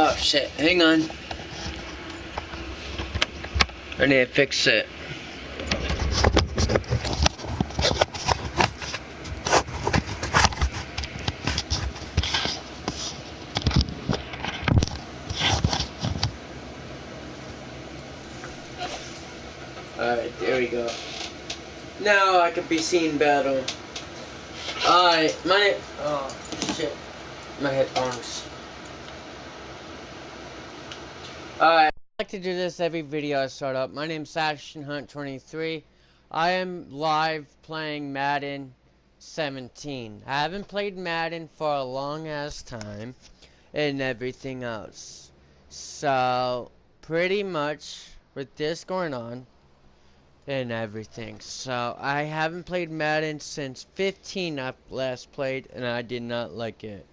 Oh shit, hang on. I need to fix it. Alright, there we go. Now I can be seen better. Alright, oh shit. My headphones. Alright. I like to do this every video I start up. My name's SashionHunt23. I am live playing Madden 17. I haven't played Madden for a long ass time and everything else. So, pretty much with this going on and everything. So, I haven't played Madden since 15 I last played, and I did not like it.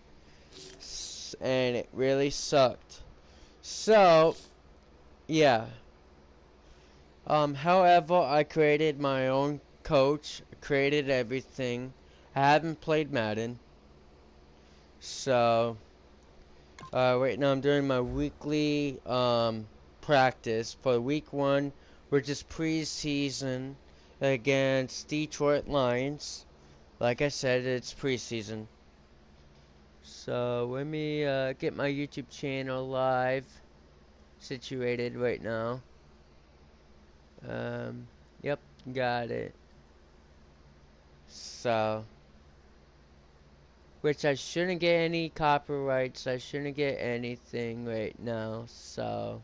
And it really sucked. So, yeah. However, I created my own coach, created everything. I haven't played Madden. So, right now I'm doing my weekly, practice for week 1, which is preseason against Detroit Lions. Like I said, it's preseason. So, let me, get my YouTube channel live situated right now. Yep, got it. So, which I shouldn't get any copyrights, I shouldn't get anything right now, so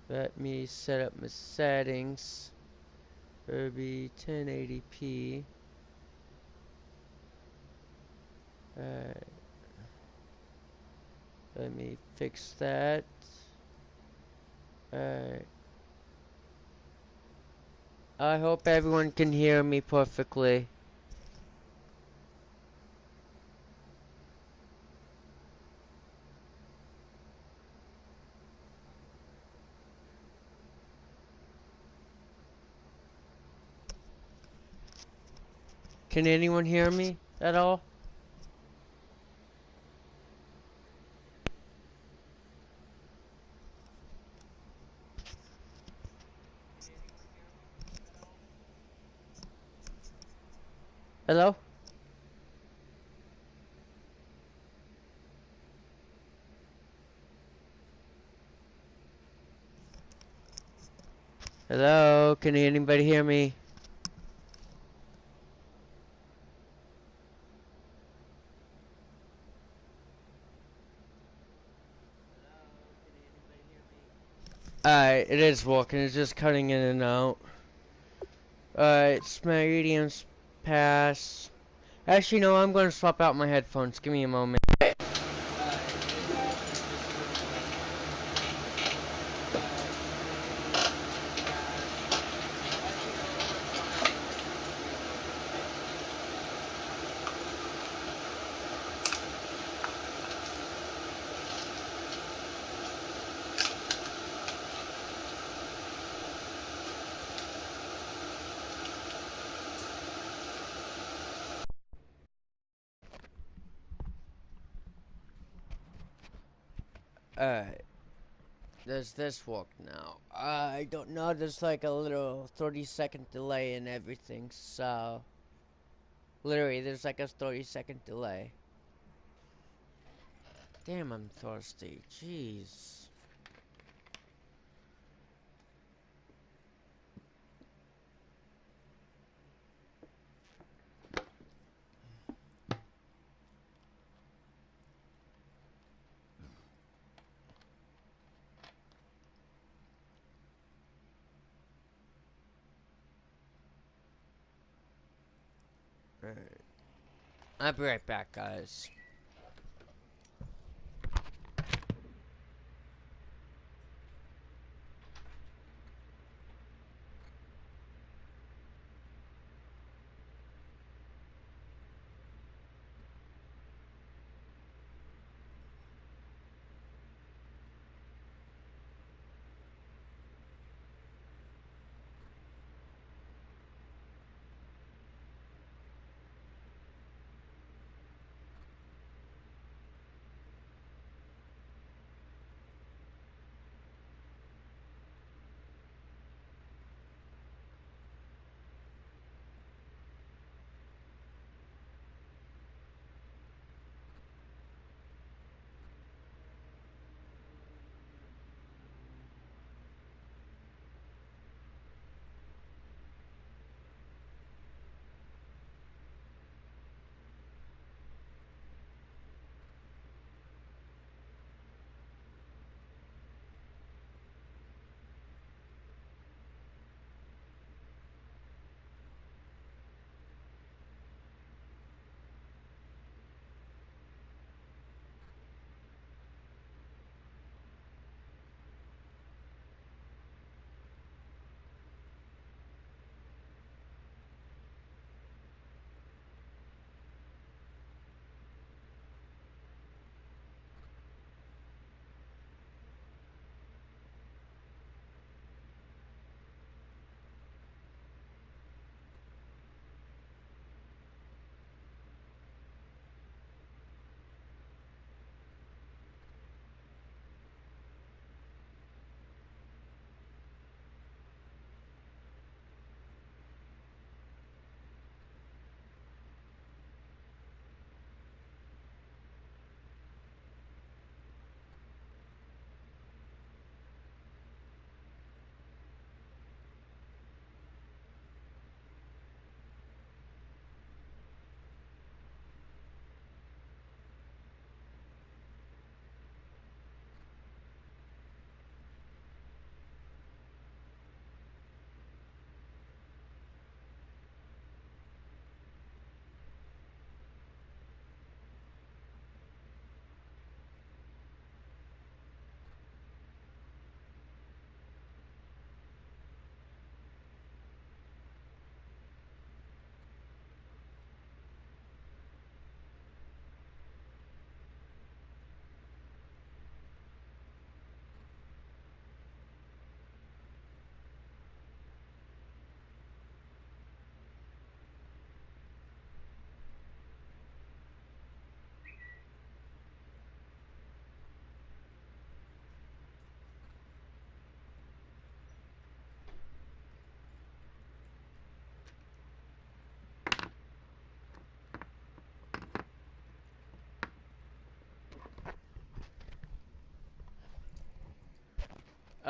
let me set up my settings. It'll be 1080p. Let me fix that. Alright. I hope everyone can hear me perfectly. Can anyone hear me at all? Hello? Hello? Can anybody hear me? Alright, it is working, it's just cutting in and out. Alright, mediums pass. Actually, no, I'm going to swap out my headphones. Give me a moment. Alright. Does this work now? I don't know. There's like a little 30-second delay and everything, so... Literally, there's like a 30-second delay. Damn, I'm thirsty. Jeez. Alright. I'll be right back, guys.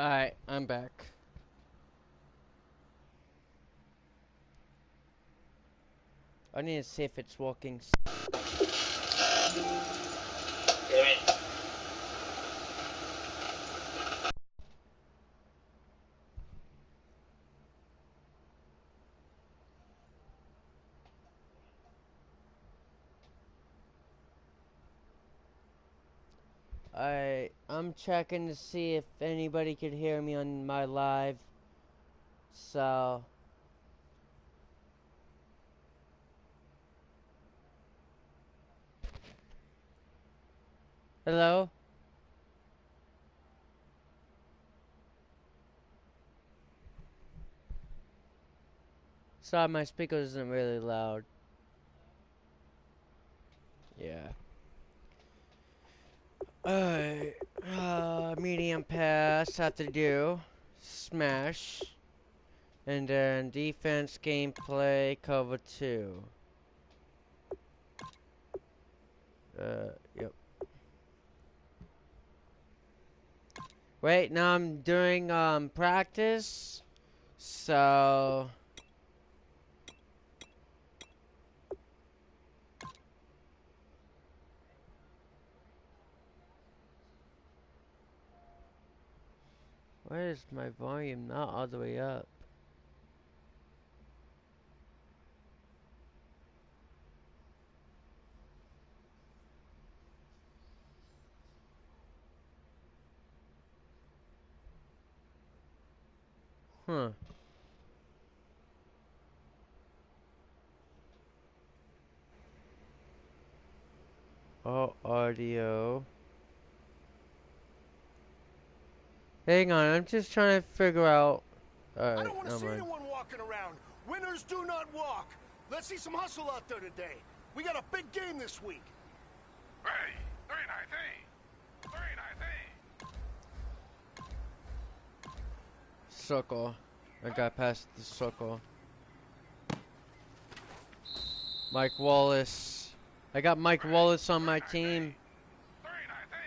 Alright, I'm back. I need to see if it's working. Damn it. I'm checking to see if anybody could hear me on my live. So hello? Sorry, my speaker isn't really loud. Yeah. Alright. Medium pass, have to do. Smash. And then defense, gameplay, cover 2. Yep. Wait, now I'm doing, practice. So where is my volume not all the way up? Huh. Oh, audio. Hang on, I'm just trying to figure out. I Alright, don't want to never see mind. anyone walking around. Winners do not walk. Let's see some hustle out there today. We got a big game this week. Ready, 319. 319. Circle. I got past the circle. Mike Wallace. I got Mike Wallace on my team. 319.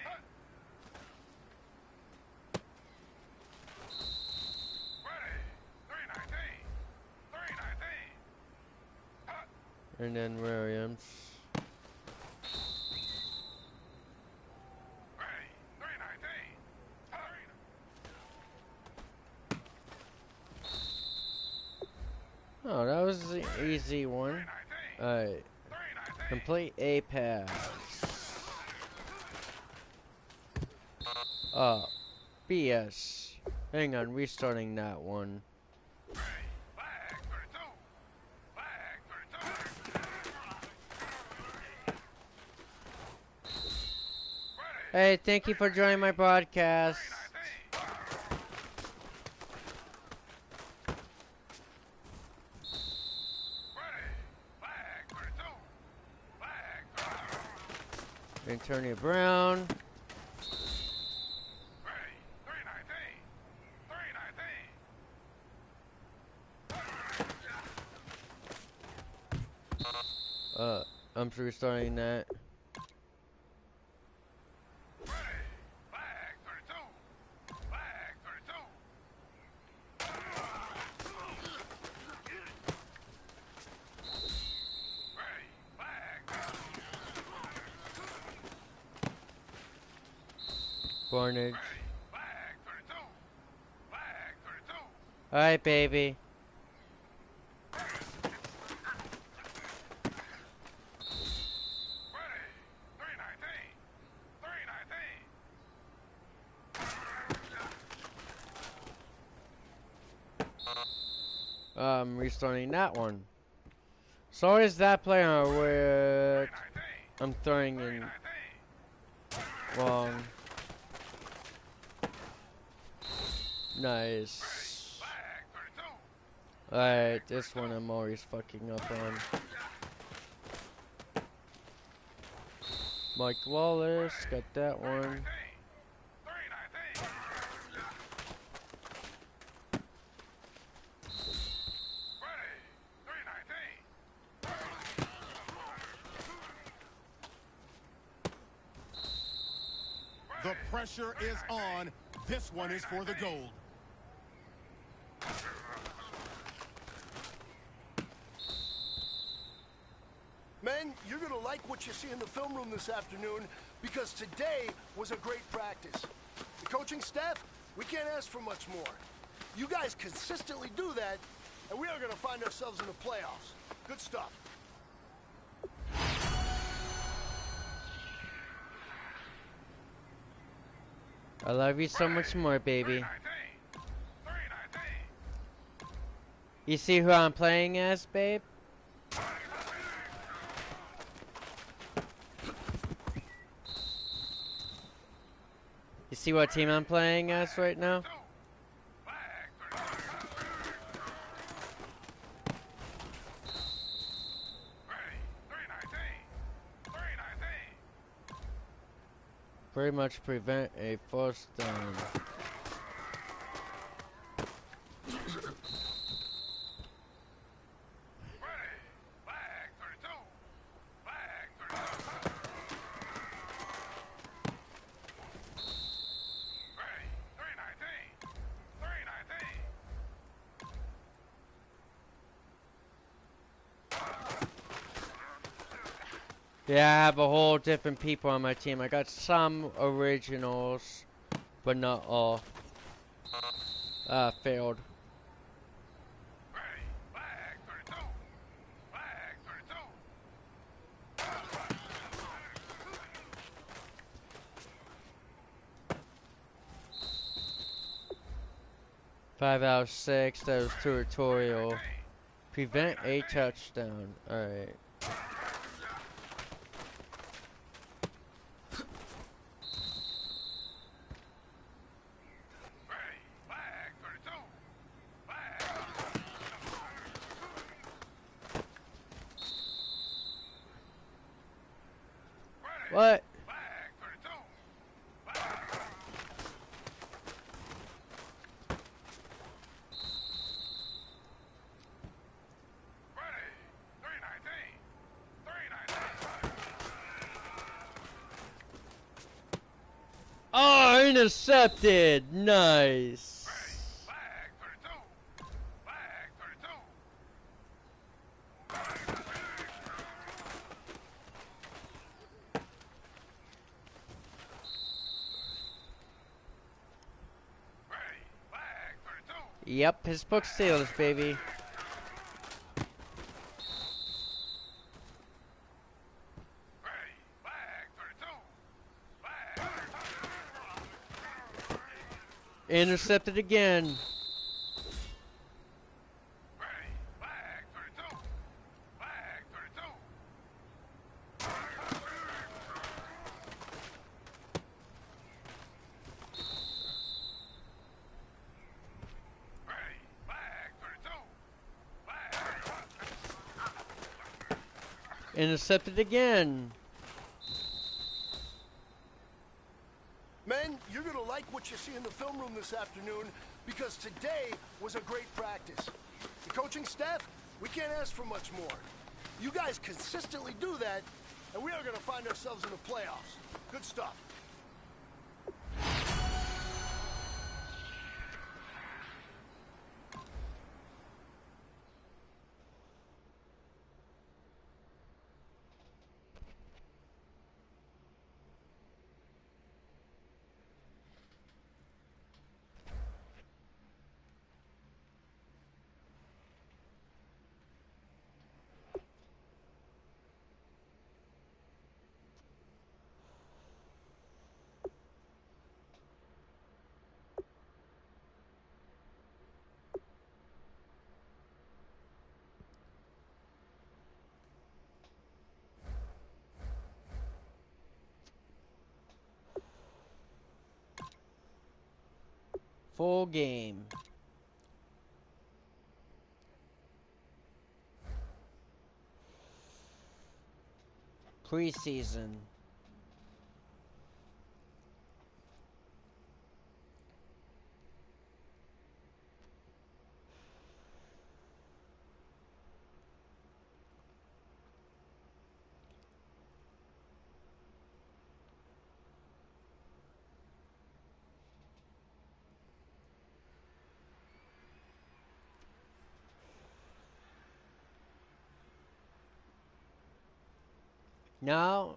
Ready, 319. 319. And then Williams. Ready, 319. Oh, that was the easy one. Alright. Complete a pass. BS. Hang on, restarting that one. Flag 32. Flag 32. Hey, thank you for joining my broadcast. 319. Flag 32. Flag 32. Antonio Brown. Ready, 319. 319. I'm restarting that. Ready, flag 32. Flag 32. Ready, flag. Barnage. Flag 32. Flag 32. Alright, baby. Ready, 319. 319. I'm restarting that one. So is that player where 319. I'm throwing in 319. wrong. Nice. Flag 32. Alright, this one I'm always fucking up on. Mike Wallace, got that one. 319. Ready, 319. The pressure is on. This one is for the gold. Men, you're gonna like what you see in the film room this afternoon because today was a great practice. The coaching staff, we can't ask for much more. You guys consistently do that, and we are gonna find ourselves in the playoffs. Good stuff. I love you so much more, baby. 319. You see who I'm playing as, babe? You see what team I'm playing as right now? Pretty much prevent a first down. Yeah, I have a whole different people on my team. I got some originals, but not all. Failed. 5 out of 6, that was territorial. Prevent a touchdown. Alright. What? Oh, intercepted! Nice! Yep, Pittsburgh Steelers, baby. Intercepted again. Intercepted again. Men, you're gonna like what you see in the film room this afternoon because today was a great practice. The coaching staff, we can't ask for much more. You guys consistently do that, and we are gonna find ourselves in the playoffs. Good stuff. Full game. Preseason. Now,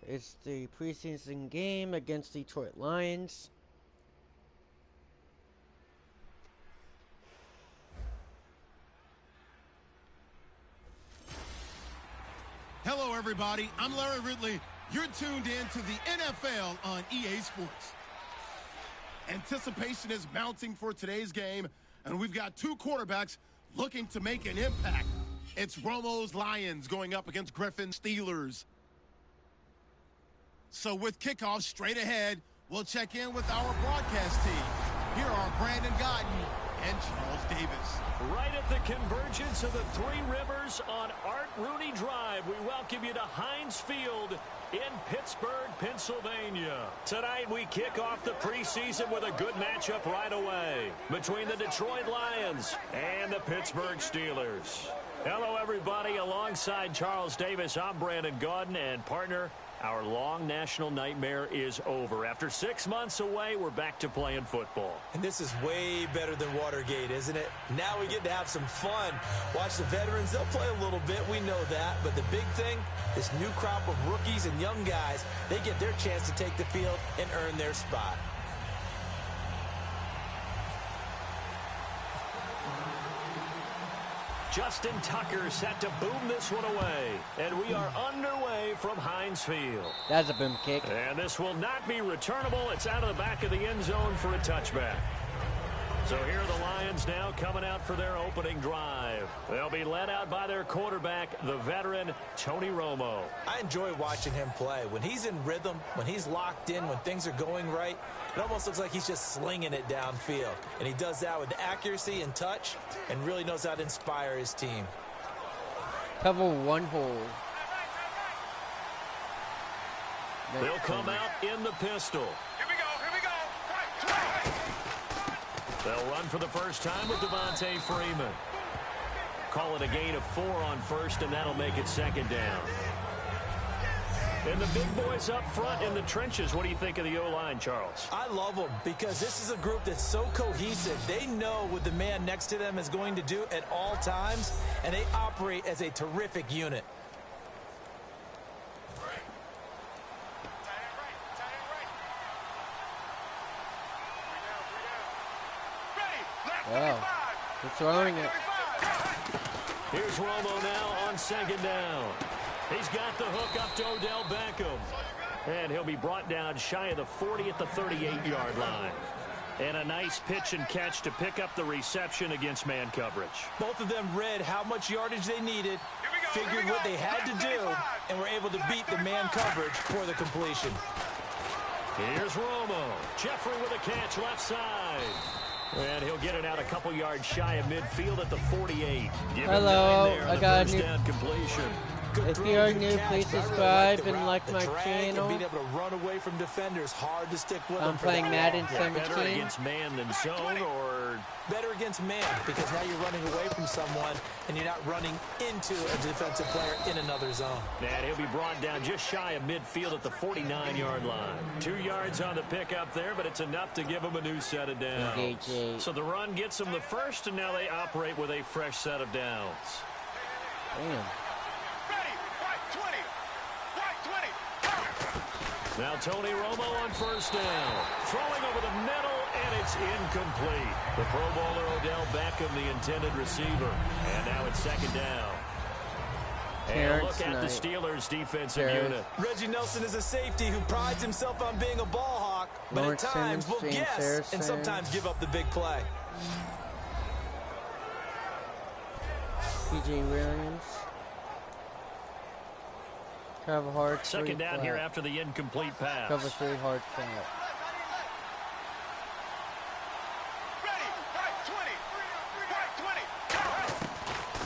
it's the preseason game against Detroit Lions. Hello, everybody. I'm Larry Ridley. You're tuned in to the NFL on EA Sports. Anticipation is mounting for today's game, and we've got two quarterbacks looking to make an impact. It's Romo's Lions going up against Griffin's Steelers. So with kickoff straight ahead, we'll check in with our broadcast team. Here are Brandon Godden and Charles Davis. Right at the convergence of the Three Rivers on Art Rooney Drive, we welcome you to Heinz Field in Pittsburgh, Pennsylvania. Tonight we kick off the preseason with a good matchup right away between the Detroit Lions and the Pittsburgh Steelers. Hello, everybody. Alongside Charles Davis, I'm Brandon Gaudin, and partner, our long national nightmare is over. After 6 months away, we're back to playing football. And this is way better than Watergate, isn't it? Now we get to have some fun. Watch the veterans. They'll play a little bit. We know that. But the big thing, this new crop of rookies and young guys, they get their chance to take the field and earn their spot. Justin Tucker set to boom this one away. And we are underway from Heinz Field. That's a boom kick. And this will not be returnable. It's out of the back of the end zone for a touchback. So here are the Lions now coming out for their opening drive. They'll be led out by their quarterback, the veteran Tony Romo. I enjoy watching him play. When he's in rhythm, when he's locked in, when things are going right, it almost looks like he's just slinging it downfield. And he does that with accuracy and touch and really knows how to inspire his team. Cover one hole. They'll come out in the pistol. Here we go. Here we go. Right. They'll run for the first time with Devontae Freeman. Call it a gain of 4 on first, and that'll make it second down. And the big boys up front in the trenches. What do you think of the O-line, Charles? I love them because this is a group that's so cohesive. They know what the man next to them is going to do at all times, and they operate as a terrific unit. Wow. They're throwing it. Here's Romo now on second down. He's got the hook up to Odell Beckham. And he'll be brought down shy of the 40 at the 38-yard line. And a nice pitch and catch to pick up the reception against man coverage. Both of them read how much yardage they needed, figured what they had to do, and were able to beat the man coverage for the completion. Here's Romo. Jeffrey with a catch left side. And he'll get it out a couple yards shy of midfield at the 48. Hello, I got a new completion. If you're new, please subscribe and like my channel. Being able to run away from defenders, hard to stick with them. I'm playing Madden Better 17. against man than zone, or Better against man, because now you're running away from someone and you're not running into a defensive player in another zone. and he'll be brought down just shy of midfield at the 49-yard line. 2 yards on the pickup there, but it's enough to give him a new set of downs. Engage 8. So the run gets them the first, and now they operate with a fresh set of downs. Damn. Now Tony Romo on first down. Throwing over the middle, and it's incomplete. The Pro Bowler Odell Beckham, the intended receiver. And now it's second down. And look at the Steelers' defensive unit. Reggie Nelson is a safety who prides himself on being a ball hawk, but Lawrence at times Simmons, will James guess Harrison. and sometimes give up the big play. P.J. Williams. Cover hard. Second down here after the incomplete pass. Cover 3 hard flat.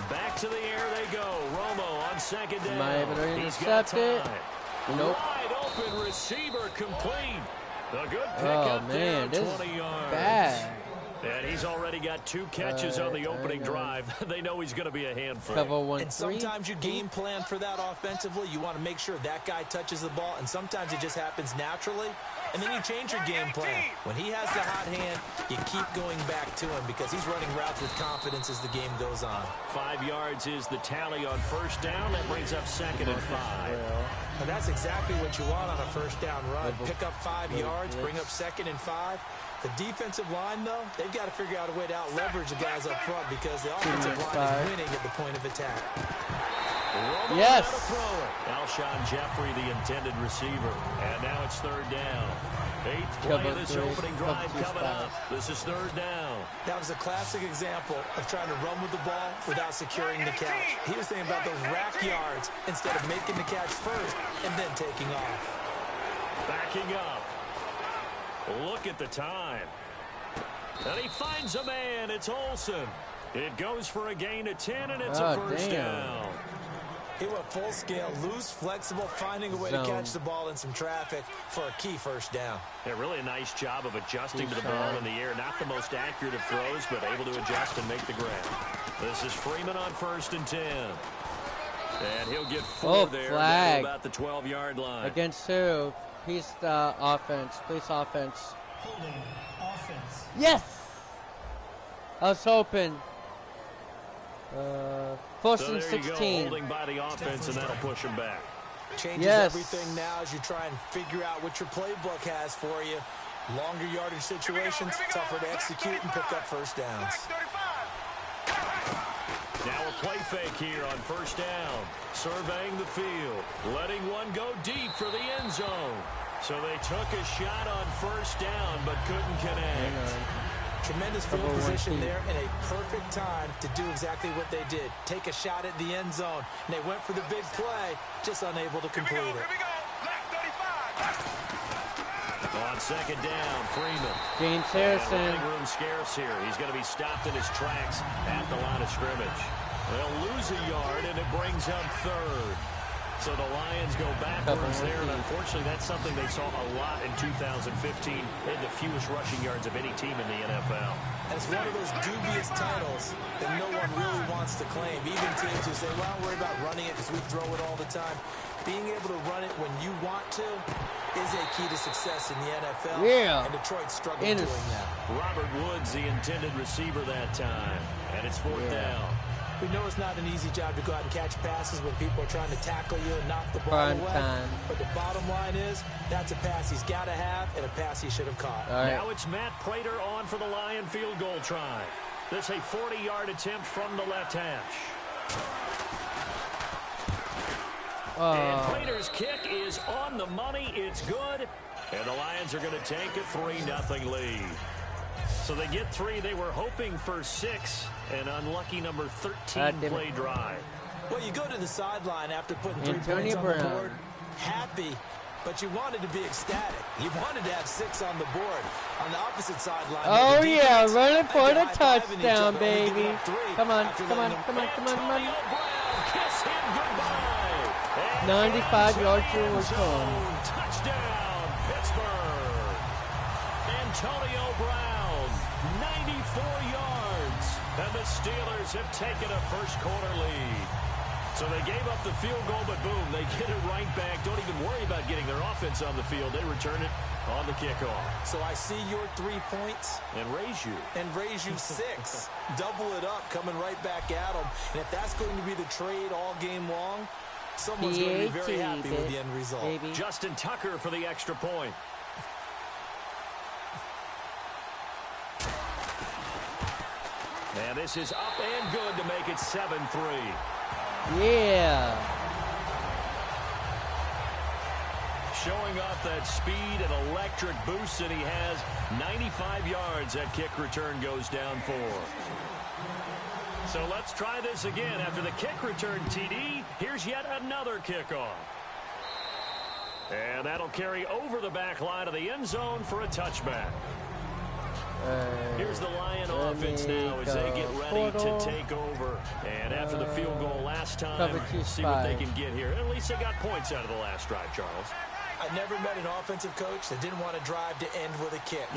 Back to the air they go. Romo on second down. Am I able to He's got intercept it? time. Nope. Wide open receiver complete. The good Oh pickup man, there, this is 20 yards. bad. And he's already got 2 catches on the opening drive. They know he's going to be a handful. Cover 1, and 3. sometimes you game plan for that offensively. You want to make sure that guy touches the ball, and sometimes it just happens naturally. And then you change your game plan. When he has the hot hand, you keep going back to him because he's running routes with confidence as the game goes on. 5 yards is the tally on first down. That brings up 2nd and 5. And that's exactly what you want on a first down run. Pick up 5 yards, bring up 2nd and 5. The defensive line, though, they've got to figure out a way to out-leverage the guys up front because the offensive line is winning at the point of attack. Yes. Alshon Jeffrey, the intended receiver. And now it's 3rd down. 8th play of this opening drive coming up. This is 3rd down. That was a classic example of trying to run with the ball without securing the catch. He was thinking about those rack yards instead of making the catch first and then taking off. Backing up. Look at the time. And he finds a man. It's Olsen. It goes for a gain of 10, and it's a first down. He went full scale, loose, flexible, finding a way to catch the ball in some traffic for a key first down. Yeah, really a nice job of adjusting to the ball in the air. Not the most accurate of throws, but able to adjust and make the grab. This is Freeman on 1st and 10. And he'll get 4 there down about the 12-yard line. Against who? He's the offense. Police offense. Holding offense. Yes! I was hoping. 1st and 16. Go, holding by the offense, and that'll push him back. Changes everything now as you try and figure out what your playbook has for you. Longer yardage situations, tougher to execute and pick up first downs. Now a play fake here on first down. Surveying the field. Letting one go deep for the end zone. So they took a shot on first down, but couldn't connect. Tremendous field position there and a perfect time to do exactly what they did. Take a shot at the end zone. And they went for the big play, just unable to complete it. Here we go. Black 35. On 2nd down, Freeman. James Harrison. Running room scarce here. He's going to be stopped in his tracks at the line of scrimmage. They'll lose a yard, and it brings up 3rd. So the Lions go backwards there, and unfortunately that's something they saw a lot in 2015. They had the fewest rushing yards of any team in the NFL. And it's one of those dubious titles that no one really wants to claim. Even teams who say, well, don't worry about running it because we throw it all the time. Being able to run it when you want to is a key to success in the NFL. Yeah. And Detroit struggled doing that. Robert Woods, the intended receiver that time. And it's 4th down. We know it's not an easy job to go out and catch passes when people are trying to tackle you and knock the ball away. But the bottom line is, that's a pass he's got to have and a pass he should have caught. Now it's Matt Prater on for the Lion field goal try. This a 40-yard attempt from the left hash. And Prater's kick is on the money. It's good. And the Lions are going to take a 3-0 lead. So they get 3. They were hoping for 6. An unlucky number 13 play drive. Well, you go to the sideline after putting 3 points on the board, happy, but you wanted to be ecstatic. You wanted to have 6 on the board. On the opposite sideline. Oh, yeah, running for the touchdown, baby. Come on, come on, come on, come on, come on. Kiss him goodbye. 95 yards to return. Touchdown, Pittsburgh. Antonio Brown, 94 yards. And the Steelers have taken a first-quarter lead. So they gave up the field goal, but boom, they get it right back. Don't even worry about getting their offense on the field. They return it on the kickoff. So I see your 3 points. And raise you. And raise you 6. Double it up, coming right back at them. And if that's going to be the trade all game long, someone's going to be very happy with the end result. Baby. Justin Tucker for the extra point. And this is up and good to make it 7-3. Yeah. Showing off that speed and electric boost that he has. 95 yards that kick return goes down for. So let's try this again. After the kick return TD, here's yet another kickoff. And that'll carry over the back line of the end zone for a touchback. Here's the Lion offense now as they get ready to take over. And after the field goal last time, see what they can get here. At least they got points out of the last drive, Charles. I never met an offensive coach that didn't want to drive to end with a kick.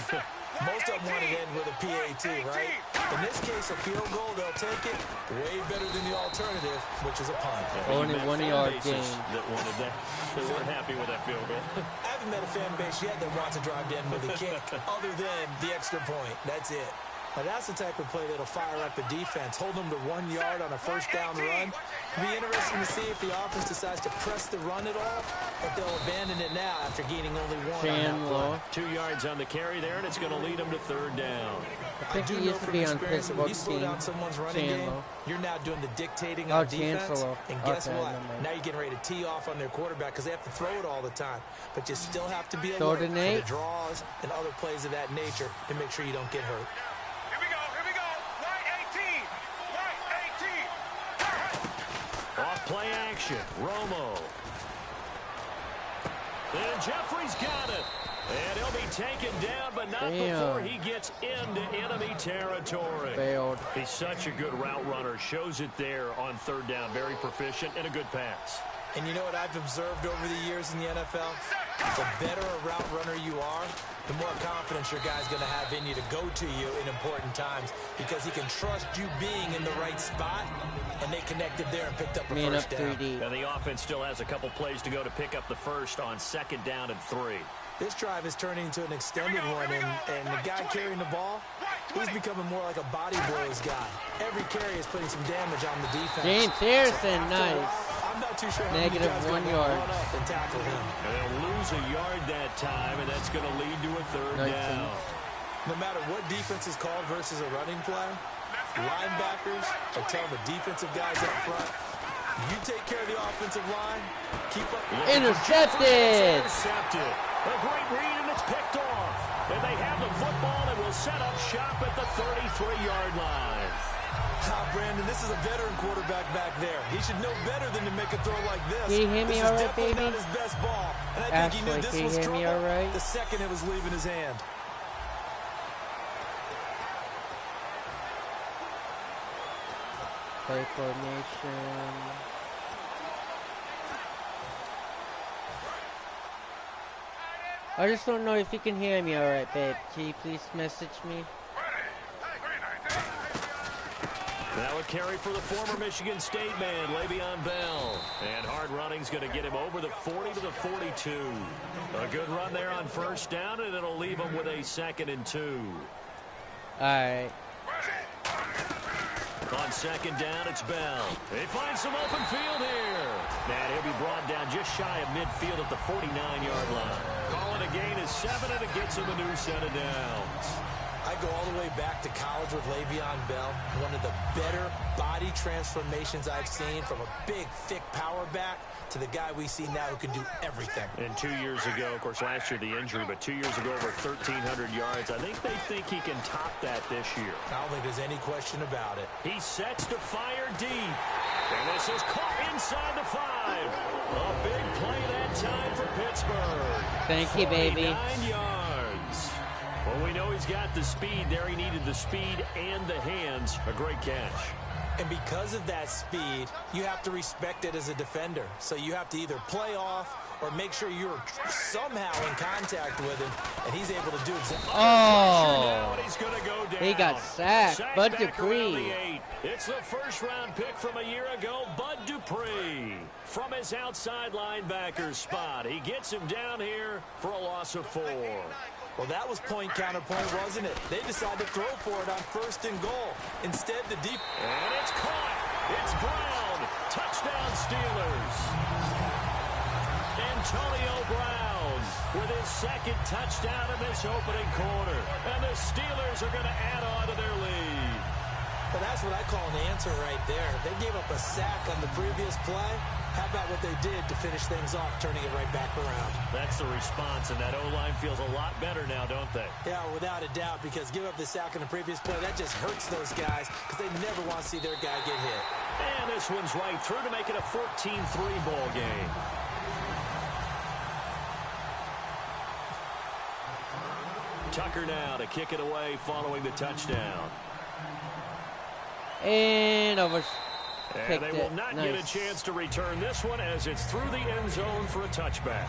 Most of them want it in with a PAT, right? In this case, a field goal, they'll take it way better than the alternative, which is a punt. Only 1 yard gain. That wanted that. They weren't happy with that field goal. I haven't met a fan base yet that wants to drive in with a kick other than the extra point. That's it. Now, that's the type of play that'll fire up the defense. Hold them to 1 yard on a first down run. It'll be interesting to see if the offense decides to press the run at all, or if they'll abandon it now after gaining only 1 on that play. 2 yards on the carry there, and it's going to lead them to third down. I think he used to be on Pittsburgh slow down someone's running game, you're now doing the dictating on defense. And guess what? Now you're getting ready to tee off on their quarterback because they have to throw it all the time. But you still have to be alert for the draws and other plays of that nature to make sure you don't get hurt. Off play action, Romo. And Jeffrey's got it. And he'll be taken down, but not before he gets into enemy territory. Failed. He's such a good route runner. Shows it there on third down. Very proficient and a good pass. And you know what I've observed over the years in the NFL? The better a route runner you are, the more confidence your guy's going to have in you to go to you in important times because he can trust you being in the right spot, and they connected there and picked up a first down. And the offense still has a couple plays to go to pick up the first on 2nd down and 3. This drive is turning into an extended one, and the guy carrying the ball, he's becoming more like a body blows guy. Every carry is putting some damage on the defense. James Harrison, nice. I'm not too sure how Negative 1 yard. Run up and tackle him. And they'll lose a yard that time, and that's going to lead to a third down. No matter what defense is called versus a running play, linebackers are telling the defensive guys up front, you take care of the offensive line, keep up. Intercepted. A great read, and it's picked off. And they have the football and will set up shop at the 33-yard line. Brandon, this is a veteran quarterback back there. He should know better than to make a throw like this. Can you hear me all right, baby? Not his best ball. And I think he knew this was trouble the second it was leaving his hand. Play formation. I just don't know if you can hear me alright, babe. Can you please message me? That would carry for the former Michigan State man, Le'Veon Bell. And hard running's going to get him over the 40 to the 42. A good run there on first down, and it'll leave him with a 2nd and 2. Alright. On 2nd down, it's Bell. They find some open field here. And he'll be brought down just shy of midfield at the 49-yard line. Calling a gain of 7, and it gets him a new set of downs. I go all the way back to college with Le'Veon Bell. One of the better body transformations I've seen, from a big, thick power back to the guy we see now who can do everything. And 2 years ago, of course, last year the injury, but 2 years ago over 1,300 yards. I think they think he can top that this year. I don't think there's any question about it. He sets to fire deep. And this is caught inside the 5. A big play that time for Pittsburgh. Thank you, baby. 49 yards. Well, we know he's got the speed there. He needed the speed and the hands. A great catch. And because of that speed, you have to respect it as a defender. So you have to either play off or make sure you're somehow in contact with him, and he's able to do exactly. Oh, he's gonna go down. He got sacked. Bud Dupree. It's the first-round pick from a year ago, Bud Dupree. From his outside linebacker spot, he gets him down here for a loss of 4. Well, that was point counterpoint, wasn't it? They decided to throw for it on 1st and goal. Instead, the deep. And it's caught. It's Brown. Touchdown, Steelers. Antonio Brown with his 2nd touchdown in this opening quarter. And the Steelers are going to add on to their lead. Well, that's what I call an answer right there. They gave up a sack on the previous play. How about what they did to finish things off, turning it right back around? That's the response, and that O-line feels a lot better now, don't they? Yeah, without a doubt, because give up the sack on the previous play, that just hurts those guys because they never want to see their guy get hit. And this one's right through to make it a 14-3 ball game. Tucker now to kick it away following the touchdown. And over. And they will not get a chance to return this one as it's through the end zone for a touchback.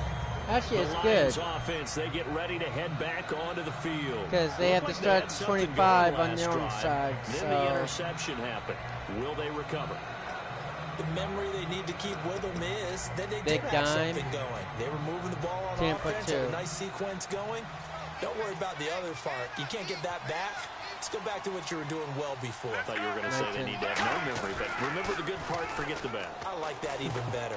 Actually, The it's Lions good. offense, they get ready to head back onto the field. Because they have to start had at something 25 going on their own last side. drive. Then So the interception happened. Will they recover? The memory they need to keep with them is that they Big did have dime. something going. They were moving the ball on Tampa offense, too. had a nice sequence going. Don't worry about the other part. You can't get that back. Let's go back to what you were doing well before. I thought you were going to say they need to have no memory, but remember the good part, forget the bad. I like that even better.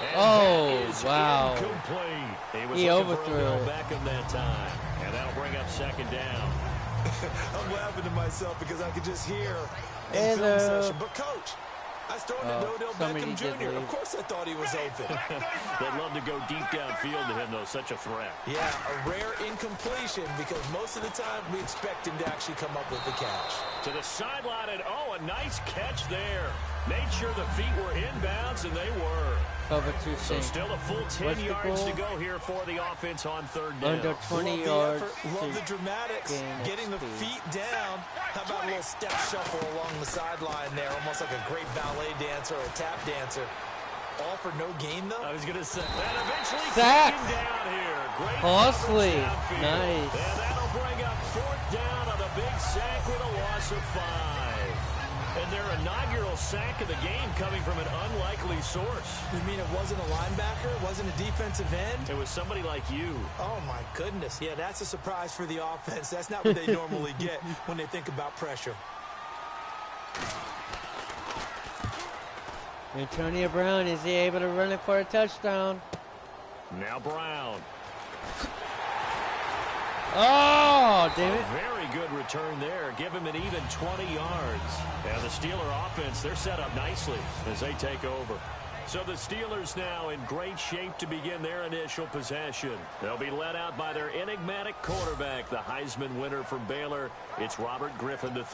And Oh, that is wow. incomplete. He was He looking overthrew for a it. Bill Beckham that time, and that'll bring up second down. I'm laughing to myself because I could just hear Hey, in film session. But, Coach, I was throwing to Odell somebody Beckham did Jr. leave. Of course I thought he was open. They'd love to go deep downfield to him, though. Such a threat. Yeah, a rare incompletion because most of the time we expect him to actually come up with the catch. To the sideline, and oh, a nice catch there. Made sure the feet were inbounds, and they were. cover 2 So sink. still a full 10 What's the yards to goal? go here for the offense on third down. Under 20 Love the yards. effort, love the to dramatics, gain getting the speed. feet down. How about a little step shuffle along the sideline there, almost like a great ballet dancer or a tap dancer. All for no gain, though? I was going to say that eventually Sack. taken down here. Great Costly. coverage downfield. Nice. And that'll bring up fourth down on the big sack with a loss of 5. And their inaugural sack of the game coming from an unlikely source. You mean it wasn't a linebacker? It wasn't a defensive end? It was somebody like you. Oh, my goodness. Yeah, that's a surprise for the offense. That's not what they normally get when they think about pressure. Antonio Brown, is he able to run it for a touchdown? Now Brown. Oh, damn A it. very good return there. Give him an even 20 yards. And the Steeler offense, they're set up nicely as they take over. So the Steelers now in great shape to begin their initial possession. They'll be led out by their enigmatic quarterback, the Heisman winner from Baylor. It's Robert Griffin III.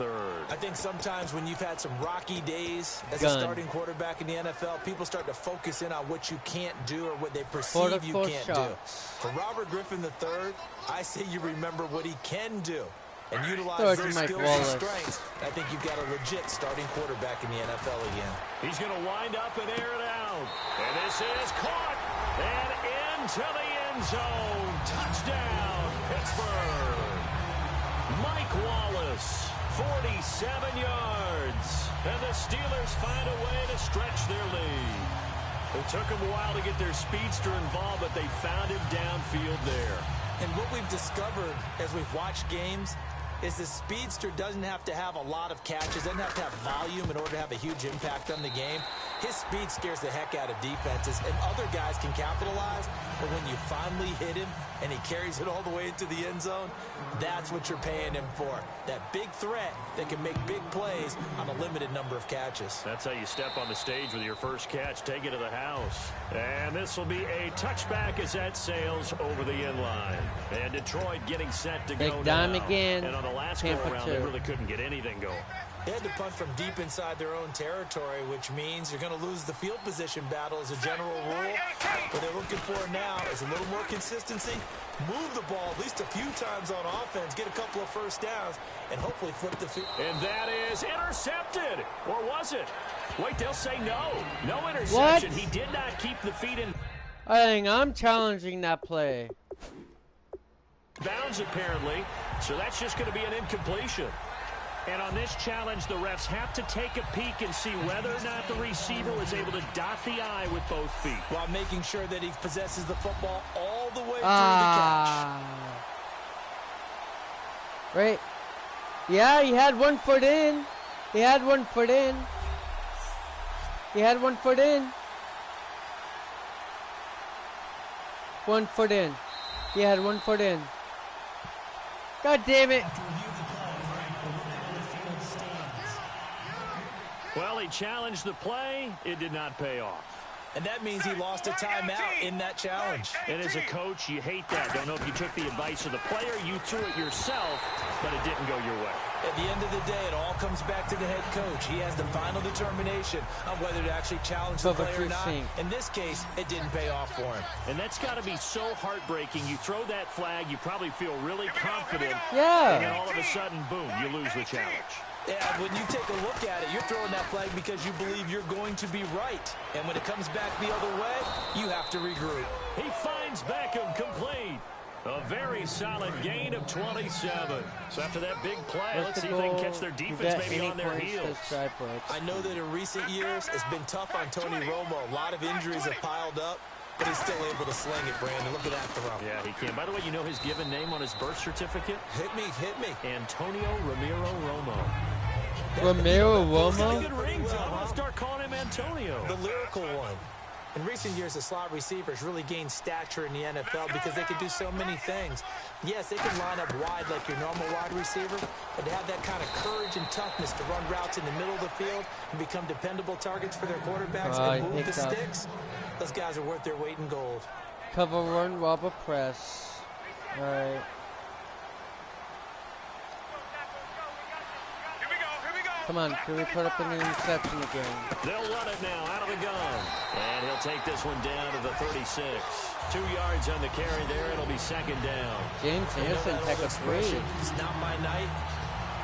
I think sometimes when you've had some rocky days as a Gun. starting quarterback in the NFL, people start to focus in on what you can't do or what they Quarter perceive you full can't shots. do. For Robert Griffin III, I say you remember what he can do and Throw utilize it to those Mike skills Wallace. and strengths. I think you've got a legit starting quarterback in the NFL again. He's going to wind up and air it out. And this is caught and into the end zone. Touchdown, Pittsburgh. Mike Wallace, 47 yards. And the Steelers find a way to stretch their lead. It took them a while to get their speedster involved, but they found him downfield there. And what we've discovered as we've watched games is the speedster doesn't have to have a lot of catches, doesn't have to have volume in order to have a huge impact on the game. His speed scares the heck out of defenses, and other guys can capitalize. But when you finally hit him and he carries it all the way into the end zone, that's what you're paying him for. That big threat that can make big plays on a limited number of catches. That's how you step on the stage with your first catch, take it to the house. And this will be a touchback as that sails over the inline. And Detroit getting set to Big go dime now. again. And on the last Tampa go-around, they too. really couldn't get anything going. They had to punt from deep inside their own territory, which means you're going to lose the field position battle as a general rule. What they're looking for now is a little more consistency, move the ball at least a few times on offense, get a couple of first downs, and hopefully flip the field. And that is intercepted. Or was it? Wait, they'll say no. No interception. What? He did not keep the feet in I think I'm challenging that play. bounds, apparently. So that's just going to be an incompletion. And on this challenge, the refs have to take a peek and see whether or not the receiver was able to dot the I with both feet. While making sure that he possesses the football all the way through Right. Yeah, he had 1 foot in. He had 1 foot in. He had 1 foot in. 1 foot in. He had 1 foot in. God damn it. Well, he challenged the play. It did not pay off. And that means he lost a timeout in that challenge. And as a coach, you hate that. Don't know if you took the advice of the player, you threw it yourself, but it didn't go your way. At the end of the day, it all comes back to the head coach. He has the final determination on whether to actually challenge the player or not. In this case, it didn't pay off for him. And that's got to be so heartbreaking. You throw that flag, you probably feel really confident. Yeah. And then all of a sudden, boom, you lose the challenge. Yeah, when you take a look at it, you're throwing that flag because you believe you're going to be right. And when it comes back the other way, you have to regroup. He finds Beckham complete. A very solid gain of 27. So after that big play, let's see if they can catch their defense maybe on their heels. I know that in recent years, it's been tough on Tony Romo. A lot of injuries have piled up, but he's still able to sling it, Brandon. Look at that throw. Yeah, he can. By the way, you know his given name on his birth certificate? Hit me. Antonio Ramiro Romo. Ramiro Romo? Good ring, Tom. I'll start calling him Antonio. The lyrical one. In recent years, the slot receivers really gained stature in the NFL because they can do so many things. Yes, they can line up wide like your normal wide receiver, but to have that kind of courage and toughness to run routes in the middle of the field and become dependable targets for their quarterbacks and move the sticks, those guys are worth their weight in gold. Cover run, robber press. All right. Come on, can we put up an interception again? They'll run it now out of the gun. And he'll take this one down to the 36. 2 yards on the carry there. It'll be second down. James Harrison, take a three. It's not my night.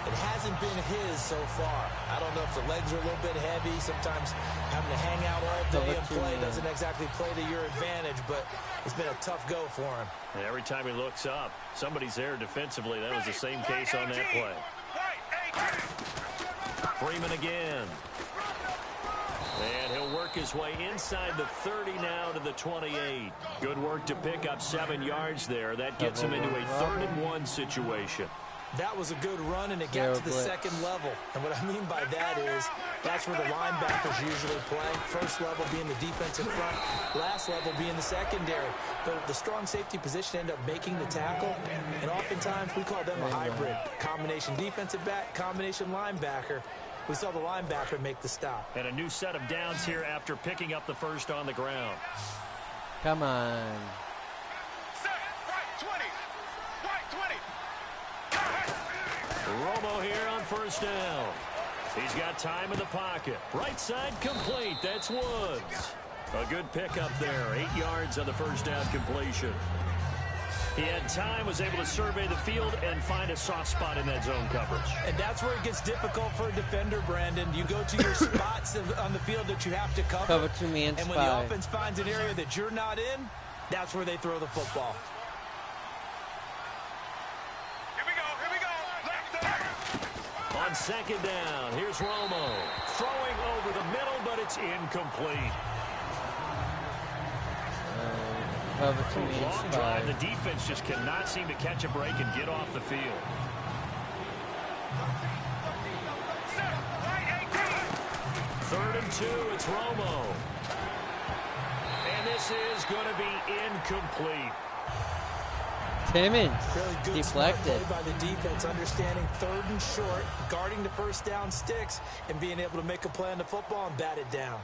It hasn't been his so far. I don't know if the legs are a little bit heavy. Sometimes having to hang out all day and play doesn't exactly play to your advantage, but it's been a tough go for him. And every time he looks up, somebody's there defensively. That was the same case on that play. Freeman again. And he'll work his way inside the 30 now to the 28. Good work to pick up 7 yards there. That gets him into a 3rd and 1 situation. That was a good run, and it got to the second level. And what I mean by that is that's where the linebackers usually play. First level being the defensive front, last level being the secondary. But the strong safety position ended up making the tackle, and oftentimes we call them a hybrid. Combination defensive back, combination linebacker. We saw the linebacker make the stop. And a new set of downs here after picking up the first on the ground. Come on. Romo here on first down. He's got time in the pocket. Right side complete. That's Woods. A good pickup there. 8 yards on the first down completion. He had time, was able to survey the field and find a soft spot in that zone coverage. And that's where it gets difficult for a defender, Brandon. You go to your spots on the field that you have to cover. Cover 2 man and when the offense finds an area that you're not in, that's where they throw the football. On second down, here's Romo. Throwing over the middle, but it's incomplete. Long drive. The defense just cannot seem to catch a break and get off the field. Third and 2, it's Romo. And this is going to be incomplete. Timmons really good deflected play by the defense, understanding 3rd and short, guarding the first down sticks, and being able to make a play on the football and bat it down.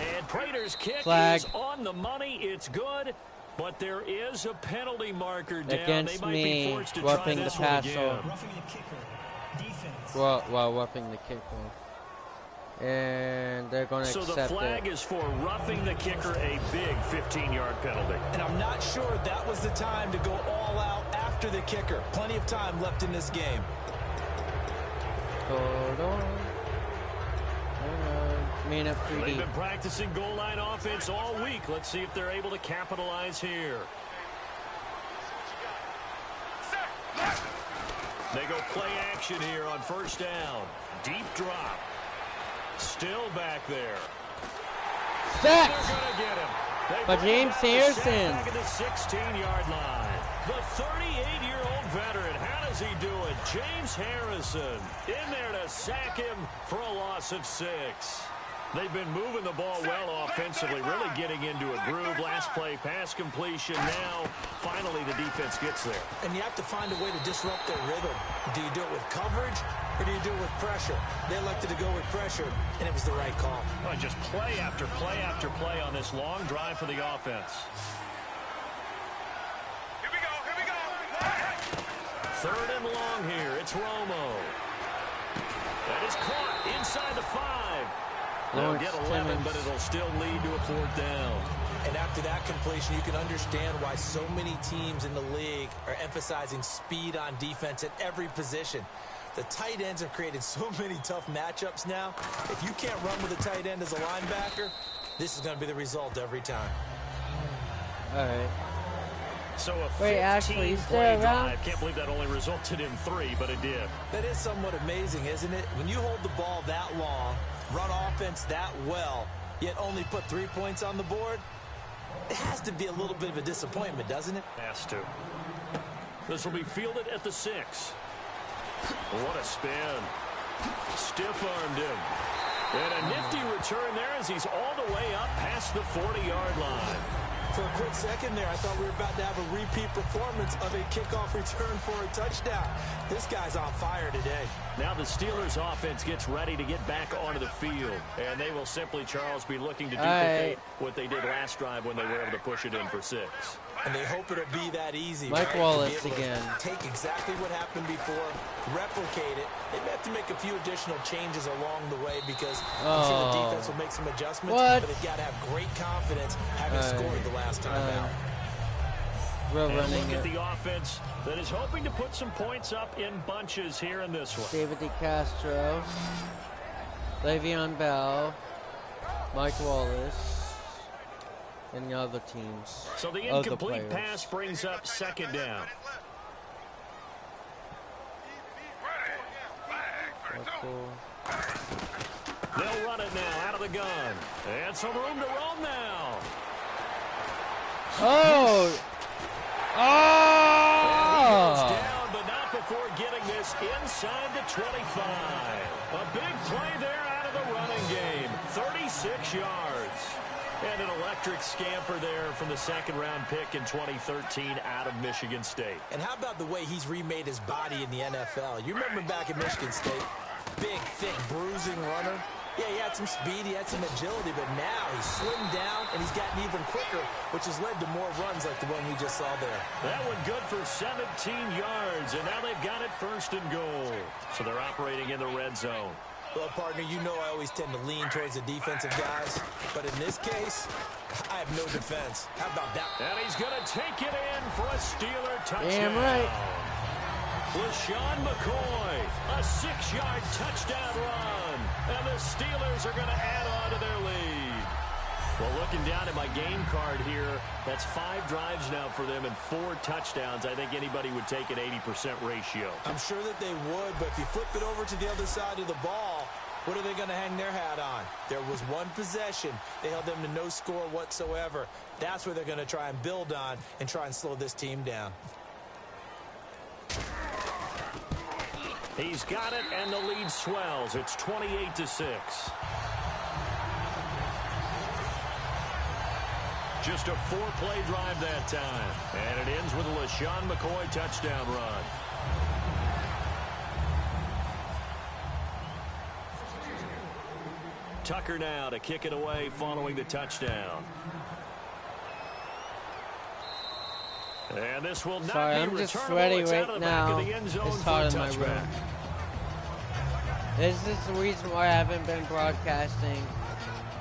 And Prater's kick Flag. is on the money. It's good, but there is a penalty marker down. Against they might me, be forced to roughing try the this one passer. again. Roughing the kicker. Defense. Well, roughing the kicker. And they're going to accept it. So the flag is for roughing the kicker, a big 15-yard penalty. And I'm not sure that was the time to go all out after the kicker. Plenty of time left in this game. Hold on. Man up 3D. They've been practicing goal line offense all week. Let's see if they're able to capitalize here. They go play action here on first down. Deep drop. Still back there. Sacked! They're going to get him. But James Harrison. Back at the 16-yard line. The 38-year-old veteran. How does he do it? James Harrison in there to sack him for a loss of 6. They've been moving the ball well offensively, really getting into a groove. Last play, pass completion. Now, finally, the defense gets there. And you have to find a way to disrupt their rhythm. Do you do it with coverage, or do you do it with pressure? They elected to go with pressure, and it was the right call. Oh, just play after play after play on this long drive for the offense. Here we go. 3rd and long here. It's Romo. That is caught inside the 5. They'll get 11, but it'll still lead to a 4th down. And after that completion, you can understand why so many teams in the league are emphasizing speed on defense at every position. The tight ends have created so many tough matchups now. If you can't run with a tight end as a linebacker, this is going to be the result every time. All right. So a Wait, actually, he's 15-play still around? drive. Can't believe that only resulted in 3, but it did. That is somewhat amazing, isn't it? When you hold the ball that long, run offense that well, yet only put 3 points on the board, it has to be a little bit of a disappointment, doesn't it? Has to. This will be fielded at the 6. What a spin. Stiff-armed him. And a nifty return there as he's all the way up past the 40-yard line. For a quick second there, I thought we were about to have a repeat performance of a kickoff return for a touchdown. This guy's on fire today. Now the Steelers offense gets ready to get back onto the field. And they will simply, Charles, be looking to duplicate what they did last drive when they were able to push it in for 6. And they hope it'll be that easy. Mike right? Wallace To be able to again. Take exactly what happened before, replicate it. They may have to make a few additional changes along the way because I'm sure the defense will make some adjustments. What? But they've got to have great confidence having scored the last time out. We're And running look at it. the offense that is hoping to put some points up in bunches here in this one. David DeCastro, Le'Veon Bell, Mike Wallace, and the other teams. So the other incomplete players. pass brings up 2nd down. They'll run it now out of the gun. And some room to roam now. Oh! And he goes Oh! down, but not before getting this inside the 25. A big play there out of the running game. 36 yards. And an electric scamper there from the 2nd-round pick in 2013 out of Michigan State. And how about the way he's remade his body in the NFL? You remember back at Michigan State, big, thick, bruising runner. Yeah, he had some speed, he had some agility, but now he's slimmed down and he's gotten even quicker, which has led to more runs like the one we just saw there. That one good for 17 yards, and now they've got it 1st and goal. So they're operating in the red zone. Well, partner, you know I always tend to lean towards the defensive guys, but in this case, I have no defense. How about that? And he's going to take it in for a Steeler touchdown. Damn right. LaShawn McCoy, a 6-yard touchdown run. And the Steelers are going to add on to their lead. Well, looking down at my game card here, that's 5 drives now for them and 4 touchdowns. I think anybody would take an 80% ratio. I'm sure that they would, but if you flip it over to the other side of the ball, what are they going to hang their hat on? There was one possession. They held them to no score whatsoever. That's where they're going to try and build on and try and slow this team down. He's got it, and the lead swells. It's 28-6. Just a 4-play drive that time. And it ends with a LaShawn McCoy touchdown run. Tucker now to kick it away following the touchdown. And this will not Sorry, be I'm just returnable. sweaty It's out of right the back now. of the end zone It's for hot a in my touchback. room. This is the reason why I haven't been broadcasting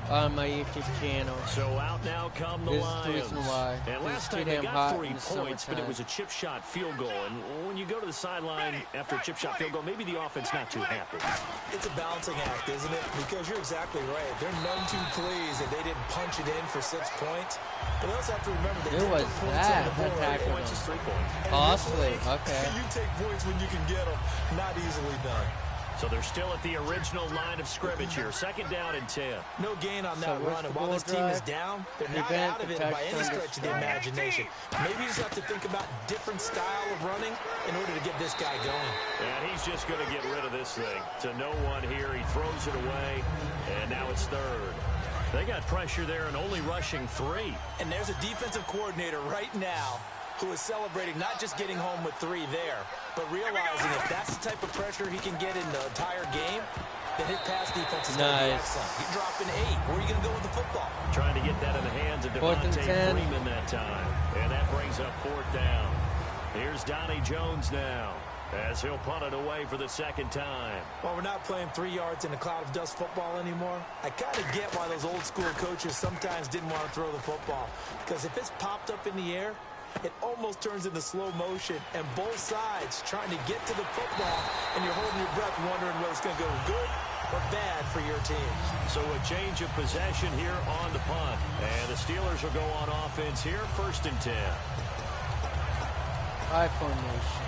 on my YouTube channel. So out now come the This is the Lions. reason why. And It's last too time they damn got hot 3 in the points, but it summertime. was a chip shot field goal. And when you go to the sideline after a chip shot field goal, maybe the offense not too happy. It's a balancing act, isn't it? Because you're exactly right. They're none too pleased that they didn't punch it in for 6 points. But they also have to remember they Who did was put points that on the board. attacking Points is him? 3 points. And Costly, this league, okay. You take points when you can get them. Not easily done. So they're still at the original line of scrimmage here. 2nd down and 10. No gain on So that what's run. And the while ball this team is drive? down, they're not Prevent out of the it by any touchdown stretch of the destroy. imagination. Maybe you just have to think about different style of running in order to get this guy going. And he's just going to get rid of this thing. To no one here. He throws it away. And now it's 3rd. They got pressure there and only rushing 3. And there's a defensive coordinator right now who is celebrating not just getting home with 3 there, but realizing if that's the type of pressure he can get in the entire game, then his pass defense is going to be Nice. excellent. You're dropping 8. Where are you going to go with the football? Trying to get that in the hands of 4th and Devontae 10. Freeman that time. And that brings up 4th down. Here's Donnie Jones now. as he'll punt it away for the second time. Well, we're not playing 3 yards in a cloud of dust football anymore. I kind of get why those old school coaches sometimes didn't want to throw the football, because if it's popped up in the air, it almost turns into slow motion, and both sides trying to get to the football, and you're holding your breath wondering whether it's going to go good or bad for your team. So a change of possession here on the punt, and the Steelers will go on offense here, 1st and 10. I formation.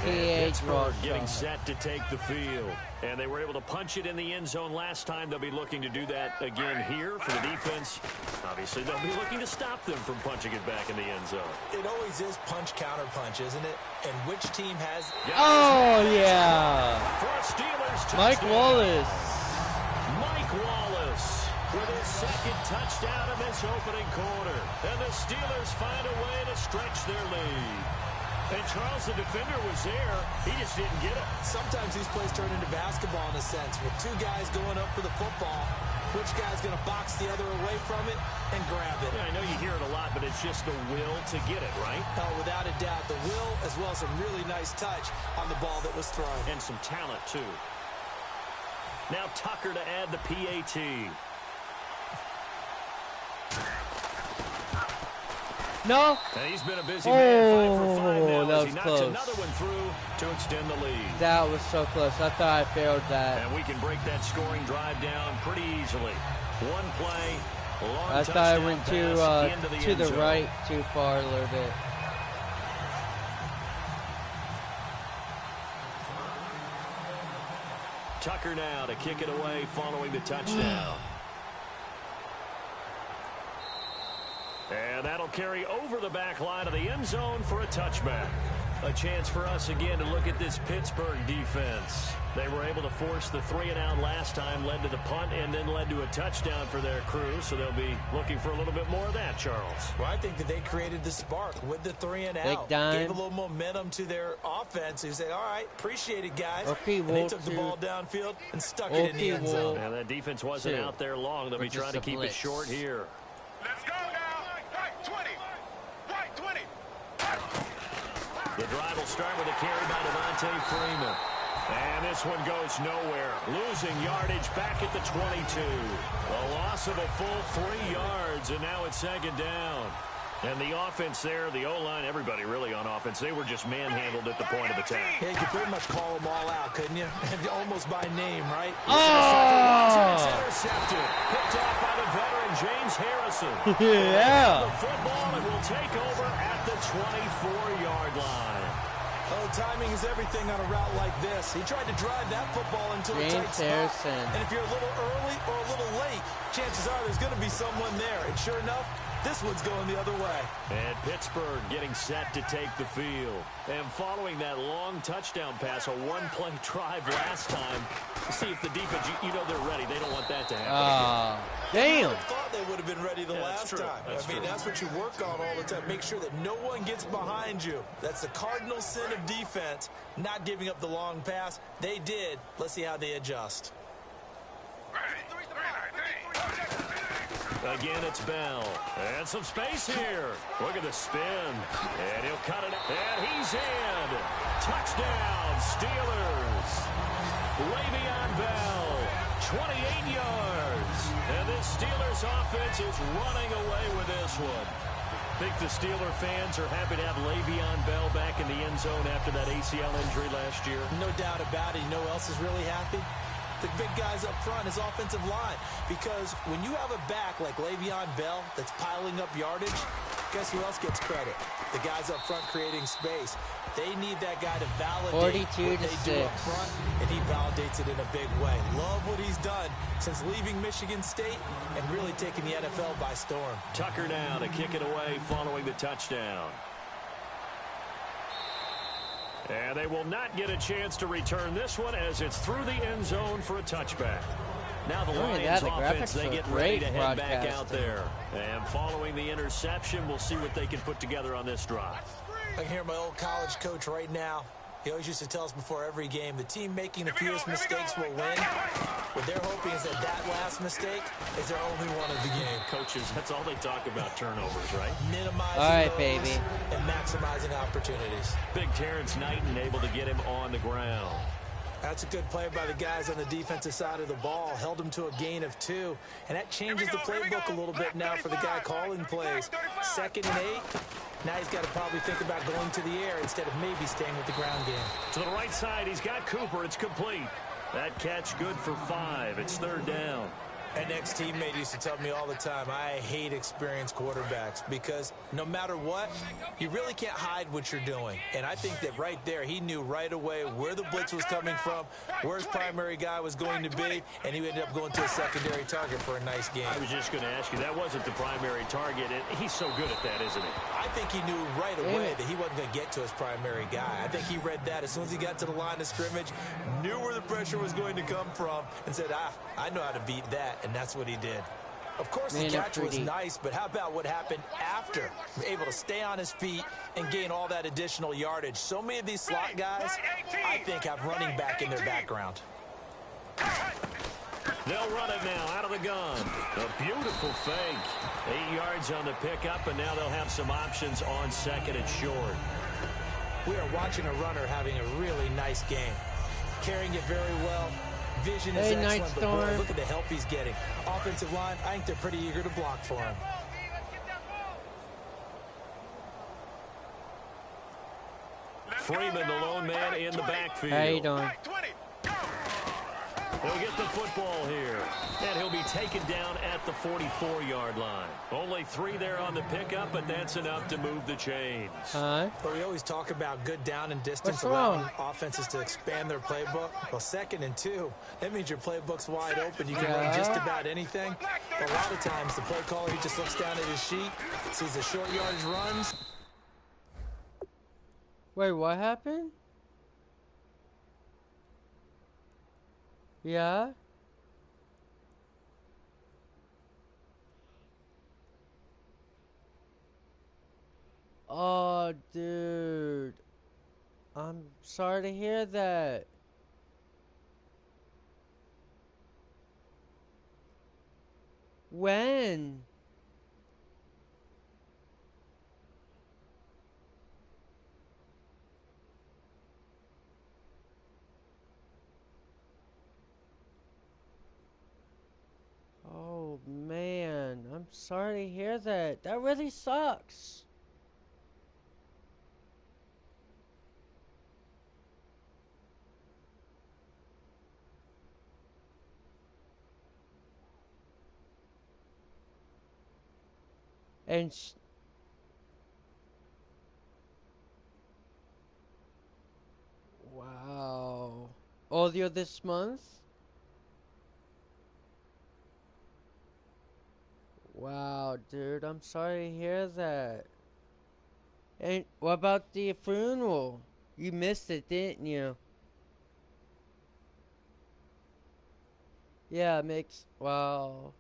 Pittsburgh getting set to take the field. And they were able to punch it in the end zone last time. They'll be looking to do that again here for the defense. Obviously, they'll be looking to stop them from punching it back in the end zone. It always is punch-counter-punch, isn't it? And which team has... Oh, yeah. For a Steelers touchdown. Mike Wallace. Mike Wallace with his second touchdown in this opening quarter. And the Steelers find a way to stretch their lead. And Charles, the defender, was there. He just didn't get it. Sometimes these plays turn into basketball in a sense, with 2 guys going up for the football. Which guy's going to box the other away from it and grab it? Yeah, I know you hear it a lot, but it's just the will to get it, right? Oh, without a doubt, the will as well as some really nice touch on the ball that was thrown. And some talent, too. Now Tucker to add the PAT. No. And he's been a busy man, 5 for 5 now, that as he was knocks close. another one through to extend the lead. That was so close. I thought I failed that. And we can break that scoring drive down pretty easily. One play, long I thought I touchdown went pass to into the end zone. right too far a little bit. Tucker now to kick it away following the touchdown. And that'll carry over the back line of the end zone for a touchback. A chance for us again to look at this Pittsburgh defense. They were able to force the 3-and-out last time, led to the punt, and then led to a touchdown for their crew. So they'll be looking for a little bit more of that, Charles. Well, I think that they created the spark with the 3-and-out. Big dime. Gave a little momentum to their offense. They said, all right, appreciate it, guys. Okay, and they took the ball downfield and stuck it in the end zone. And that defense wasn't out there long. They'll be trying to keep it short here. Let's go now. Right 20. Right 20. The drive will start with a carry by Devontae Freeman. And this one goes nowhere. Losing yardage back at the 22. A loss of a full 3 yards, and now it's 2nd down. And the offense there, the O-line, everybody really on offense, they were just manhandled at the point of attack. Yeah, you could pretty much call them all out, couldn't you? Almost by name, right? It's intercepted. Picked off by the veteran James Harrison. Yeah. The football and will take over at the 24-yard line. Oh, timing is everything on a route like this. He tried to drive that football into a tight spot. Harrison. And if you're a little early or a little late, chances are there's going to be someone there. And sure enough, this one's going the other way. And Pittsburgh getting set to take the field. And following that long touchdown pass, a one-play drive last time, see if the defense, you know they're ready. They don't want that to happen. Damn. I thought they would have been ready the last time. That's what you work on all the time. Make sure that no one gets behind you. That's the cardinal sin of defense, not giving up the long pass. They did. Let's see how they adjust. Again, it's Bell. And some space here. Look at the spin. And he'll cut it. And he's in. Touchdown, Steelers. Le'Veon Bell, 28 yards. And this Steelers offense is running away with this one. I think the Steeler fans are happy to have Le'Veon Bell back in the end zone after that ACL injury last year. No doubt about it. You know who else is really happy? The big guys up front, his offensive line. Because when you have a back like Le'Veon Bell that's piling up yardage, guess who else gets credit? The guys up front creating space. They need that guy to validate what they do up front, and he validates it in a big way. Love what he's done since leaving Michigan State and really taking the NFL by storm. Tucker now to kick it away following the touchdown. And they will not get a chance to return this one as it's through the end zone for a touchback. Now the Lions offense, they get ready to head back out there. And following the interception, we'll see what they can put together on this drive. I can hear my old college coach right now. He always used to tell us before every game, the team making the fewest mistakes will win. What they're hoping is that last mistake is their only one of the game. Coaches, that's all they talk about, turnovers, right? Minimizing All right, those baby. and maximizing opportunities. Big Terrence Knighton able to get him on the ground. That's a good play by the guys on the defensive side of the ball. Held him to a gain of 2. And that changes the playbook a little bit now for the guy calling plays. 2nd and 8. Now he's got to probably think about going to the air instead of maybe staying with the ground game. To the right side, he's got Cooper. It's complete. That catch good for 5. It's 3rd down. An ex-teammate used to tell me all the time, I hate experienced quarterbacks because no matter what, you really can't hide what you're doing. And I think that right there, he knew right away where the blitz was coming from, where his primary guy was going to be, and he ended up going to a secondary target for a nice game. I was just going to ask you, that wasn't the primary target. He's so good at that, isn't he? I think he knew right away that he wasn't going to get to his primary guy. I think he read that as soon as he got to the line of scrimmage, knew where the pressure was going to come from, and said, I know how to beat that. And that's what he did. Of course, the catch was nice, but how about what happened after? Able to stay on his feet and gain all that additional yardage. So many of these slot guys, I think, have running back in their background. They'll run it now out of the gun. A beautiful fake. 8 yards on the pickup, and now they'll have some options on 2nd and short. We are watching a runner having a really nice game. Carrying it very well. Vision is excellent, but boy, look at the help he's getting. Offensive line, I think they're pretty eager to block for him. Freeman, the lone man in the backfield. How you doing? He'll get the football here. And he'll be taken down at the 44-yard line. Only 3 there on the pickup, but that's enough to move the chains. But we always talk about good down and distance, allowing offenses to expand their playbook. Well, 2nd and 2, that means your playbook's wide open. You can run just about anything. But a lot of times, the play caller, he just looks down at his sheet, sees the short yardage runs. Wait, what happened? Yeah? Oh, dude. I'm sorry to hear that. When? Oh, man. I'm sorry to hear that. That really sucks. And wow. Earlier this month? Wow, dude, I'm sorry to hear that. And what about the funeral? You missed it, didn't you? Yeah, wow.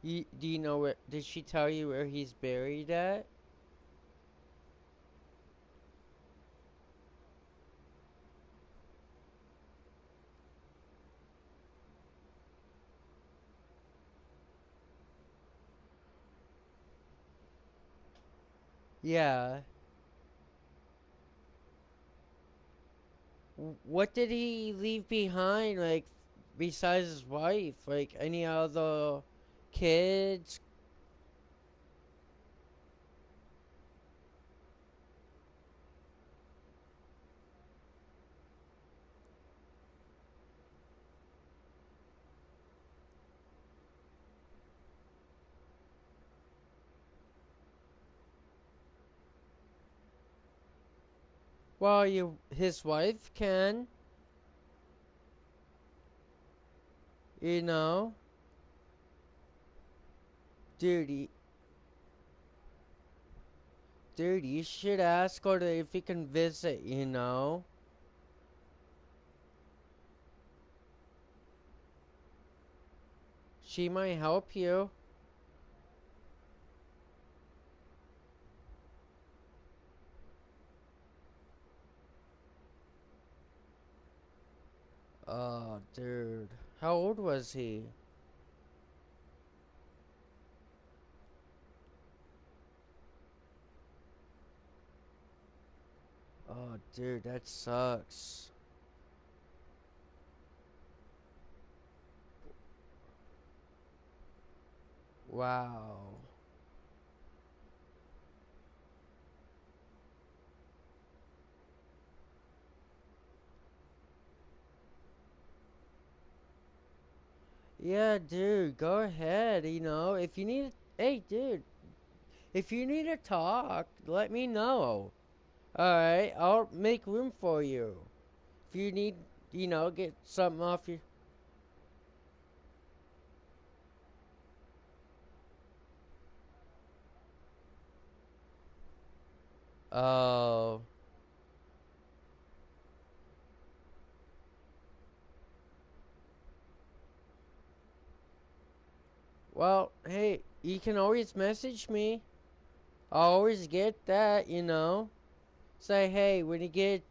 Do you know where, did she tell you where he's buried at? Yeah. What did he leave behind, like, besides his wife? Like, any other kids? Well, his wife can. You know? Dude, you should ask her if he can visit, you know? She might help you. Oh, dude. How old was he? Oh, dude, that sucks. Wow. Yeah, dude, go ahead, if you need, hey, dude, if you need to talk, let me know. Alright, I'll make room for you. If you need, get something off your, oh, well, hey, you can always message me. I'll always get that. Say, hey, when you get,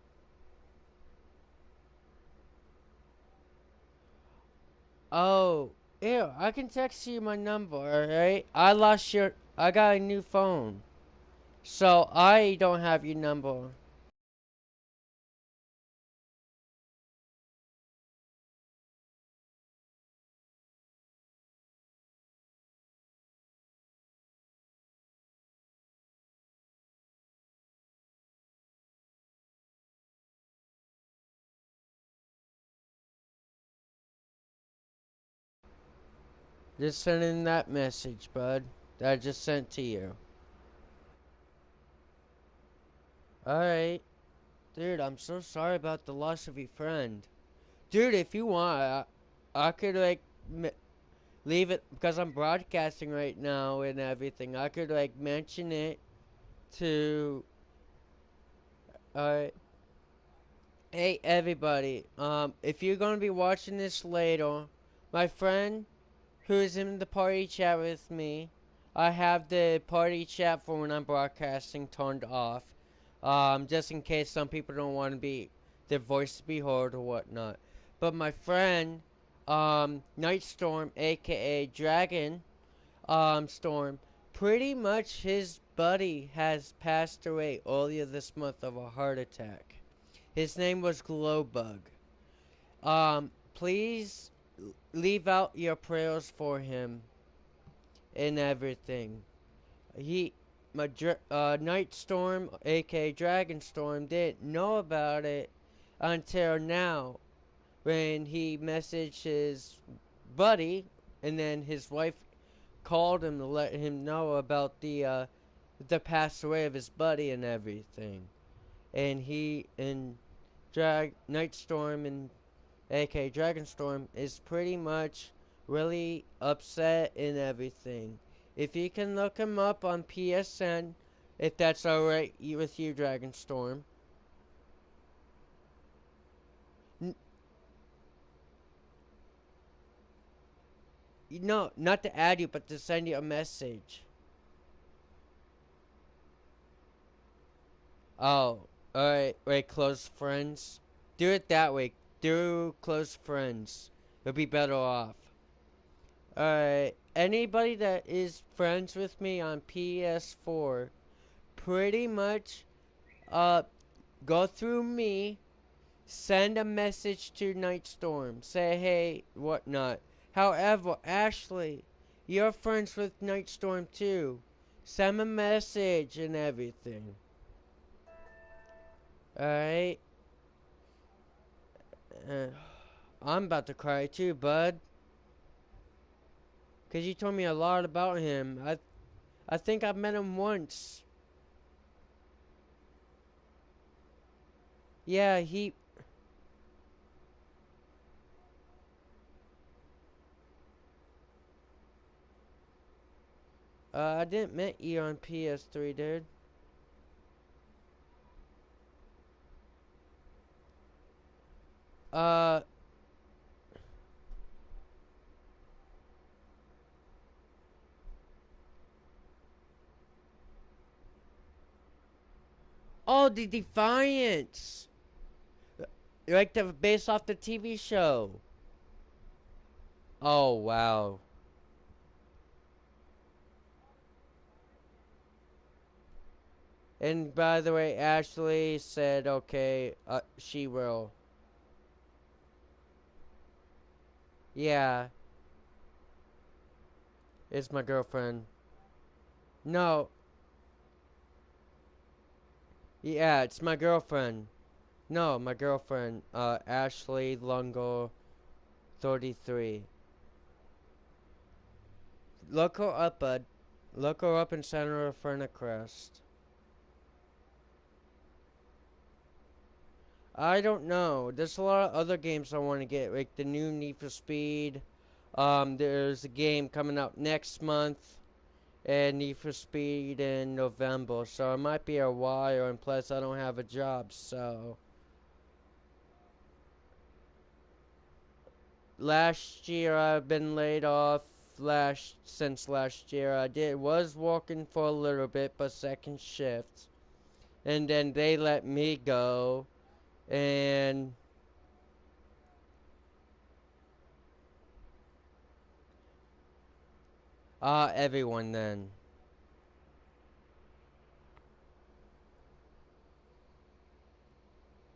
oh, yeah, I can text you my number, alright? I got a new phone. So I don't have your number. Just sending that message, bud. That I just sent to you. Alright. Dude, I'm so sorry about the loss of your friend. Dude, if you want, I could, like, leave it, because I'm broadcasting right now and everything. I could, like, mention it to, alright. Hey, everybody. If you're gonna be watching this later, my friend who is in the party chat with me, I have the party chat for when I'm broadcasting turned off. Just in case some people don't want to be their voice to be heard or whatnot. But my friend, Nightstorm, aka Dragon, Storm, pretty much his buddy has passed away earlier this month of a heart attack. His name was Glowbug. Please leave out your prayers for him and everything. Night Storm, aka Dragonstorm, didn't know about it until now when he messaged his buddy, and then his wife called him to let him know about the pass away of his buddy and everything. And he and Nightstorm and aka Dragonstorm, is pretty much really upset and everything. If you can look him up on PSN, if that's alright with you, Dragonstorm. N- no, not to add you, but to send you a message. Oh, alright, wait, close friends. Do it that way. Do close friends. You'll be better off. Alright, anybody that is friends with me on PS4, pretty much, go through me, send a message to Nightstorm, say hey, whatnot. However, Ashley, you're friends with Nightstorm too. Send a message and everything. Alright? Uh, I'm about to cry too, bud. Cause you told me a lot about him. I think I've met him once. Yeah, I didn't meet you on PS3, dude. Uh, oh, the Defiance. like the based off the TV show. Oh wow. And by the way, Ashley said okay, she will. Yeah, it's my girlfriend. No, yeah, it's my girlfriend. No, my girlfriend, Ashley Lungo, 33. Look her up, bud. Look her up and send her a friend request. I don't know. There's a lot of other games I want to get, like the new Need for Speed. There's a game coming out next month, and Need for Speed in November. So it might be a while, and plus I don't have a job, so. Last year I've been laid off since last year. Was working for a little bit, but second shift. And then they let me go, and everyone then.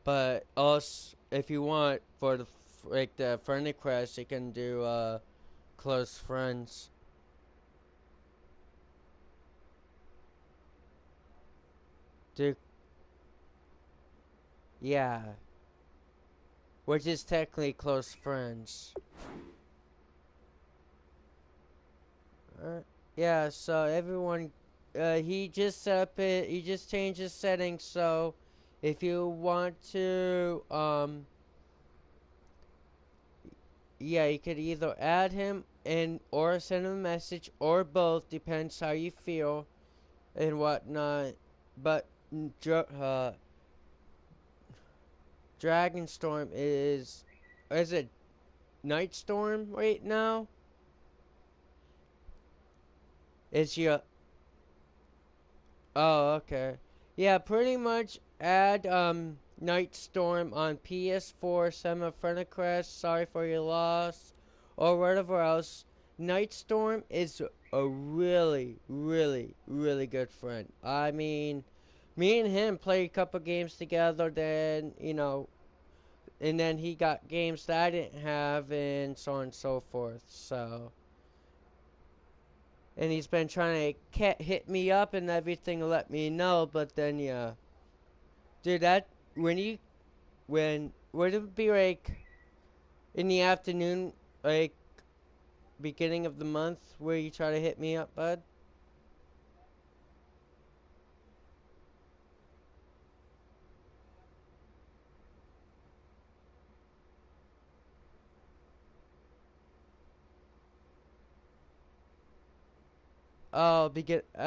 But us, if you want, for the like the friendly quest, you can do close friends. Do yeah, which is technically close friends. Uh, yeah, so everyone, he just set up it. He just changed his settings. So, if you want to, yeah, you could either add him and or send him a message or both, depends how you feel and whatnot. But Dragonstorm is it Night Storm right now? Is your Oh, okay. Yeah, pretty much add Night Storm on PS4, send a friend request, sorry for your loss, or whatever else. Night Storm is a really, really, really good friend. I mean, me and him played a couple games together, then, and then he got games that I didn't have, and so on and so forth, so. And he's been trying to hit me up and everything to let me know, but then, yeah. Dude, would it be like in the afternoon, like beginning of the month, where you try to hit me up, bud? Oh,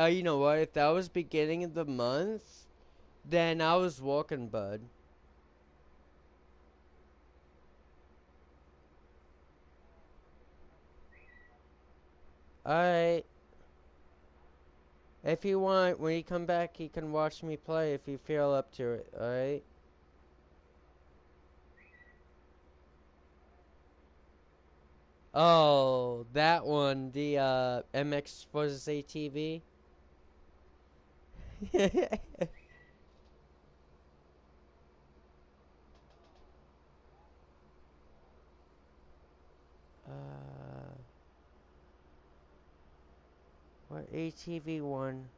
you know what? If that was beginning of the month, then I was working, bud. Alright. If you want, when you come back, you can watch me play if you feel up to it, alright? Oh, that one, the MX was ATV. uh, what ATV one?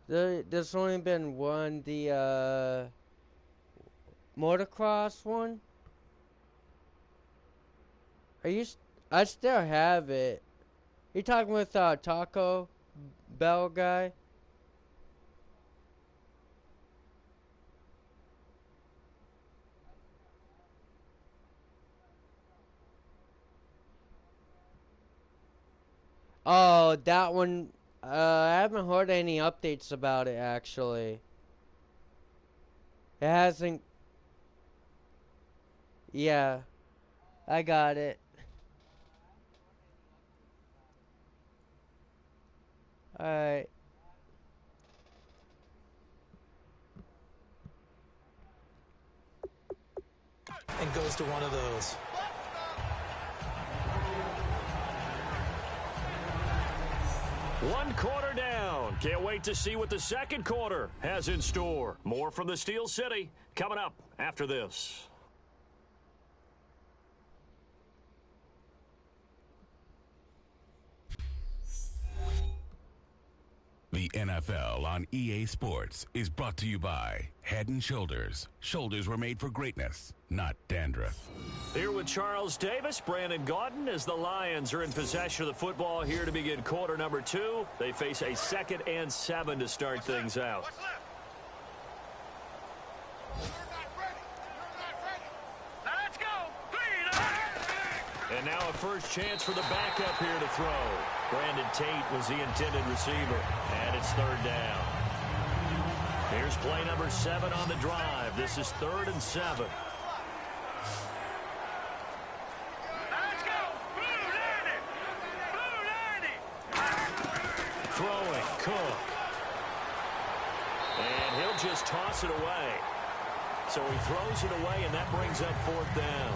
There's only been one, the motocross one. Are you? I still have it. You talking with Taco Bell guy? Oh, that one. I haven't heard any updates about it actually. It hasn't. Yeah, I got it. Alright. And goes to one of those. One quarter down. Can't wait to see what the second quarter has in store. More from the Steel City coming up after this. The NFL on EA Sports is brought to you by Head & Shoulders. Shoulders were made for greatness, not dandruff. Here with Charles Davis, Brandon Gaudin, as the Lions are in possession of the football here to begin quarter number 2. They face a 2nd and 7 to start things out. And now a first chance for the backup here to throw. Brandon Tate was the intended receiver, and it's 3rd down. Here's play number 7 on the drive. This is 3rd and 7. Throwing, Cook. And he'll just toss it away. So he throws it away, and that brings up 4th down.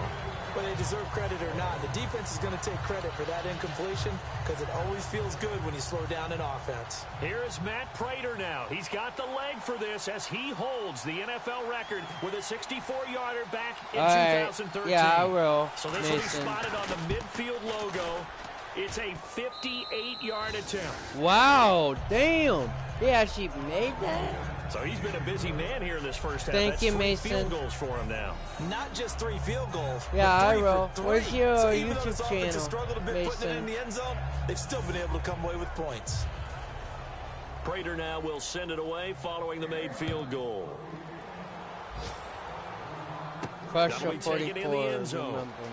Whether they deserve credit or not, the defense is going to take credit for that incompletion because it always feels good when you slow down an offense. Here is Matt Prater now. He's got the leg for this as he holds the NFL record with a 64-yarder back in 2013. Yeah, I will. So this will be spotted on the midfield logo. It's a 58-yard attempt. Wow, damn. He actually made that? So he's been a busy man here in this first half. Thank you, That's 3 Mason. field goals for him now. Not just 3 field goals. Yeah, I but 3 will. for 3. Where's your so even though YouTube this offense channel, has struggled a bit putting it in Mason? the end zone, they've still been able to come away with points. Prater now will send it away following the made field goal. Crusher That'll be taken 44. in the end zone. Remember me.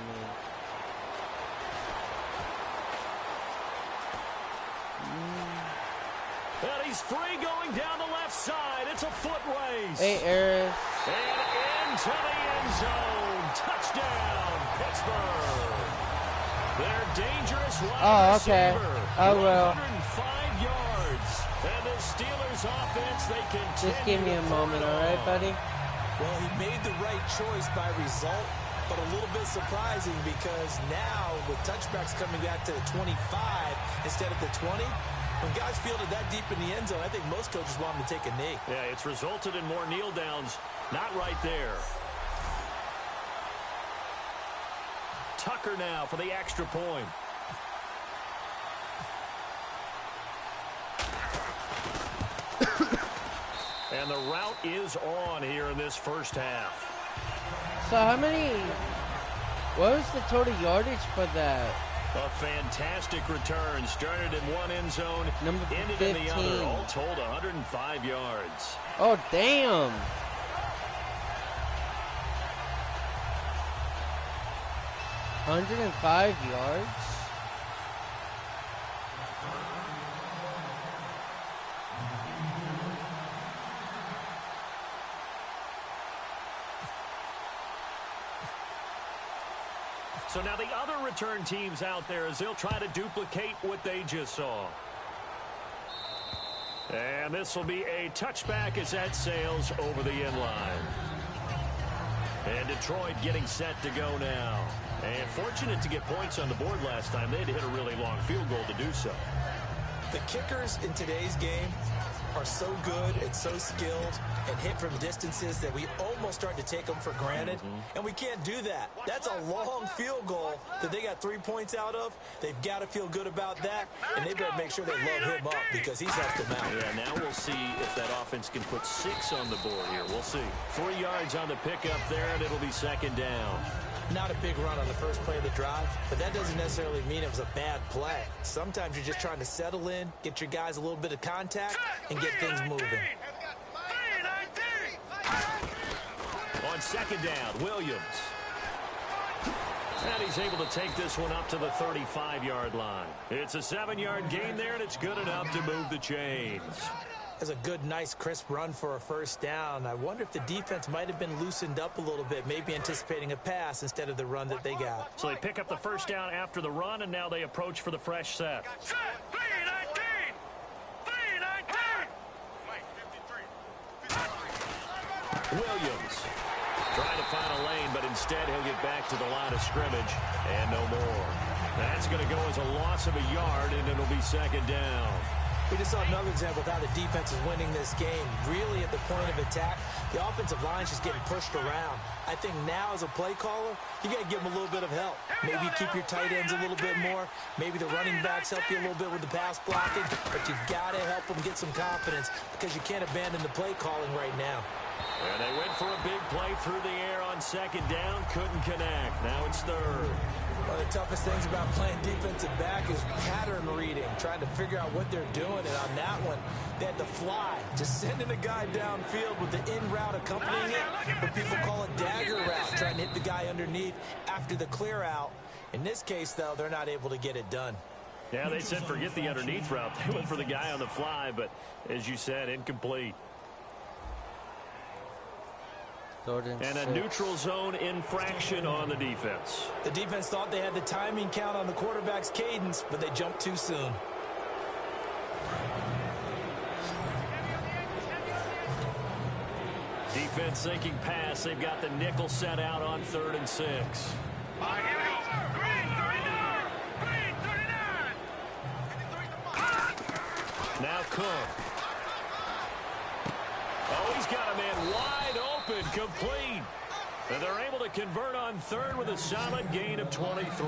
And he's free going down the left side. It's a foot race. Hey, Eric. And into the end zone. Touchdown, Pittsburgh. Their dangerous wide receiver. I will. 105 yards. And the Steelers offense, they continue. Just give me a moment, all right, buddy? Well, he made the right choice by result, but a little bit surprising because now with touchbacks coming back to the 25 instead of the 20, when guys fielded that deep in the end zone, I think most coaches want them to take a knee. Yeah, it's resulted in more kneel downs. Not right there. Tucker now for the extra point. And the route is on here in this first half. So how many... What was the total yardage for that? A fantastic return. Started in one end zone, Number ended 15. in the other. All told, 105 yards. Oh, damn. $105 yards? So now the other return teams out there as they'll try to duplicate what they just saw. And this will be a touchback as that sails over the end line. And Detroit getting set to go now. And fortunate to get points on the board last time. They had to hit a really long field goal to do so. The kickers in today's game are so good and so skilled and hit from distances that we almost start to take them for granted. And we can't do that. That's a long field goal that they got 3 points out of. They've got to feel good about that, and they better make sure they load him up because he's helped them out. Yeah, now we'll see if that offense can put 6 on the board here. We'll see. 3 yards on the pickup there, and it'll be second down. Not a big run on the first play of the drive, but that doesn't necessarily mean it was a bad play. Sometimes you're just trying to settle in, get your guys a little bit of contact, and get things moving. On second down, Williams. And he's able to take this one up to the 35-yard line. It's a 7-yard gain there, and it's good enough to move the chains. That's a good, nice, crisp run for a first down. I wonder if the defense might have been loosened up a little bit, maybe anticipating a pass instead of the run that they got. So they pick up the first down after the run, and now they approach for the fresh set. Williams trying to find a lane, but instead he'll get back to the line of scrimmage and no more. That's going to go as a loss of a yard, and it'll be second down. We just saw another example of how the defense is winning this game. Really at the point of attack, the offensive line's just getting pushed around. I think now as a play caller, you got to give them a little bit of help. Maybe keep your tight ends a little bit more. Maybe the running backs help you a little bit with the pass blocking. But you've got to help them get some confidence because you can't abandon the play calling right now. And they went for a big play through the air on second down. Couldn't connect. Now it's third. One of the toughest things about playing defensive back is pattern reading, trying to figure out what they're doing. And on that one, they had to fly, just sending a guy downfield with the in route accompanying it. What people call a dagger route, trying to hit the guy underneath after the clear out. In this case, though, they're not able to get it done. Yeah, they said forget the underneath route. They went for the guy on the fly, but as you said, incomplete. And a neutral zone infraction on the defense. The defense thought they had the timing count on the quarterback's cadence, but they jumped too soon. Defense thinking pass. They've got the nickel set out on 3rd and 6. All right, here we go. Green 39. Now Cook. Oh, he's got a man wide open, complete. And they're able to convert on 3rd with a solid gain of 23.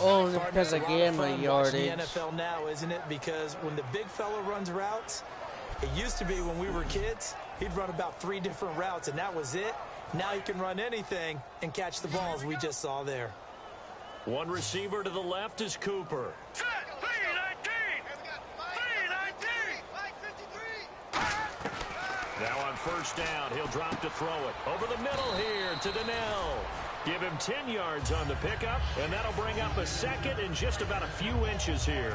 Oh, because I gave him a yardage. The NFL now, isn't it? Because when the big fella runs routes, it used to be when we were kids, he'd run about 3 different routes, and that was it. Now he can run anything and catch the balls we just saw there. One receiver to the left is Cooper. Now on 1st down, he'll drop to throw it. Over the middle here to Donnell. Give him 10 yards on the pickup, and that'll bring up a second and just about a few inches here.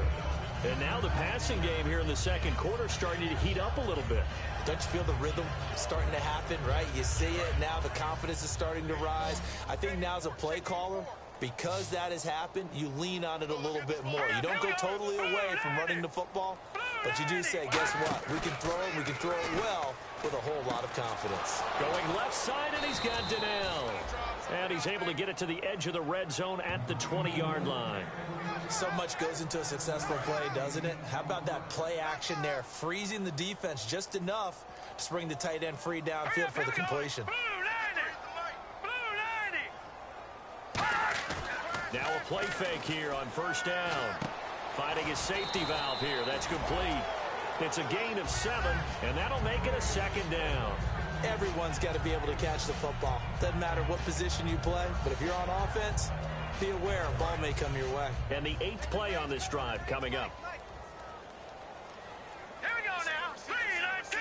And now the passing game here in the second quarter starting to heat up a little bit. Don't you feel the rhythm starting to happen, right? You see it now. The confidence is starting to rise. I think now as a play caller, because that has happened, you lean on it a little bit more. You don't go totally away from running the football, but you do say, guess what? We can throw it. We can throw it well with a whole lot of confidence. Going left side, and he's got Donnell. And he's able to get it to the edge of the red zone at the 20-yard line. So much goes into a successful play, doesn't it? How about that play action there, freezing the defense just enough to bring the tight end free downfield for the completion. Now a play fake here on 1st down. Finding his safety valve here. That's complete. It's a gain of 7, and that'll make it a 2nd down. Everyone's got to be able to catch the football. Doesn't matter what position you play, but if you're on offense, be aware a ball may come your way. And the 8th play on this drive coming up. Here we go now. 3-19.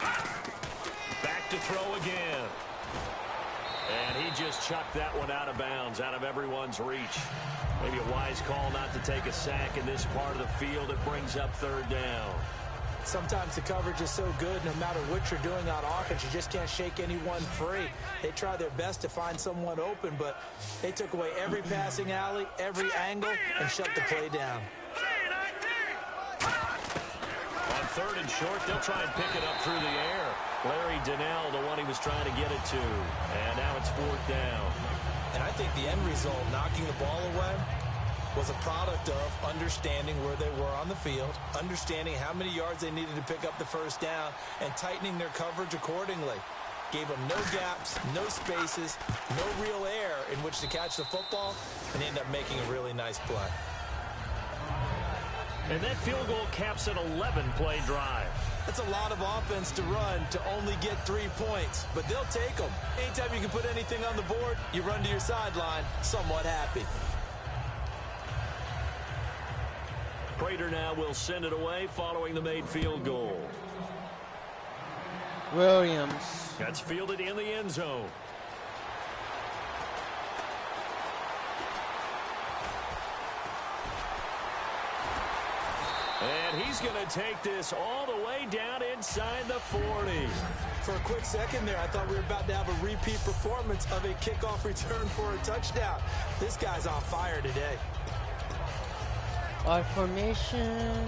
3-19. Back to throw again. And he just chucked that one out of bounds, out of everyone's reach. Maybe a wise call not to take a sack in this part of the field. It brings up 3rd down. Sometimes the coverage is so good, no matter what you're doing on offense, you just can't shake anyone free. They try their best to find someone open, but they took away every passing alley, every angle, and shut the play down. On 3rd and short, they'll try and pick it up through the air. Larry Donnell, the one he was trying to get it to. And now it's 4th down. And I think the end result, knocking the ball away, was a product of understanding where they were on the field, understanding how many yards they needed to pick up the 1st down, and tightening their coverage accordingly. Gave them no gaps, no spaces, no real air in which to catch the football, and ended up making a really nice play. And that field goal caps an 11-play drive. That's a lot of offense to run to only get 3 points, but they'll take them. Anytime you can put anything on the board, you run to your sideline somewhat happy. Prater now will send it away following the made field goal. Williams. That's fielded in the end zone. And he's going to take this all the way down inside the 40. For a quick second there, I thought we were about to have a repeat performance of a kickoff return for a touchdown. This guy's on fire today. Our formation.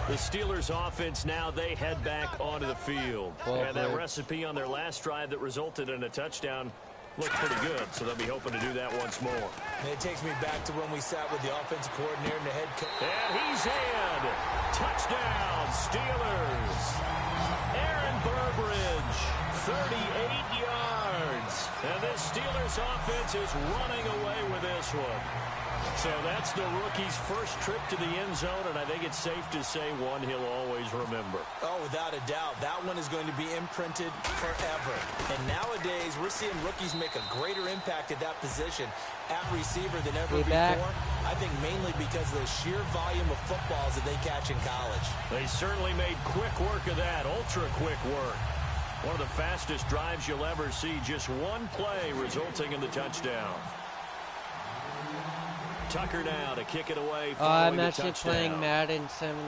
The Steelers offense now, they head back onto the field. And that recipe on their last drive that resulted in a touchdown looked pretty good, so they'll be hoping to do that once more. And it takes me back to when we sat with the offensive coordinator and the head coach. And he's in. Touchdown, Steelers. Aaron Burbridge, 38 yards. And this Steelers offense is running away with this one. So that's the rookie's first trip to the end zone, and I think it's safe to say one he'll always remember. Oh, without a doubt. That one is going to be imprinted forever. And nowadays, we're seeing rookies make a greater impact at that position at receiver than ever before. I think mainly because of the sheer volume of footballs that they catch in college. They certainly made quick work of that, ultra-quick work. One of the fastest drives you'll ever see, just one play resulting in the touchdown. Tucker now to kick it away. I'm actually playing Madden 17.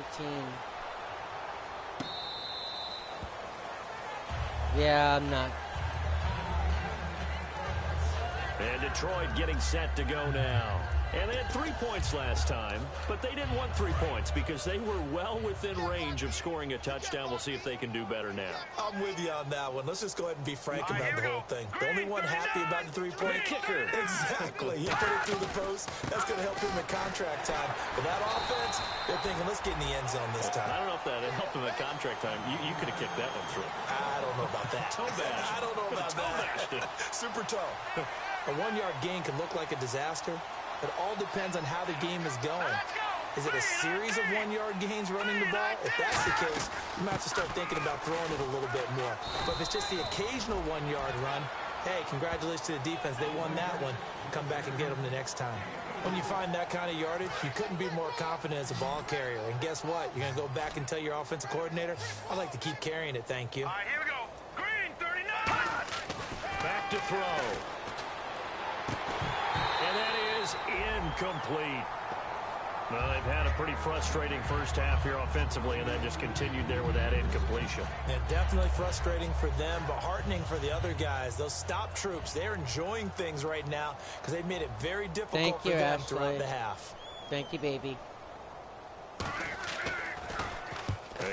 Yeah, I'm not. And Detroit getting set to go now. And they had 3 points last time, but they didn't want 3 points because they were well within range of scoring a touchdown. We'll see if they can do better now. I'm with you on that one. Let's just go ahead and be frank about the whole thing. The only one happy about the three-point kicker. Exactly. He put it through the post. That's going to help him at contract time. But that offense, they're thinking, let's get in the end zone this time. I don't know if that helped him at contract time. You could have kicked that one through. I don't know about that. Toe bash. I don't know about that. Super toe. A 1-yard gain can look like a disaster. It all depends on how the game is going. Is it a series of 1-yard gains running the ball? If that's the case, you might have to start thinking about throwing it a little bit more. But if it's just the occasional 1-yard run, hey, congratulations to the defense. They won that one. Come back and get them the next time. When you find that kind of yardage, you couldn't be more confident as a ball carrier. And guess what? You're going to go back and tell your offensive coordinator, I'd like to keep carrying it, thank you. All right, here we go. Green, 39. Back to throw. And that is incomplete. Well, they've had a pretty frustrating first half here offensively, and that just continued there with that incompletion. Yeah, definitely frustrating for them, but heartening for the other guys. Those stop troops, they're enjoying things right now because they've made it very difficult for them throughout the half. Thank you, baby.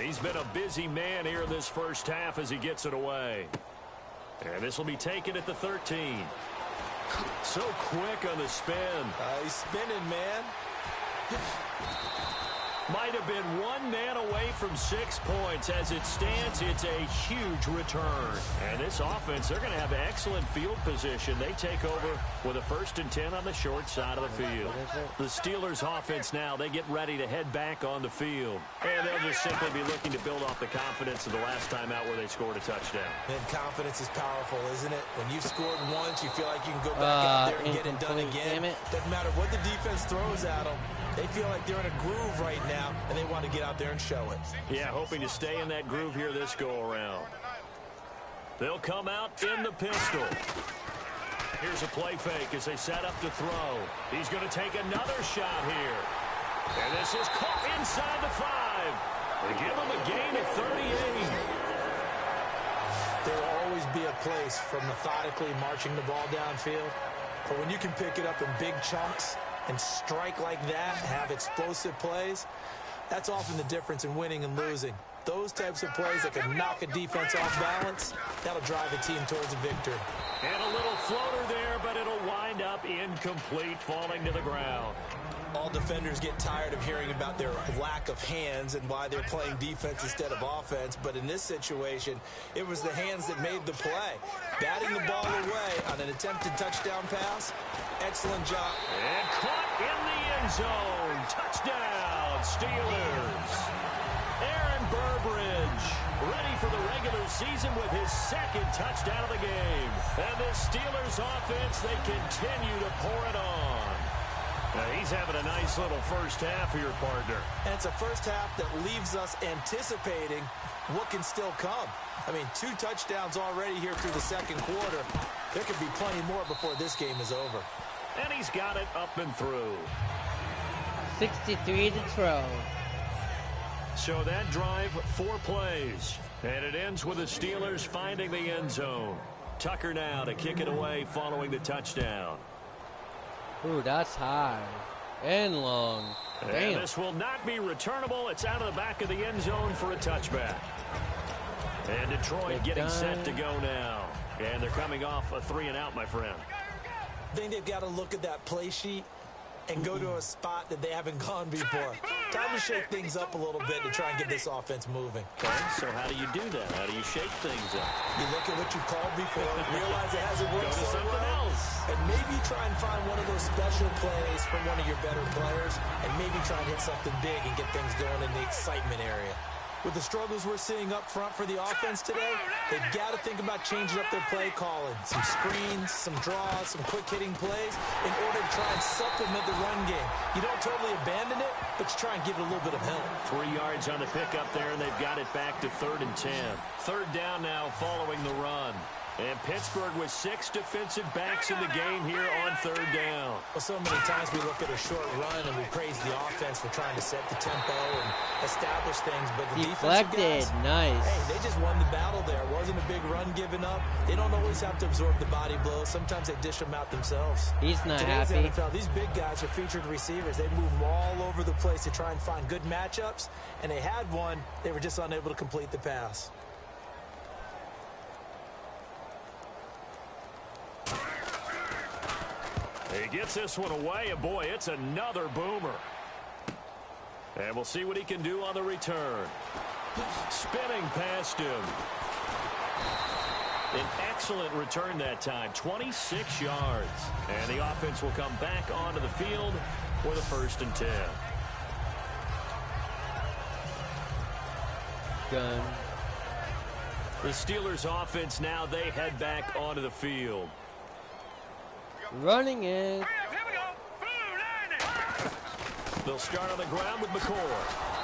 He's been a busy man here in this first half as he gets it away. And this will be taken at the 13. So quick on the spin. He's spinning, man. Might have been one man away from 6 points. As it stands, it's a huge return. And this offense, they're going to have excellent field position. They take over with a 1st and 10 on the short side of the field. The Steelers offense now, they get ready to head back on the field. And they'll just simply be looking to build off the confidence of the last time out where they scored a touchdown. And confidence is powerful, isn't it? When you've scored once, you feel like you can go back out there and get it done again. Doesn't matter what the defense throws at them. They feel like they're in a groove right now, and they want to get out there and show it. Yeah, hoping to stay in that groove here this go-around. They'll come out in the pistol. Here's a play fake as they set up to throw. He's going to take another shot here. And this is caught inside the 5. They give him a gain of 38. There will always be a place for methodically marching the ball downfield. But when you can pick it up in big chunks and strike like that, have explosive plays, that's often the difference in winning and losing. Those types of plays that can knock a defense off balance, that'll drive a team towards a victory. And a little floater there, but it'll wind up incomplete, falling to the ground. All defenders get tired of hearing about their lack of hands and why they're playing defense instead of offense. But in this situation, it was the hands that made the play. Batting the ball away on an attempted touchdown pass, excellent job. And caught in the end zone. Touchdown, Steelers. Aaron Burbridge ready for the regular season with his 2nd touchdown of the game. And the Steelers offense, they continue to pour it on. He's having a nice little first half here, partner. And it's a first half that leaves us anticipating what can still come. I mean, 2 touchdowns already here through the 2nd quarter. There could be plenty more before this game is over. And he's got it up and through. 63 to throw. So that drive, 4 plays. And it ends with the Steelers finding the end zone. Tucker now to kick it away following the touchdown. Ooh, that's high and long. And Damn. this will not be returnable. It's out of the back of the end zone for a touchback. And Detroit getting set to go now. And they're coming off a 3-and-out, my friend. I think they've got to look at that play sheet and go to a spot that they haven't gone before. Time to shake things up a little bit to try and get this offense moving. Okay, so how do you do that? How do you shake things up? You look at what you called before, realize it hasn't worked Go to so something well, else. and maybe try and find one of those special plays from one of your better players, and maybe try and hit something big and get things going in the excitement area. With the struggles we're seeing up front for the offense today, they've got to think about changing up their play calling. Some screens, some draws, some quick-hitting plays in order to try and supplement the run game. You don't totally abandon it, but you try and give it a little bit of help. 3 yards on the pickup there, and they've got it back to 3rd and 10. 3rd down now following the run. And Pittsburgh with 6 defensive backs in the game here on 3rd down. Well, so many times we look at a short run and we praise the offense for trying to set the tempo and establish things, but the defensive guys, Nice. hey, they just won the battle there. It wasn't a big run given up. They don't always have to absorb the body blows. Sometimes they dish them out themselves. He's not Today's happy. NFL, these big guys are featured receivers. They move them all over the place to try and find good matchups, and they had one. They were just unable to complete the pass. He gets this one away, and boy, it's another boomer. And we'll see what he can do on the return. Spinning past him. An excellent return that time, 26 yards. And the offense will come back onto the field for the 1st and 10. Gun. The Steelers offense now, they head back onto the field. Running it. They'll start on the ground with McCoy.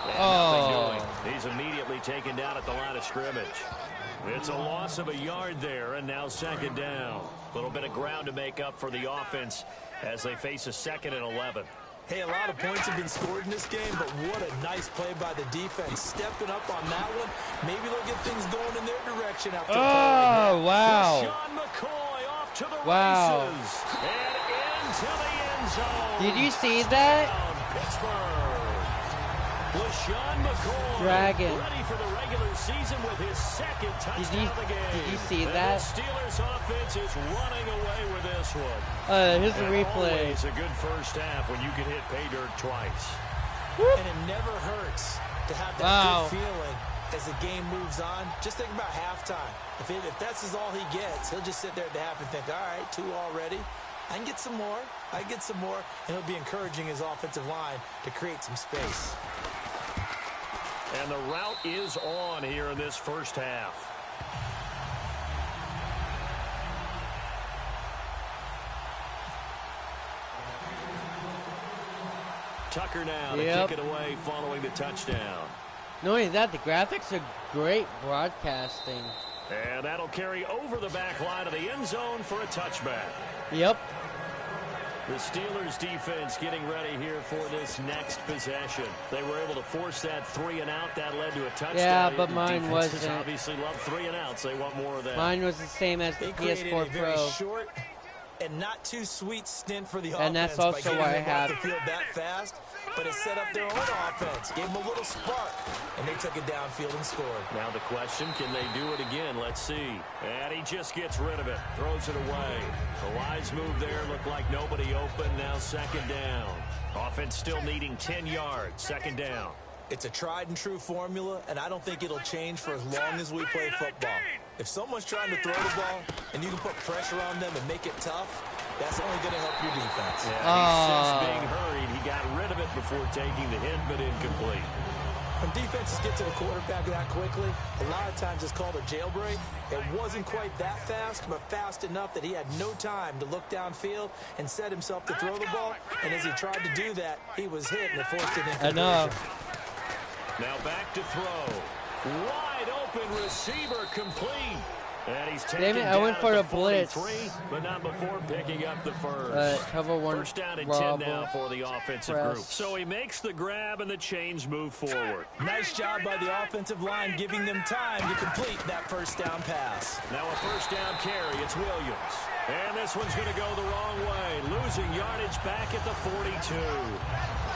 And Oh. nothing doing. He's immediately taken down at the line of scrimmage. It's a loss of a yard there, and now 2nd down. A little bit of ground to make up for the offense as they face a 2nd and 11. Hey, a lot of points have been scored in this game, but what a nice play by the defense. Stepping up on that one. Maybe they'll get things going in their direction after Oh, wow. Sean McCoy off to the Wow. races. And into the end zone. Did you see that? Pittsburgh. LaShawn McCoy Dragon. ready for the regular season with his 2nd touchdown of the game. Did you see And that? The Steelers offense is running away with this one. Here's the And replay. always a good first half when you can hit pay dirt twice. And it never hurts to have that Wow. good feeling as the game moves on. Just think about halftime. If that's all he gets, he'll just sit there at the half and think, all right, 2 already. I can get some more. I can get some more. And he'll be encouraging his offensive line to create some space. And the route is on here in this first half. Tucker now to Yep. kick it away following the touchdown. Not only that, the graphics are great broadcasting. And that'll carry over the back line of the end zone for a touchback. Yep. The Steelers defense getting ready here for this next possession. They were able to force that 3-and-out. That led to a touchdown. Yeah, but mine Defenses wasn't. obviously love 3-and-outs. They want more of that. Mine was the same as the They created PS4 a very Pro. short and not too sweet stint for the offense. And that's by also getting why I them off have- the field that fast. But it set up their own offense, gave them a little spark, and they took it downfield and scored. Now the question, can they do it again? Let's see. And he just gets rid of it, throws it away. The wise move there, looked like nobody open. Now 2nd down. Offense still needing 10 yards. 2nd down. It's a tried and true formula, and I don't think it'll change for as long as we play football. If someone's trying to throw the ball and you can put pressure on them and make it tough, that's only going to help your defense. Yeah, he's being hurried. He got rid of it before taking the hit, but incomplete. When defenses get to the quarterback that quickly, a lot of times it's called a jailbreak. It wasn't quite that fast, but fast enough that he had no time to look downfield and set himself to throw the ball. And as he tried to do that, he was hit and it forced an incompletion. Now back to throw. Wide open receiver complete. And he's taken Damn it, I down went at for the a blitz. 43, but not before picking up the first. Cover one. First down and Robo 10 now for the offensive press. group. So he makes the grab and the chains move forward. Nice job by the offensive line, giving them time to complete that first down pass. Now a first down carry. It's Williams. And this one's going to go the wrong way, losing yardage back at the 42.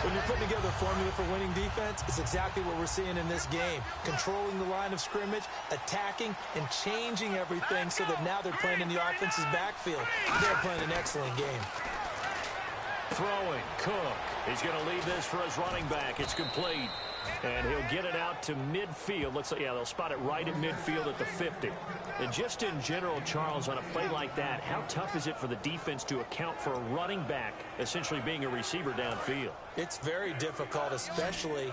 When you're putting together a formula for winning defense, it's exactly what we're seeing in this game. Controlling the line of scrimmage, attacking, and changing everything so that now they're playing in the offense's backfield. They're playing an excellent game. Throwing, Cook. He's going to lead this for his running back. It's complete. And he'll get it out to midfield. Looks like, yeah, they'll spot it right at midfield at the 50. And just in general, Charles, on a play like that, how tough is it for the defense to account for a running back essentially being a receiver downfield? It's very difficult, especially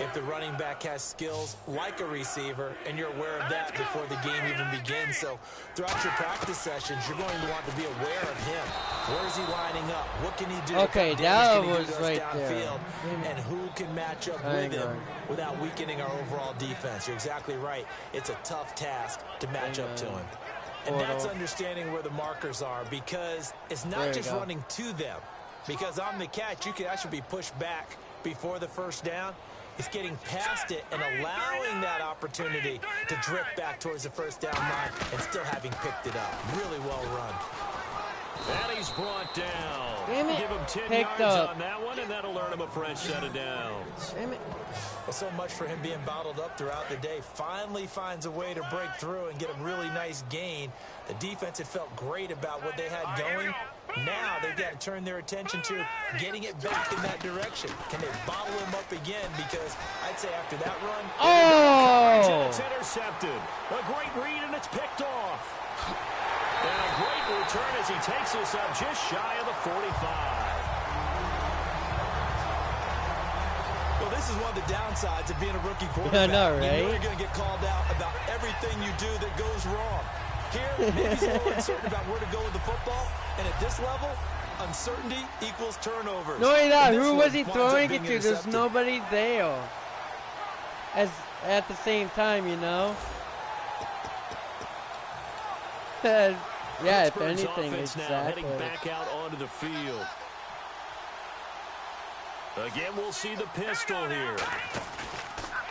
if the running back has skills like a receiver, and you're aware of that before the game even begins. So throughout your practice sessions, you're going to want to be aware of him. Where is he lining up? What can he do? Okay, that was right there. And who can match up with him without weakening our overall defense? You're exactly right. It's a tough task to match up to him. And that's understanding where the markers are, because it's not just running to them. Because on the catch, you can actually be pushed back before the first down. It's getting past it and allowing that opportunity to drift back towards the first down line and still having picked it up. Really well run. And he's brought down. Damn it. Give him 10 Picked yards up. on that one, and that'll earn him a fresh set of downs. Damn it. Well, so much for him being bottled up throughout the day. Finally finds a way to break through and get a really nice gain. The defense had felt great about what they had going. Now they've got to turn their attention to getting it back in that direction. Can they bottle him up again? Because I'd say after that run... Oh! It's intercepted. A great read, and it's picked off. And a great return as he takes us up just shy of the 45. Well, this is one of the downsides of being a rookie quarterback. I know, right? You know you're going to get called out about everything you do that goes wrong. Here, maybe he's a little uncertain about where to go with the football. And at this level, uncertainty equals turnovers. No, he's not. Who was he winds up throwing being it to? There's intercepted. nobody there. At the same time, you know? Yeah, if Pittsburgh's anything, offense now exactly. heading back out onto the field. Again, we'll see the pistol here.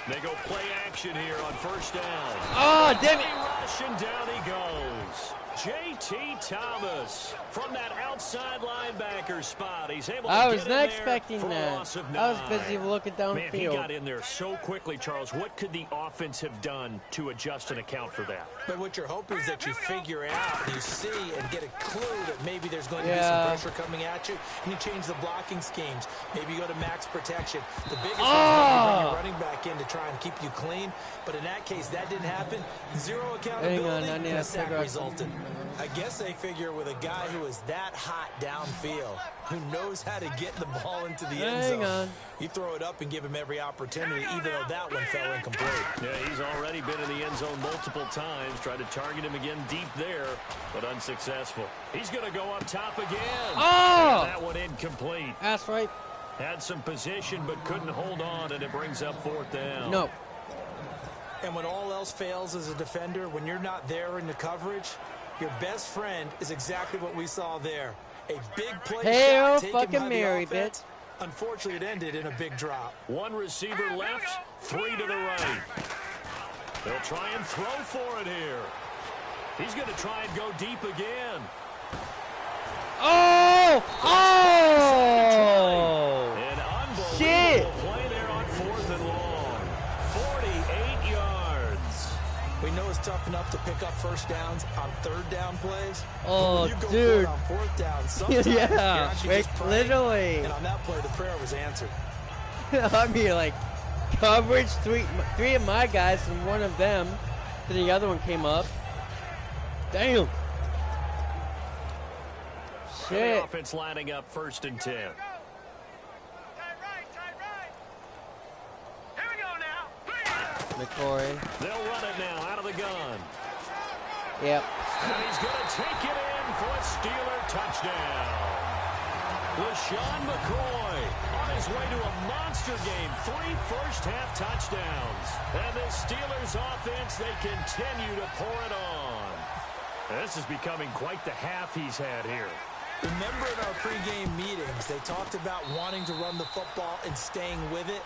They go play action here on first down. Oh, damn it. Rush, and down he goes. J.T. Thomas from that outside linebacker spot. He's able to I was get not in expecting there for a that. loss of I was 9. busy looking downfield. Man, he got in there so quickly, Charles. What could the offense have done to adjust and account for that? But what you're hoping is that you figure out, and you see and get a clue that maybe there's going to be some pressure coming at you, and you change the blocking schemes. Maybe you go to max protection. The biggest thing is bring your running back in to try and keep you clean. But in that case, that didn't happen. Zero accountability, and a sack resulted. I guess they figure with a guy who is that hot downfield, who knows how to get the ball into the end zone, you throw it up and give him every opportunity, even though that one fell incomplete. Yeah, he's already been in the end zone multiple times. Tried to target him again deep there, but unsuccessful. He's going to go up top again. Oh! And that one incomplete. That's right. Had some position, but couldn't hold on, and it brings up fourth down. No. And when all else fails as a defender, when you're not there in the coverage, your best friend is exactly what we saw there. A big play Hail shot taken fucking by Mary, the offense. Unfortunately, it ended in a big drop. One receiver left, 3 to the right. They'll try and throw for it here. He's going to try and go deep again. Oh! Oh! An unbelievable Shit! play there on 4th and long. 48 yards. We know it's tough enough to pick up first downs on third down plays. Oh, you go for dude. it on fourth down, sometimes you're Yeah, actually just praying, literally. And on that play, the prayer was answered. I mean, like, coverage, three of my guys and one of them. Then the other one came up. Damn. The Shit. offense lining up 1st and 10. McCory. They'll run it now out of the gun. Yep. And he's going to take it in for a Steeler touchdown. LaShawn McCoy on his way to a monster game. 3 first-half touchdowns. And the Steelers offense, they continue to pour it on. This is becoming quite the half he's had here. Remember in our pregame meetings, they talked about wanting to run the football and staying with it.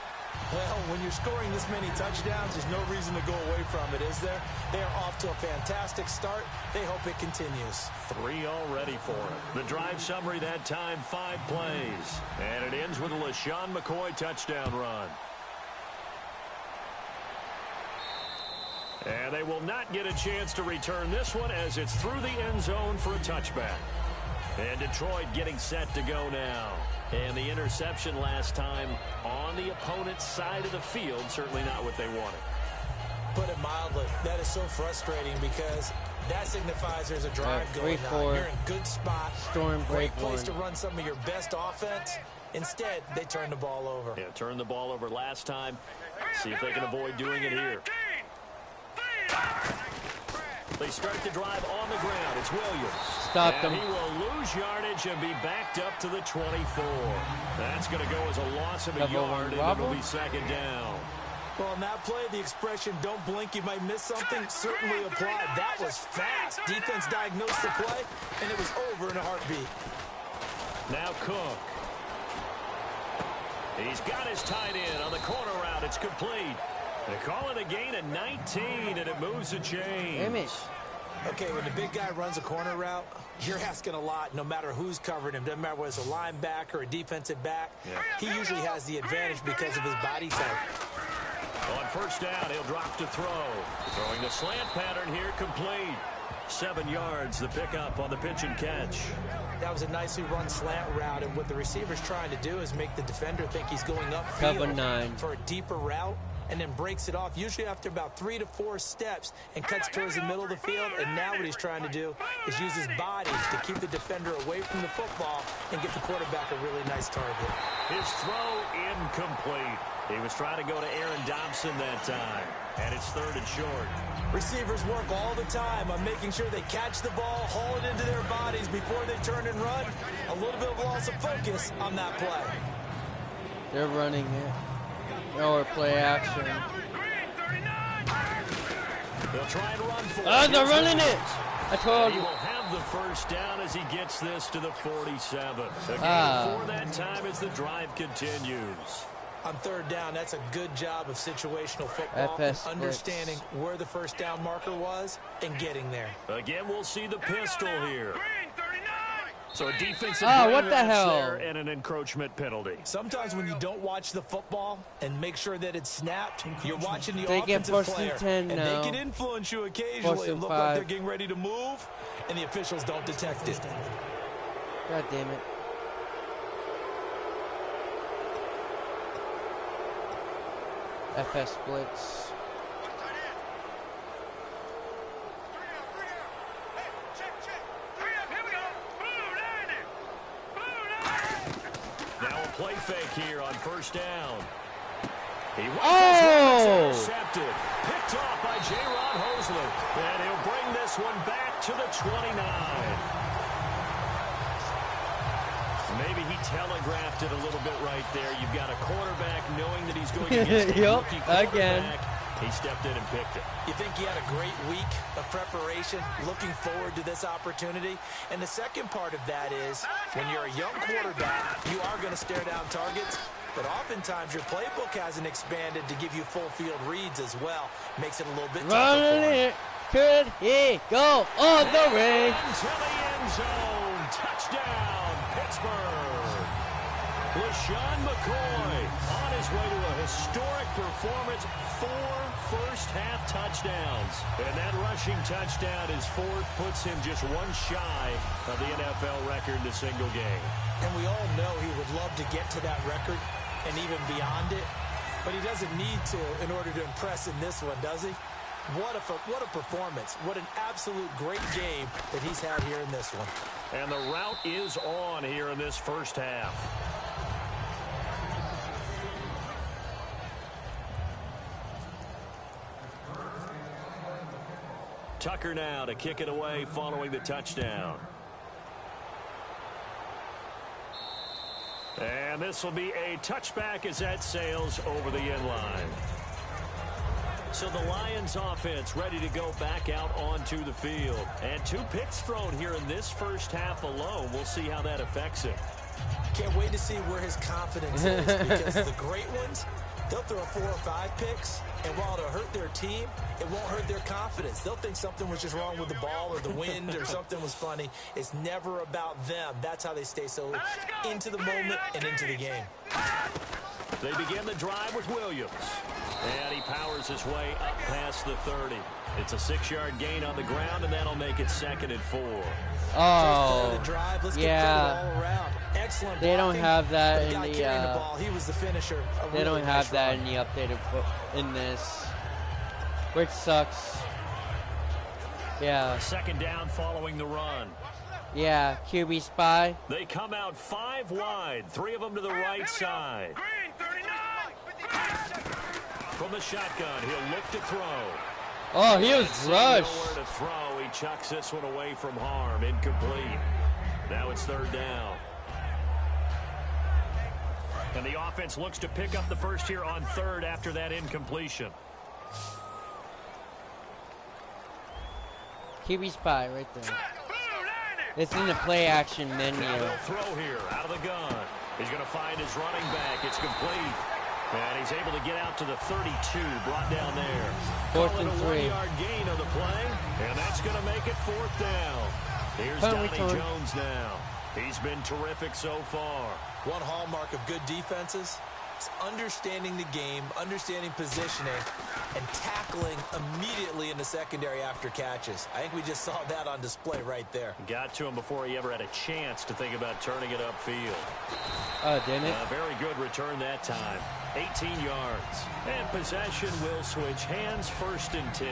Well, when you're scoring this many touchdowns, there's no reason to go away from it, is there? They are off to a fantastic start. They hope it continues. 3 already for him. The drive summary that time, 5 plays. And it ends with a LaShawn McCoy touchdown run. And they will not get a chance to return this one as it's through the end zone for a touchback. And Detroit getting set to go now. And the interception last time on the opponent's side of the field, certainly not what they wanted. Put it mildly, that is so frustrating because that signifies there's a drive going on. You're in good spot. Great place to run some of your best offense. Instead, they turn the ball over. Yeah, turned the ball over last time. See if they can avoid doing it here. They start the drive on the ground. It's Williams. Stop them. He will lose yardage and be backed up to the 24. That's going to go as a loss of a yard, and it'll be second down. Well, on that play, the expression, don't blink, you might miss something, certainly applied. That was fast. Defense diagnosed the play, and it was over in a heartbeat. Now Cook. He's got his tight end on the corner route. It's complete. They call it a gain of 19, and it moves the chains. Okay, when the big guy runs a corner route, you're asking a lot no matter who's covering him. Doesn't matter whether it's a linebacker or a defensive back. Yeah. He usually has the advantage because of his body type. On first down, he'll drop to throw. Throwing the slant pattern here, complete. 7 yards, the pickup on the pitch and catch. That was a nicely run slant route, and what the receiver's trying to do is make the defender think he's going upfield for a deeper route, and then breaks it off, usually after about 3 to 4 steps, and cuts towards the middle of the field. And now what he's trying to do is use his body to keep the defender away from the football and get the quarterback a really nice target. His throw incomplete. He was trying to go to Aaron Dobson that time, and it's 3rd and short. Receivers work all the time on making sure they catch the ball, haul it into their bodies before they turn and run. A little bit of loss of focus on that play. They're running it. Or play action. They'll try and run for it. Oh, they're running it! I told you. He will have the first down as he gets this to the 47. Again, for that time as the drive continues. On 3rd down, that's a good job of situational football, understanding where the first down marker was and getting there. Again, we'll see the pistol here. So a defensive what the hell? There and an encroachment penalty. Sometimes when you don't watch the football and make sure that it's snapped, you're watching the they offensive player, get 10 and now. they can influence you occasionally and look like they're getting ready to move, and the officials don't detect it. God damn it. FS splits. Now a play fake here on first down. He intercepted. Picked off by J-Rod Hosley. And he'll bring this one back to the 29. Maybe he telegraphed it a little bit right there. You've got a quarterback knowing that he's going to get rookie quarterback. He stepped in and picked it. You think he had a great week of preparation, looking forward to this opportunity? And the second part of that is, when you're a young quarterback, you are going to stare down targets, but oftentimes your playbook hasn't expanded to give you full field reads as well. Makes it a little bit tougher for him. Could he go all the way? To the end zone. Touchdown, Pittsburgh. LaShawn McCoy on his way to a historic performance. 4 first-half touchdowns. And that rushing touchdown, his 4th, puts him just 1 shy of the NFL record in a single game. And we all know he would love to get to that record and even beyond it. But he doesn't need to in order to impress in this one, does he? What a performance. What an absolute great game that he's had here in this one. And the route is on here in this first half. Tucker now to kick it away following the touchdown. And this will be a touchback as that sails over the end line. So the Lions offense ready to go back out onto the field. And 2 picks thrown here in this first half alone. We'll see how that affects him. Can't wait to see where his confidence is, because the great ones, they'll throw 4 or 5 picks, and while it'll hurt their team, it won't hurt their confidence. They'll think something was just wrong with the ball or the wind or something was funny. It's never about them. That's how they stay so into the moment and into the game. They begin the drive with Williams. And he powers his way up past the 30. It's a 6-yard gain on the ground, and that'll make it 2nd and 4. Oh, Yeah. Excellent they don't have that in the, he was the finisher. They don't have that in the updated in this, which sucks. Yeah. 2nd down following the run. Yeah, QB spy. They come out 5 wide, 3 of them to the right side. From the shotgun, he'll look to throw. Oh, he was rushed. Nowhere to throw. He chucks this one away from harm. Incomplete. Now it's 3rd down. And the offense looks to pick up the first here on 3rd after that incompletion. QB spy right there. It's in the play action menu. Now they'll throw here out of the gun. He's going to find his running back. It's complete. And he's able to get out to the 32, brought down there. 4th and 3. 1-yard gain on the play, and that's going to make it 4th down. Here's Donnie Jones now. He's been terrific so far. One hallmark of good defenses is understanding the game, understanding positioning, and tackling immediately in the secondary after catches. I think we just saw that on display right there. Got to him before he ever had a chance to think about turning it upfield. Oh, didn't it? A very good return that time. 18 yards. And possession will switch hands, 1st and 10.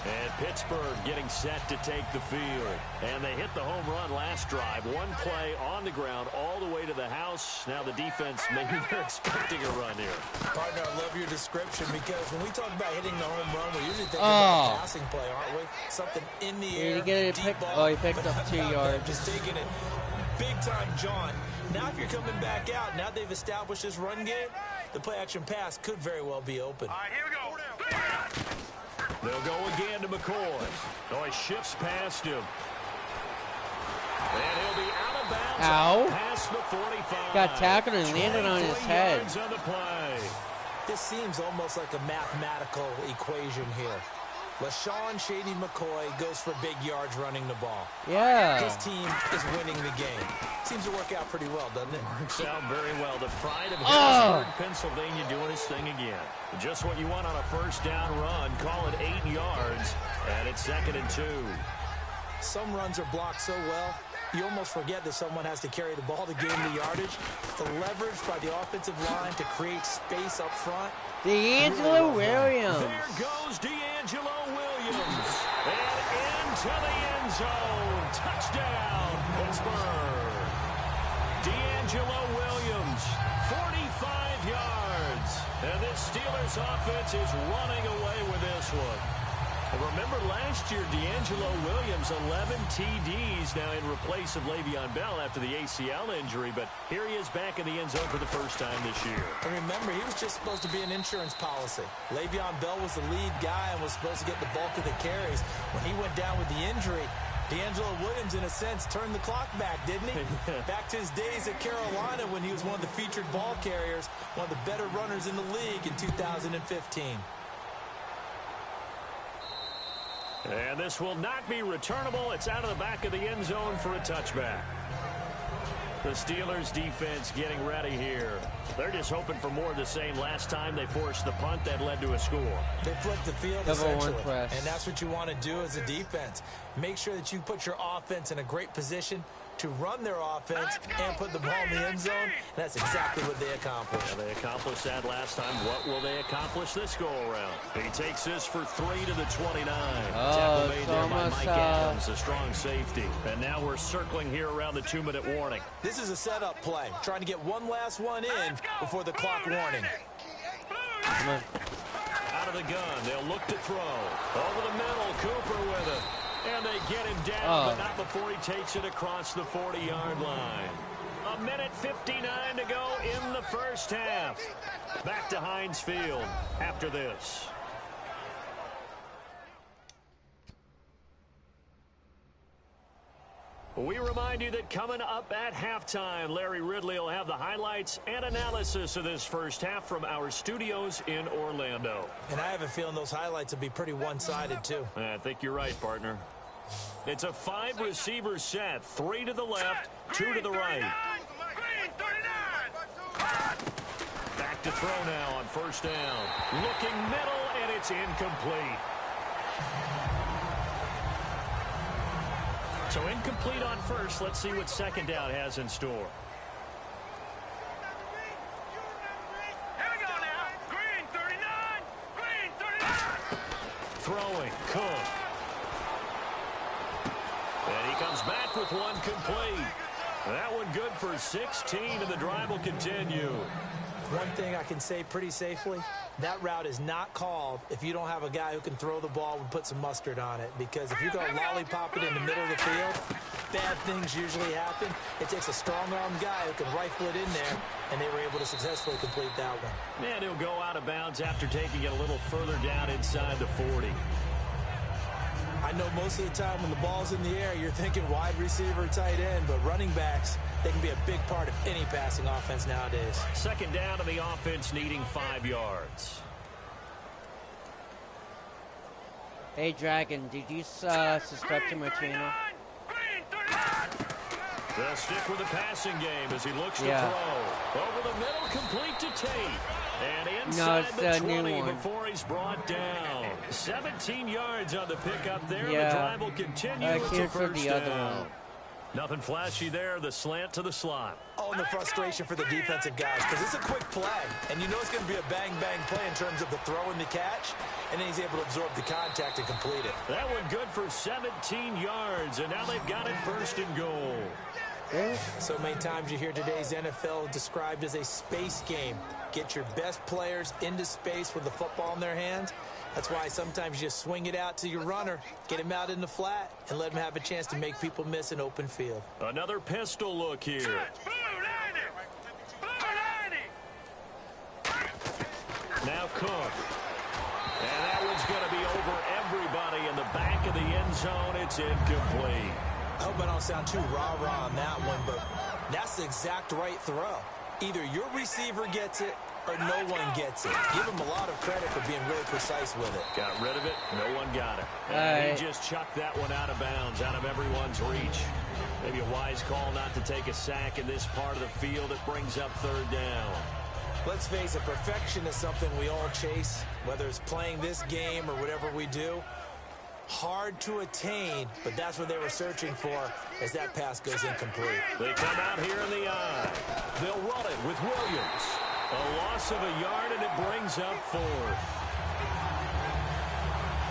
And Pittsburgh getting set to take the field. And they hit the home run last drive. One play on the ground all the way to the house. Now the defense, maybe they're expecting a run here. Partner, I love your description because when we talk about hitting the home run, we're usually thinking about a passing play, aren't we? Something in the air, deep ball. Oh, he picked up 2 yards. Just taking it big time, John. Now if you're coming back out, now they've established this run game, the play-action pass could very well be open. All right, here we go. They'll go again to McCoy. Oh, he shifts past him. And he'll be out of bounds. Ow. Past the 45. Got tackled and landed on his head. On the play. This seems almost like a mathematical equation here. LaShawn Shady McCoy goes for big yards running the ball. Yeah. His team is winning the game. Seems to work out pretty well, doesn't it? Works out very well. The pride of Harrisburg, Pennsylvania doing his thing again. Just what you want on a 1st down run. Call it 8 yards, and it's 2nd and 2. Some runs are blocked so well, you almost forget that someone has to carry the ball to gain the yardage. The leverage by the offensive line to create space up front. D'Angelo Williams. There goes D'Angelo Williams. And into the end zone. Touchdown, Pittsburgh. D'Angelo Williams, 45 yards. And this Steelers offense is running away with this one. And remember last year, D'Angelo Williams, 11 TDs now in replace of Le'Veon Bell after the ACL injury. But here he is back in the end zone for the first time this year. And remember, he was just supposed to be an insurance policy. Le'Veon Bell was the lead guy and was supposed to get the bulk of the carries. When he went down with the injury, D'Angelo Williams, in a sense, turned the clock back, didn't he? Back to his days at Carolina when he was one of the featured ball carriers, one of the better runners in the league in 2015. And this will not be returnable. It's out of the back of the end zone for a touchback. The Steelers defense getting ready here. They're just hoping for more of the same. Last time they forced the punt that led to a score. They flipped the field essentially, and that's what you want to do as a defense. Make sure that you put your offense in a great position to run their offense and put the ball in the end zone. And that's exactly what they accomplished. Yeah, they accomplished that last time. What will they accomplish this go-around? He takes this for 3 to the 29. Tackle made there by Mike Adams, a strong safety. And now we're circling here around the 2-minute warning. This is a setup play, trying to get one last one in before the clock warning. Come on. Out of the gun, they'll look to throw. Over the middle, Cooper with it. And they get him down, but not before he takes it across the 40-yard line. 1:59 to go in the first half. Back to Heinz Field after this. We remind you that coming up at halftime, Larry Ridley will have the highlights and analysis of this first half from our studios in Orlando. And I have a feeling those highlights will be pretty one-sided, too. I think you're right, partner. It's a 5-receiver set. 3 to the left, 2 to the right. Back to throw now on first down. Looking middle, and it's incomplete. So incomplete on first. Let's see what second down has in store. Here we go now. Green 39. Green 39. Throwing, Cook. And he comes back with one complete. That one good for 16, and the drive will continue. One thing I can say pretty safely, that route is not called if you don't have a guy who can throw the ball and put some mustard on it. Because if you go lollipop it in the middle of the field, bad things usually happen. It takes a strong-armed guy who can rifle it in there, and they were able to successfully complete that one. And he'll go out of bounds after taking it a little further down inside the 40. I know most of the time when the ball's in the air, you're thinking wide receiver, tight end, but running backs, they can be a big part of any passing offense nowadays. Second down, and the offense needing 5 yards. Hey, Dragon, did you subscribe to my channel? They'll stick with the passing game as he looks to throw. Over the middle, complete to Tate. And inside the 20 before he's brought down. 17 yards on the pickup there. The drive will continue. It's a first down. Nothing flashy there. The slant to the slot. Oh, and the frustration for the defensive guys, because it's a quick play, and you know it's going to be a bang-bang play in terms of the throw and the catch, and then he's able to absorb the contact and complete it. That one good for 17 yards, and now they've got it first and goal. So many times you hear today's NFL described as a space game. Get your best players into space with the football in their hands. That's why sometimes you just swing it out to your runner, get him out in the flat, and let him have a chance to make people miss an open field. Another pistol look here. Now Cook. And that one's going to be over everybody in the back of the end zone. It's incomplete. I hope I don't sound too rah-rah on that one, but that's the exact right throw. Either your receiver gets it or no one gets it. Give him a lot of credit for being really precise with it. Got rid of it. No one got it. And he just chucked that one out of bounds, out of everyone's reach. Maybe a wise call not to take a sack in this part of the field. It brings up third down. Let's face it, perfection is something we all chase, whether it's playing this game or whatever we do. Hard to attain, but that's what they were searching for as that pass goes incomplete. They come out here in the eye. They'll run it with Williams. A loss of a yard, and it brings up fourth.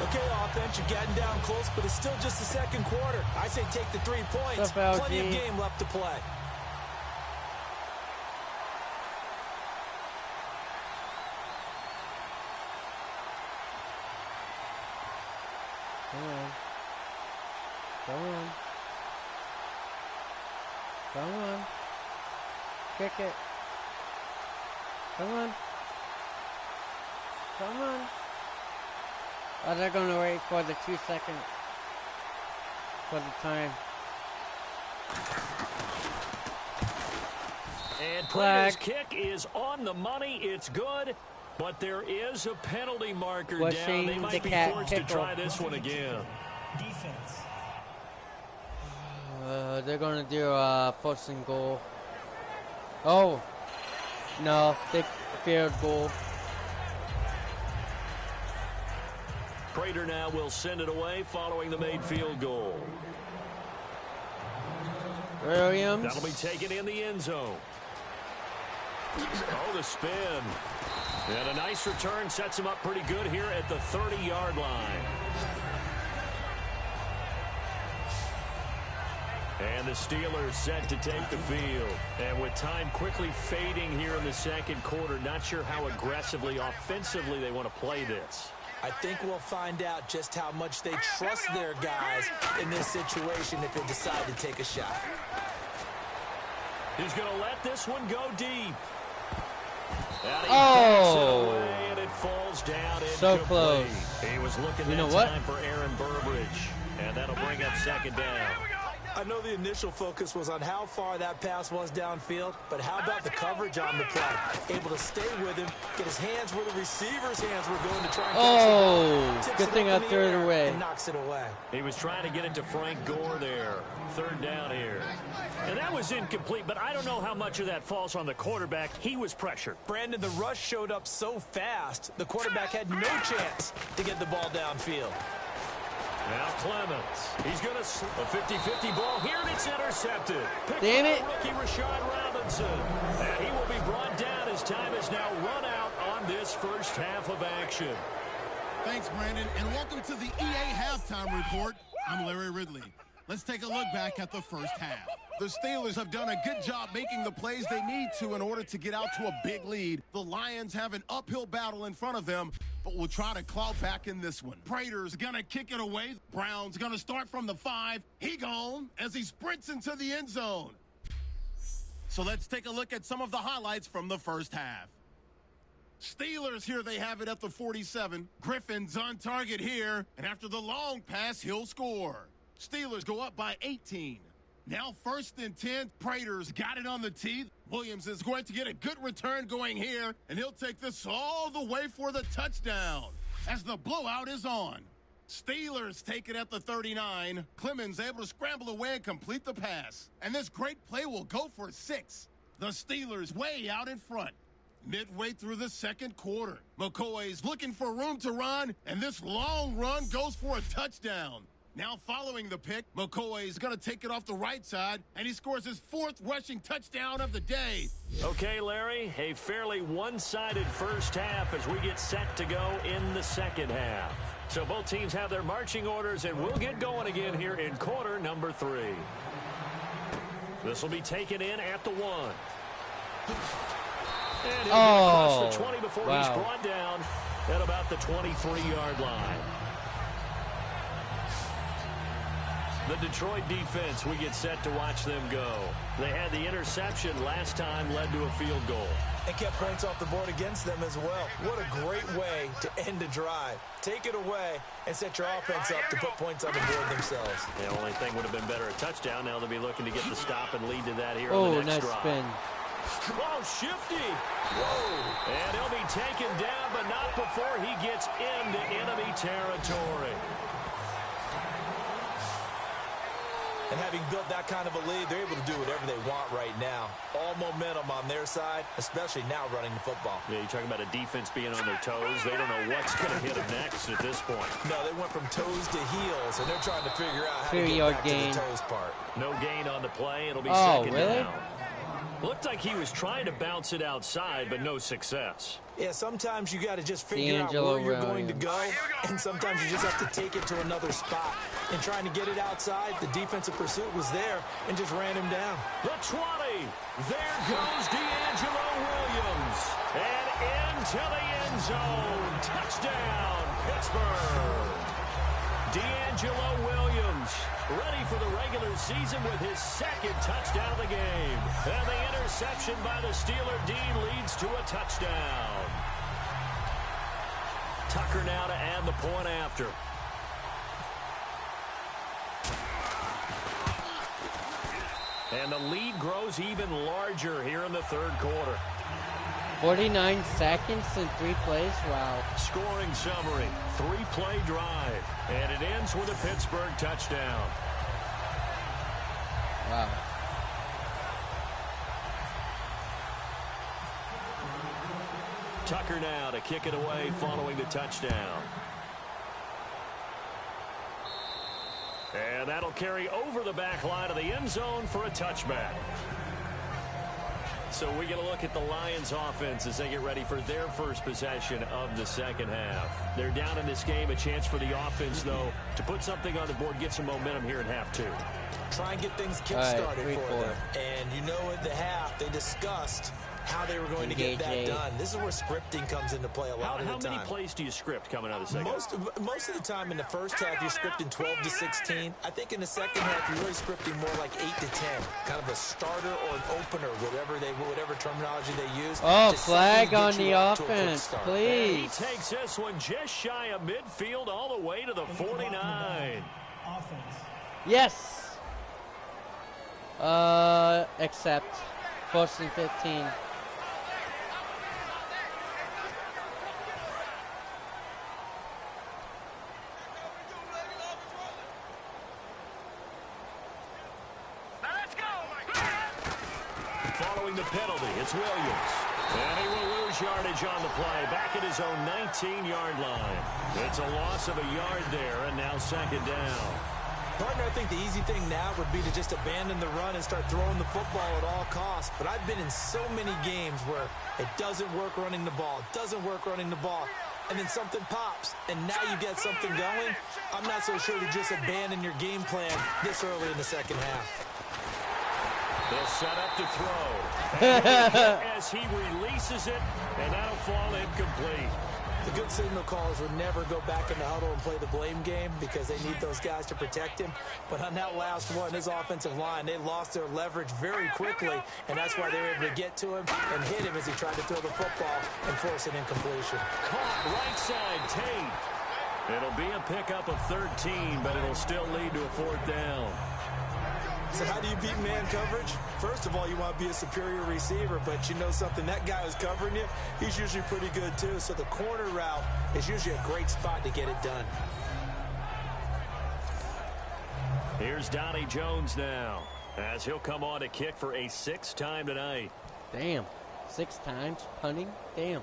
Okay, offense, you're getting down close, but it's still just the second quarter. I say take the 3 points. Plenty of game left to play. Come on. Come on. Come on. Kick it. Come on. Come on. Oh, they're going to wait for the 2 seconds. For the time. And Prater's kick is on the money. It's good. But there is a penalty marker down. They might be forced to try this one again. Defense. They're going to do a first and goal. Oh. No, they field goal. Prater now will send it away following the made field goal. Williams. That'll be taken in the end zone. Oh, the spin. And a nice return sets him up pretty good here at the 30-yard line. And the Steelers set to take the field. And with time quickly fading here in the second quarter, not sure how aggressively, offensively they want to play this. I think we'll find out just how much they trust their guys in this situation if they decide to take a shot. He's going to let this one go deep. Oh! Away, and it falls down so close. He was looking that time for Aaron Burbridge, and that'll bring up second down. I know the initial focus was on how far that pass was downfield, but how about the coverage on the play? Able to stay with him, get his hands where the receiver's hands were going to try and catch the ball. Good thing I threw it away. And knocks it away. He was trying to get it to Frank Gore there. Third down here. And that was incomplete, but I don't know how much of that falls on the quarterback. He was pressured. Brandon, the rush showed up so fast, the quarterback had no chance to get the ball downfield. Now Clemens. He's going to a 50-50 ball here, and it's intercepted. Damn it. Rookie Rashad Robinson. And he will be brought down as time is now run out on this first half of action. Thanks, Brandon, and welcome to the EA Halftime Report. I'm Larry Ridley. Let's take a look back at the first half. The Steelers have done a good job making the plays they need to in order to get out to a big lead. The Lions have an uphill battle in front of them, but will try to claw back in this one. Prater's gonna kick it away. Brown's gonna start from the 5. He gone as he sprints into the end zone. So let's take a look at some of the highlights from the first half. Steelers, here they have it at the 47. Griffin's on target here, and after the long pass, he'll score. Steelers go up by 18. Now 1st and 10. Prater's got it on the teeth. Williams is going to get a good return going here, and he'll take this all the way for the touchdown as the blowout is on. Steelers take it at the 39. Clemens able to scramble away and complete the pass. And this great play will go for 6. The Steelers way out in front. Midway through the second quarter, McCoy's looking for room to run, and this long run goes for a touchdown. Now following the pick, McCoy's going to take it off the right side, and he scores his 4th rushing touchdown of the day. Okay, Larry, a fairly one-sided first half as we get set to go in the second half. So both teams have their marching orders, and we'll get going again here in quarter number 3. This will be taken in at the 1. And he'll get across the 20 before he's brought down at about the 23-yard line. The Detroit defense, we get set to watch them go. They had the interception last time, led to a field goal. And kept points off the board against them as well. What a great way to end a drive. Take it away and set your offense up to put points on the board themselves. The only thing would have been better, a touchdown. Now they'll be looking to get the stop and lead to that here on the next drive. Spin. Oh, shifty. Whoa. And he'll be taken down, but not before he gets into enemy territory. And having built that kind of a lead, they're able to do whatever they want right now. All momentum on their side, especially now running the football. Yeah, you're talking about a defense being on their toes. They don't know what's going to hit them next at this point. No, they went from toes to heels, and they're trying to figure out how to get back to the toes part. No gain on the play. It'll be second really? down. Looked like he was trying to bounce it outside, but no success. Yeah, sometimes you got to just figure out where you're going to go, and sometimes you just have to take it to another spot. And trying to get it outside, the defensive pursuit was there and just ran him down. The 20. There goes D'Angelo Williams. And into the end zone. Touchdown, Pittsburgh. D'Angelo Williams ready for the regular season with his 2nd touchdown of the game. And the interception by the Steeler D leads to a touchdown. Tucker now to add the point after. And the lead grows even larger here in the third quarter. 49 seconds and 3 plays? Wow. Scoring summary, 3-play drive. And it ends with a Pittsburgh touchdown. Wow. Tucker now to kick it away following the touchdown. And that'll carry over the back line of the end zone for a touchback. So we get a look at the Lions offense as they get ready for their first possession of the second half. They're down in this game. A chance for the offense, though, to put something on the board, get some momentum here in half 2. Try and get things kick-started for them. And you know at the half, they discussed how they were going to get that done. This is where scripting comes into play a lot of the time. How many plays do you script coming out of the second half? Most of the time in the first half, you're scripting 12 to 16. I think in the second half, you're really scripting more like 8 to 10. Kind of a starter or an opener, whatever terminology they use. Oh, flag on the offense, please. And he takes this one just shy of midfield all the way to the 49. Offense. Yes. Accept. 1st and 15. Following the penalty, it's Williams. And he will lose yardage on the play, back at his own 19-yard line. It's a loss of a yard there, and now 2nd down. Partner, I think the easy thing now would be to just abandon the run and start throwing the football at all costs. But I've been in so many games where it doesn't work running the ball, and then something pops, and now you get something going. I'm not so sure to just abandon your game plan this early in the 2nd half. They'll set up to throw. As he releases it, and that'll fall incomplete. The good signal callers would never go back in the huddle and play the blame game because they need those guys to protect him. But on that last one, his offensive line, they lost their leverage very quickly, and that's why they were able to get to him and hit him as he tried to throw the football and force an incompletion. Caught right side, Tate. It'll be a pickup of 13, but it'll still lead to a 4th down. So how do you beat man coverage? First of all, you want to be a superior receiver, but you know something, that guy who's covering you, he's usually pretty good too. So the corner route is usually a great spot to get it done. Here's Donnie Jones now, as he'll come on to kick for a 6th time tonight. Damn. 6 times punting? Damn.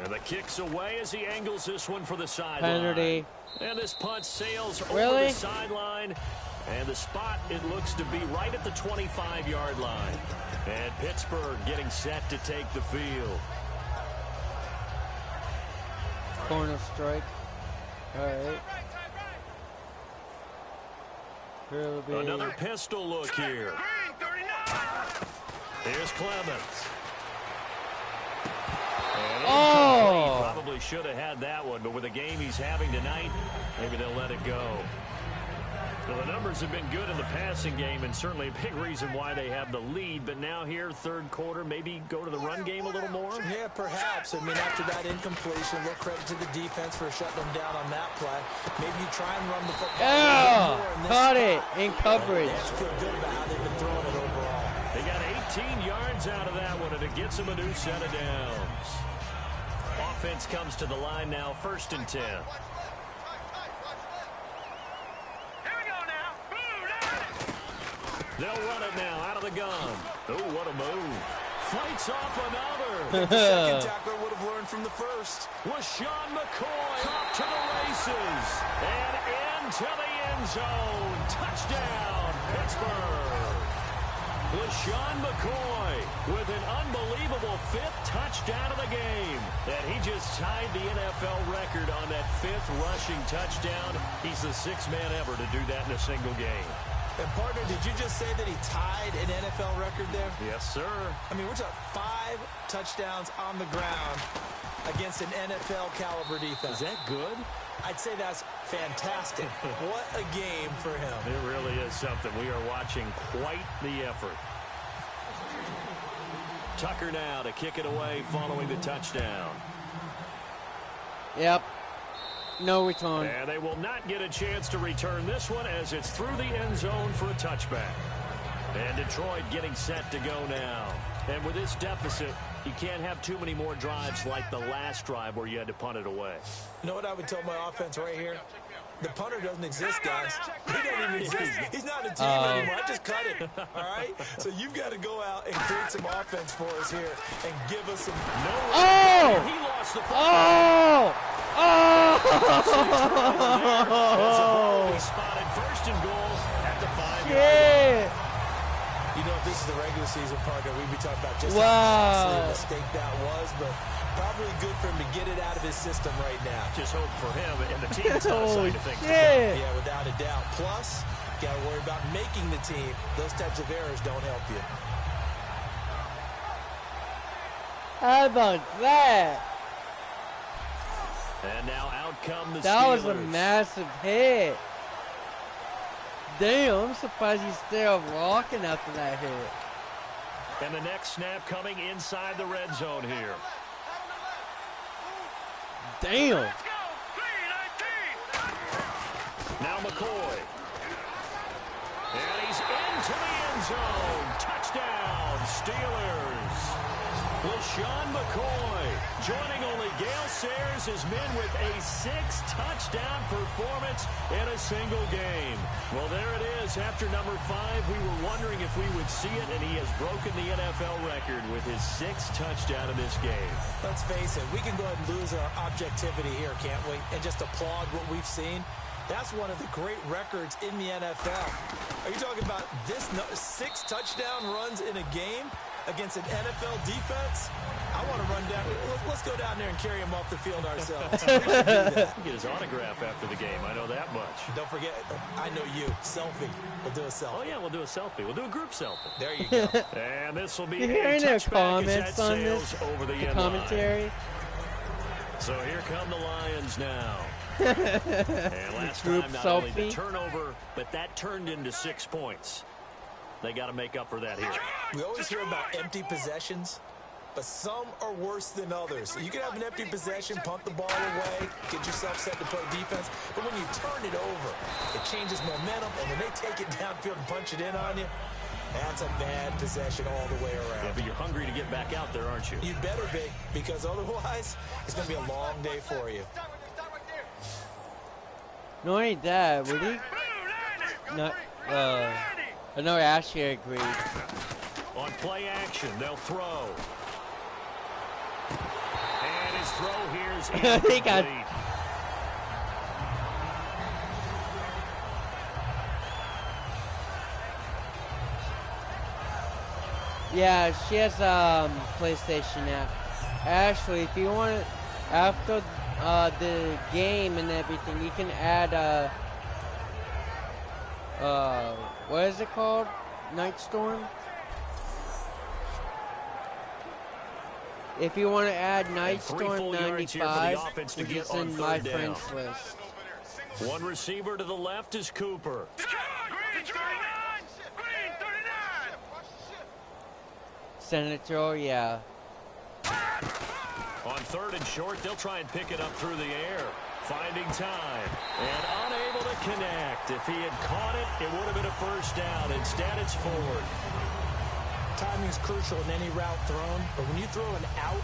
And the kick's away as he angles this one for the sideline. Penalty. And this punt sails over Really? the sideline. And the spot, it looks to be right at the 25-yard line. And Pittsburgh getting set to take the field. Corner strike. All right. Here'll be Another pistol look here. Here's Clemens. Oh! Probably should have had that one, but with the game he's having tonight, maybe they'll let it go. Well, the numbers have been good in the passing game, and certainly a big reason why they have the lead. But now here, 3rd quarter, maybe go to the run game a little more? Yeah, perhaps. I mean, after that incompletion, a little credit to the defense for shutting them down on that play. Maybe you try and run the football a little more in this caught spot. it in coverage. They have to feel good about how they've been throwing it overall. They got 18 yards out of that one, and it gets them a new set of downs. Offense comes to the line now, 1st and 10. They'll run it now out of the gun. Oh, what a move. Fights off another. The second tackler would have learned from the first. LaShawn McCoy off to the races. And into the end zone. Touchdown, Pittsburgh. LaShawn McCoy with an unbelievable 5th touchdown of the game. And he just tied the NFL record on that 5th rushing touchdown. He's the 6th man ever to do that in a single game. And, partner, did you just say that he tied an NFL record there? Yes, sir. I mean, we're talking 5 touchdowns on the ground against an NFL caliber defense. Is that good? I'd say that's fantastic. What a game for him. It really is something. We are watching quite the effort. Tucker now to kick it away following the touchdown. Yep. No return. And they will not get a chance to return this one as it's through the end zone for a touchback. And Detroit getting set to go now. And with this deficit, you can't have too many more drives like the last drive where you had to punt it away. You know what I would tell my offense right here? The punter doesn't exist, guys. He doesn't even exist. He's not a team anymore. I just cut it. All right? So you've got to go out and create some offense for us here and give us some... Oh! He lost the football. Oh! He spotted 1st and goal at the 5-yard line. Yeah! You know, if this is the regular season, Parker, we'd be talking about just how Wow. costly a mistake that was, but probably good for him to get it out of his system right now. Just hope for him and the team's side of things. Yeah. Yeah, without a doubt. Plus, you got to worry about making the team. Those types of errors don't help you. How about that? And now out come the Steelers. That was a massive hit. Damn, I'm surprised he's still rocking after that hit. And the next snap coming inside the red zone here. Damn. Now McCoy. And he's into the end zone. Touchdown, Steelers. LaShawn McCoy joining only Gale Sayers' his men with a 6-touchdown performance in a single game. Well, there it is. After number 5, we were wondering if we would see it, and he has broken the NFL record with his 6th touchdown in this game. Let's face it, we can go ahead and lose our objectivity here, can't we? And just applaud what we've seen. That's one of the great records in the NFL. Are you talking about this 6 touchdown runs in a game against an NFL defense? I want to run down. Let's go down there and carry him off the field ourselves. Get his autograph after the game. I know that much. Don't forget, I know you. Selfie. We'll do a selfie. Oh, yeah, we'll do a selfie. We'll do a group selfie. There you go. And this will be You a hearing their touchback comments as on that this? sails over the The end commentary? line. So here come the Lions now. And last Group time, not only the selfie. turnover, but that turned into 6 points. They got to make up for that here. We always hear about empty possessions, but some are worse than others. You can have an empty possession, punt the ball away, get yourself set to play defense, but when you turn it over, it changes momentum, and when they take it downfield and punch it in on you, that's a bad possession all the way around. Yeah, but you're hungry to get back out there, aren't you? You better be, because otherwise, it's going to be a long day for you. No, ain't that, would he? Not, I know Ashley agreed. On play action, they'll throw. And his throw here is He got- incomplete. Yeah, she has PlayStation app. Ashley, if you want it after the game and everything, you can add what is it called? Night Storm? If you want to add Night And 3 Storm full yards here for the 95, offense to which get is on in my 3rd down. friends list. One receiver to the left is Cooper. Green 39! Green 39! Senator, yeah. On 3rd and short, they'll try and pick it up through the air. Finding time. And unable to connect. If he had caught it, it would have been a first down. Instead, it's forward. Timing is crucial in any route thrown, but when you throw an out,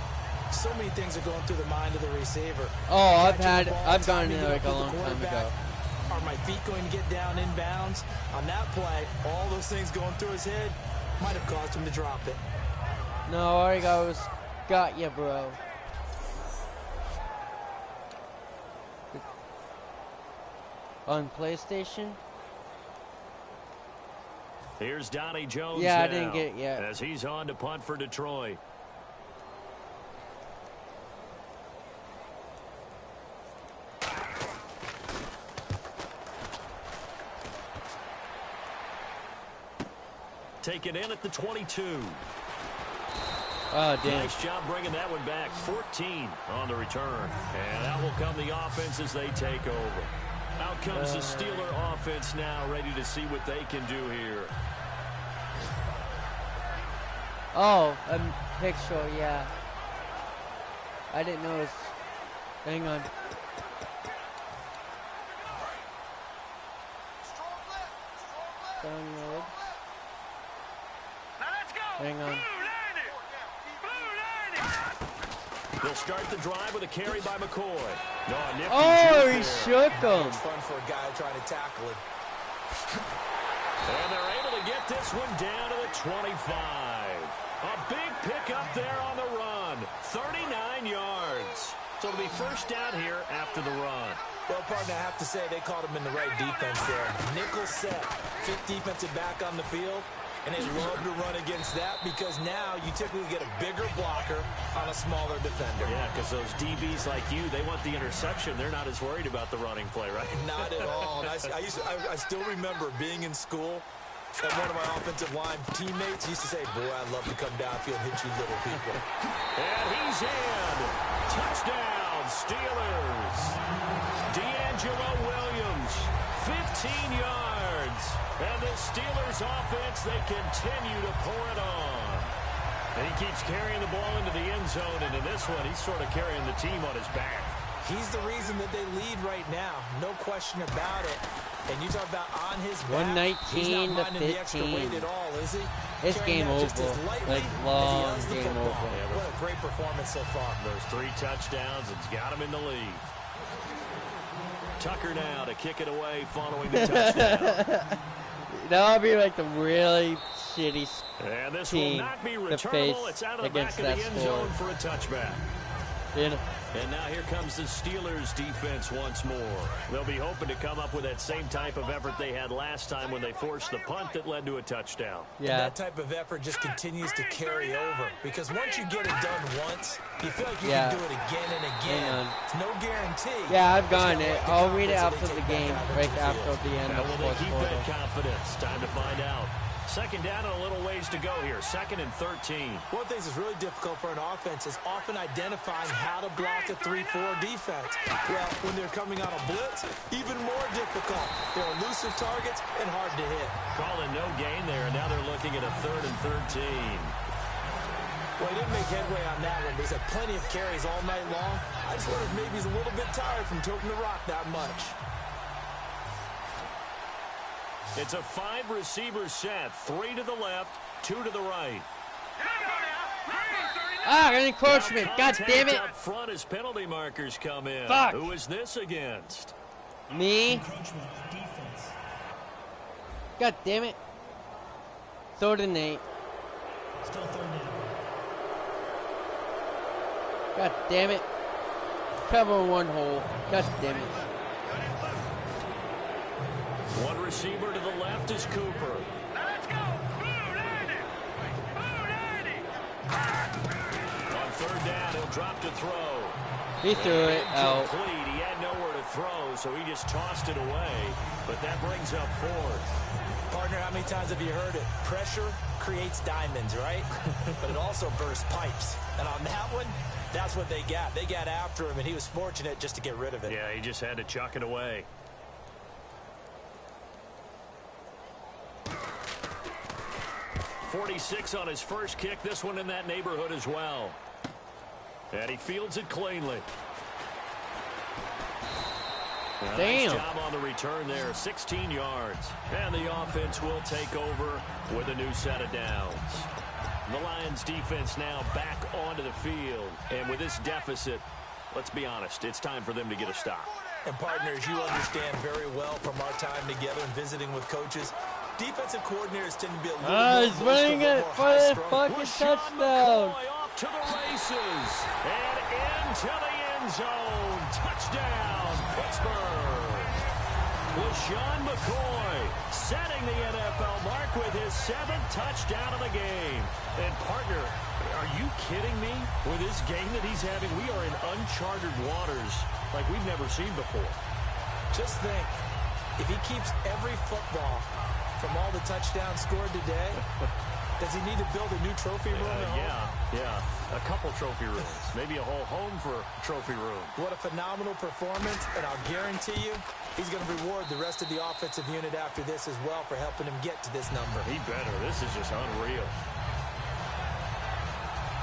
so many things are going through the mind of the receiver. Oh, Catching the ball, I've done timing it like up a with long the time ago. quarterback. Are my feet going to get down in bounds? On that play, all those things going through his head might have caused him to drop it. No, all he goes, got ya, bro. On PlayStation? Here's Donnie Jones Yeah, now, I didn't get it yet. as he's on to punt for Detroit. Taken in at the 22. Oh, damn. Nice job bringing that one back. 14 on the return. And out will come the offense as they take over. Out comes the Steeler offense now, ready to see what they can do here. Oh, a picture, yeah. I didn't notice. Hang on. Download. Now let's go! Hang on. They'll start the drive with a carry by McCoy. No, a nifty Oh, juke he there. shook him. It's fun for a guy trying to tackle it. And they're able to get this one down to the 25. A big pickup there on the run. 39 yards. So it'll be first down here after the run. Well, partner, I have to say they caught him in the right defense there. Nickel set, fifth defensive back on the field, and they love to run against that because now you typically get a bigger blocker on a smaller defender. Yeah, because those DBs like you, they want the interception. They're not as worried about the running play, right? Not at all. And I still remember being in school, and one of my offensive line teammates used to say, boy, I'd love to come downfield and hit you little people. And he's in. Touchdown, Steelers. D'Angelo Williams, 15 yards. And the Steelers offense, they continue to pour it on. And he keeps carrying the ball into the end zone. And in this one, he's sort of carrying the team on his back. He's the reason that they lead right now. No question about it. And you talk about on his back, 119 to 15. The extra weight at all, is he? It's game over. Like long game over. What a great performance so far. Those 3 touchdowns, it's got him in the lead. Tucker now to kick it away following the touchdown. That'll be like the really shitty And this team will not be to returnable. face It's out of the against back of that the end score. zone for a touchback. And now here comes the Steelers defense once more. They'll be hoping to come up with that same type of effort they had last time when they forced the punt that led to a touchdown. Yeah. And that type of effort just continues to carry over. Because once you get it done once, you feel like you can do it again and again. It's no guarantee. Yeah, I've gotten it. I'll read it after the game, right after the end of the will they fourth keep quarter. that confidence? Time to find out. Second down and a little ways to go here. 2nd and 13. One of the things that's really difficult for an offense is often identifying how to block a 3-4 defense. Well, when they're coming on a blitz, even more difficult. They're elusive targets and hard to hit. Calling no gain there, and now they're looking at a 3rd and 13. Well, he didn't make headway on that one. He's had plenty of carries all night long. I just wonder if maybe he's a little bit tired from toting the rock that much. It's a 5-receiver set. 3 to the left, 2 to the right. Ah, an encroachment. God damn it. Up front as penalty markers come in. Fuck. Who is this against? Me. Encroachment, defense. God damn it. 3rd and 8. Still 3rd down. God damn it. Cover 1 hole. God damn it. One receiver to the left is Cooper. Let's go. On 3rd down, he'll drop to throw. He threw it out. Incomplete. He had nowhere to throw, so he just tossed it away. But that brings up 4th. Partner, how many times have you heard it? Pressure creates diamonds, right? But it also bursts pipes. And on that one, that's what they got. They got after him, and he was fortunate just to get rid of it. Yeah, he just had to chuck it away. .46 on his first kick. This one in that neighborhood as well. And he fields it cleanly. Damn. Nice job on the return there. 16 yards. And the offense will take over with a new set of downs. The Lions defense now back onto the field. And with this deficit, let's be honest, it's time for them to get a stop. And partners, you understand very well from our time together and visiting with coaches, defensive coordinators tend to be a little more He's running it for the fucking touchdown. Off to the races and into the end zone. Touchdown, Pittsburgh. LaShawn McCoy setting the NFL mark with his 7th touchdown of the game. And partner, are you kidding me? With this game that he's having, we are in uncharted waters like we've never seen before. Just think, if he keeps every football from all the touchdowns scored today, does he need to build a new trophy room at home? Yeah. A couple trophy rooms. Maybe a whole home for a trophy room. What a phenomenal performance, and I'll guarantee you he's going to reward the rest of the offensive unit after this as well for helping him get to this number. He better. This is just unreal.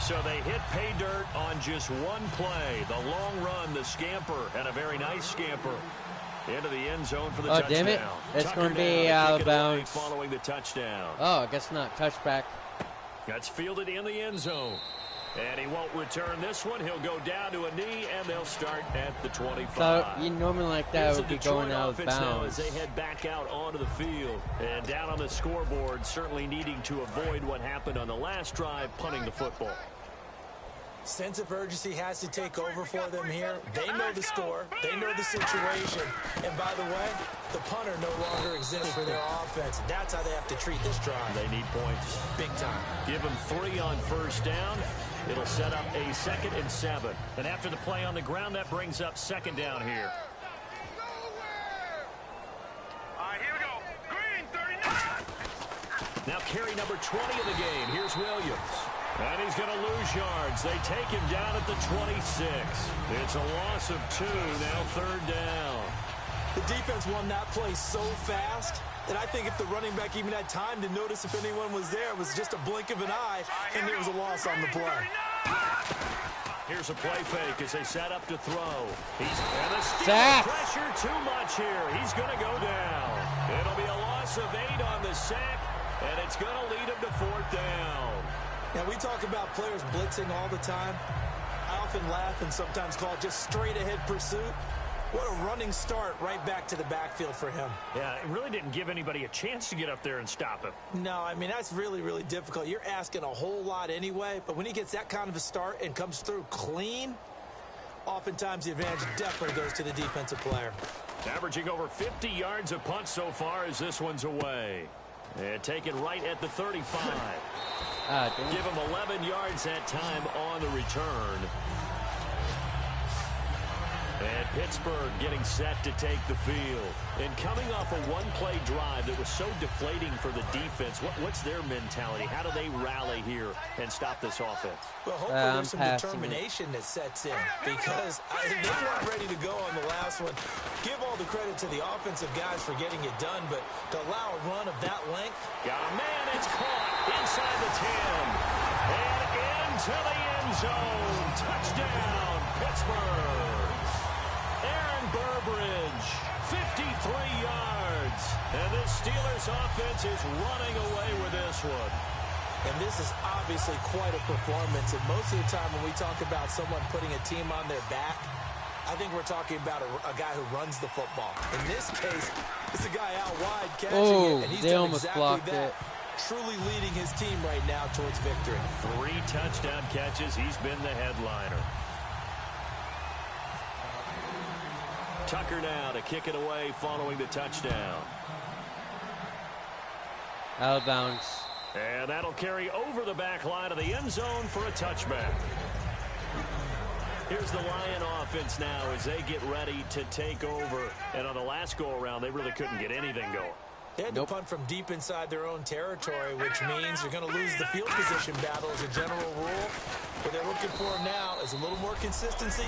So they hit pay dirt on just one play. The long run, the scamper, and a very nice scamper. Into the end zone for the touchdown. Damn it. It's going to be out of bounds. Following the touchdown. Oh, I guess not. Touchback. That's fielded in the end zone. And he won't return this one. He'll go down to a knee, and they'll start at the 25. So you normally like that would be going out of bounds. Now as they head back out onto the field. And down on the scoreboard, certainly needing to avoid what happened on the last drive, punting the football. Sense of urgency has to take over for them here. They know the score. They know the situation. And by the way, the punter no longer exists for their offense. That's how they have to treat this drive. They need points. Big time. Give them 3 on first down. It'll set up a 2nd and 7. And after the play on the ground, that brings up 2nd down here. All right, here we go. Green, 39. Now carry number 20 of the game. Here's Williams. And he's going to lose yards. They take him down at the 26. It's a loss of 2. Now 3rd down. The defense won that play so fast that I think if the running back even had time to notice if anyone was there, it was just a blink of an eye, and there was a loss on the play. Here's a play fake as they set up to throw. And the Sack. pressure too much here. He's going to go down. It'll be a loss of 8 on the sack, and it's going to lead him to 4th down. Now, we talk about players blitzing all the time. I often laugh and sometimes call it just straight-ahead pursuit. What a running start right back to the backfield for him. Yeah, it really didn't give anybody a chance to get up there and stop him. No, I mean, that's really, really difficult. You're asking a whole lot anyway, but when he gets that kind of a start and comes through clean, oftentimes the advantage definitely goes to the defensive player. Averaging over 50 yards a punt so far as this one's away. And taken right at the 35. Give him 11 yards that time on the return. And Pittsburgh getting set to take the field. And coming off a one-play drive that was so deflating for the defense, what's their mentality? How do they rally here and stop this offense? Well, hopefully there's some determination that sets in, because they weren't ready to go on the last one. Give all the credit to the offensive guys for getting it done, but to allow a run of that length. Got a man, it's caught inside the 10 and into the end zone. Touchdown, Pittsburgh. Aaron Burbridge, 53 yards. And this Steelers offense is running away with this one. And this is obviously quite a performance. And most of the time when we talk about someone putting a team on their back, I think we're talking about a guy who runs the football. In this case, it's a guy out wide catching it, and he's done exactly that. Truly leading his team right now towards victory. 3 touchdown catches. He's been the headliner. Tucker now to kick it away following the touchdown. Out of bounds. And that'll carry over the back line of the end zone for a touchback. Here's the Lion offense now as they get ready to take over. And on the last go-around, they really couldn't get anything going. They had to punt from deep inside their own territory, which means you're going to lose the field position battle as a general rule. What they're looking for now is a little more consistency,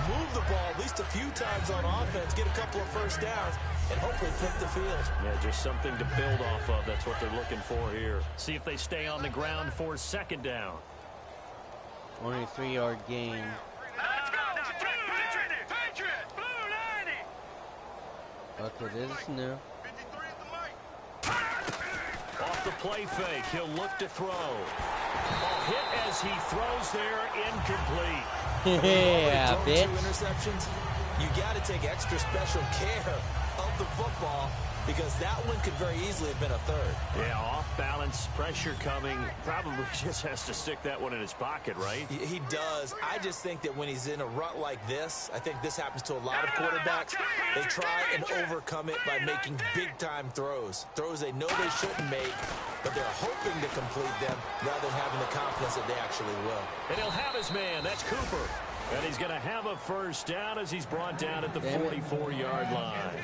move the ball at least a few times on offense, get a couple of first downs, and hopefully flip the field. Yeah, just something to build off of. That's what they're looking for here. See if they stay on the ground for 2nd down. Only 3-yard gain. Let's go now. Patriot, blue 90. Okay, this is new. 53 at the mic. Off the play fake, he'll look to throw. Hit as he throws there, incomplete. Yeah, bitch. 2 interceptions. You got to take extra special care of the football, because that one could very easily have been a 3rd. Yeah, off balance, pressure coming. Probably just has to stick that one in his pocket, right? He does. I just think that when he's in a rut like this, I think this happens to a lot of quarterbacks. They try and overcome it by making big-time throws. Throws they know they shouldn't make, but they're hoping to complete them rather than having the confidence that they actually will. And he'll have his man. That's Cooper. And he's going to have a first down as he's brought down at the 44-yard line.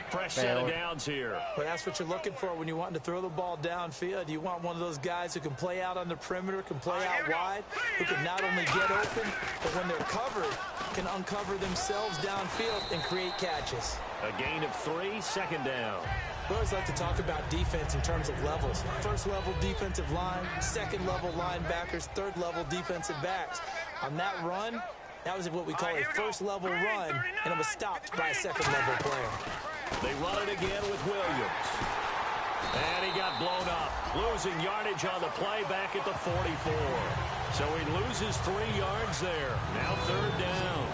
Fresh set of downs here. But that's what you're looking for when you're wanting to throw the ball downfield. You want one of those guys who can play out on the perimeter, can play out wide, who can not only get open, but when they're covered, can uncover themselves downfield and create catches. A gain of 3, 2nd down. We always like to talk about defense in terms of levels. 1st level defensive line, 2nd level linebackers, 3rd level defensive backs. On that run, that was what we call a 1st level run, and it was stopped by a 2nd level player. They run it again with Williams. And he got blown up, losing yardage on the play back at the 44. So he loses 3 yards there. Now 3rd down.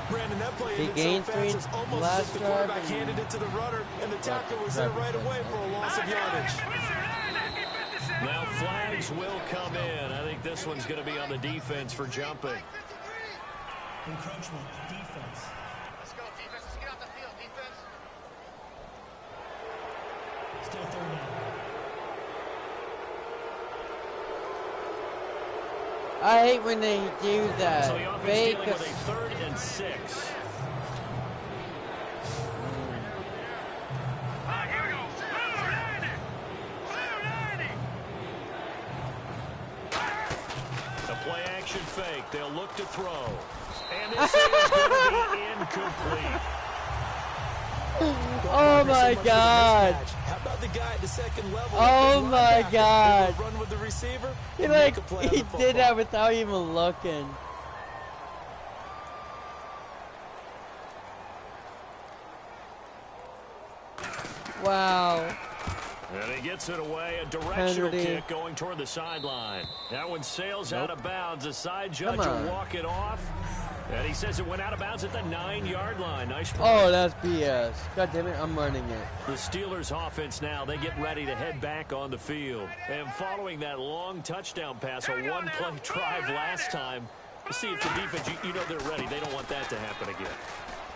Brandon, that play He gained 3 it's almost last as if the drive. quarterback handed it to the runner, and the tackler was there right away for a loss of yardage. Now flags will come in. I think this one's going to be on the defense for jumping. Encroachment, defense. Let's go, defense. Let's get off the field, defense. Still 3rd down. I hate when they do that. So the offense Fake dealing with a 3rd and 6. Here we go. Blue 90. Blue 90. A play action fake. They'll look to throw. And this is going to be incomplete. Oh my God! How about the guy at the 2nd level? Oh my God! Run with the receiver. He did that without even looking. Wow. And he gets it away. A directional Penalty. kick going toward the sideline. That one sails out of bounds. The side judge Come on. will walk it off. And he says it went out of bounds at the 9-yard line. Nice play. Oh, that's BS. God damn it, I'm running it. The Steelers offense now, they get ready to head back on the field. And following that long touchdown pass, a one-play drive last time, to see if the defense, you know they're ready. They don't want that to happen again.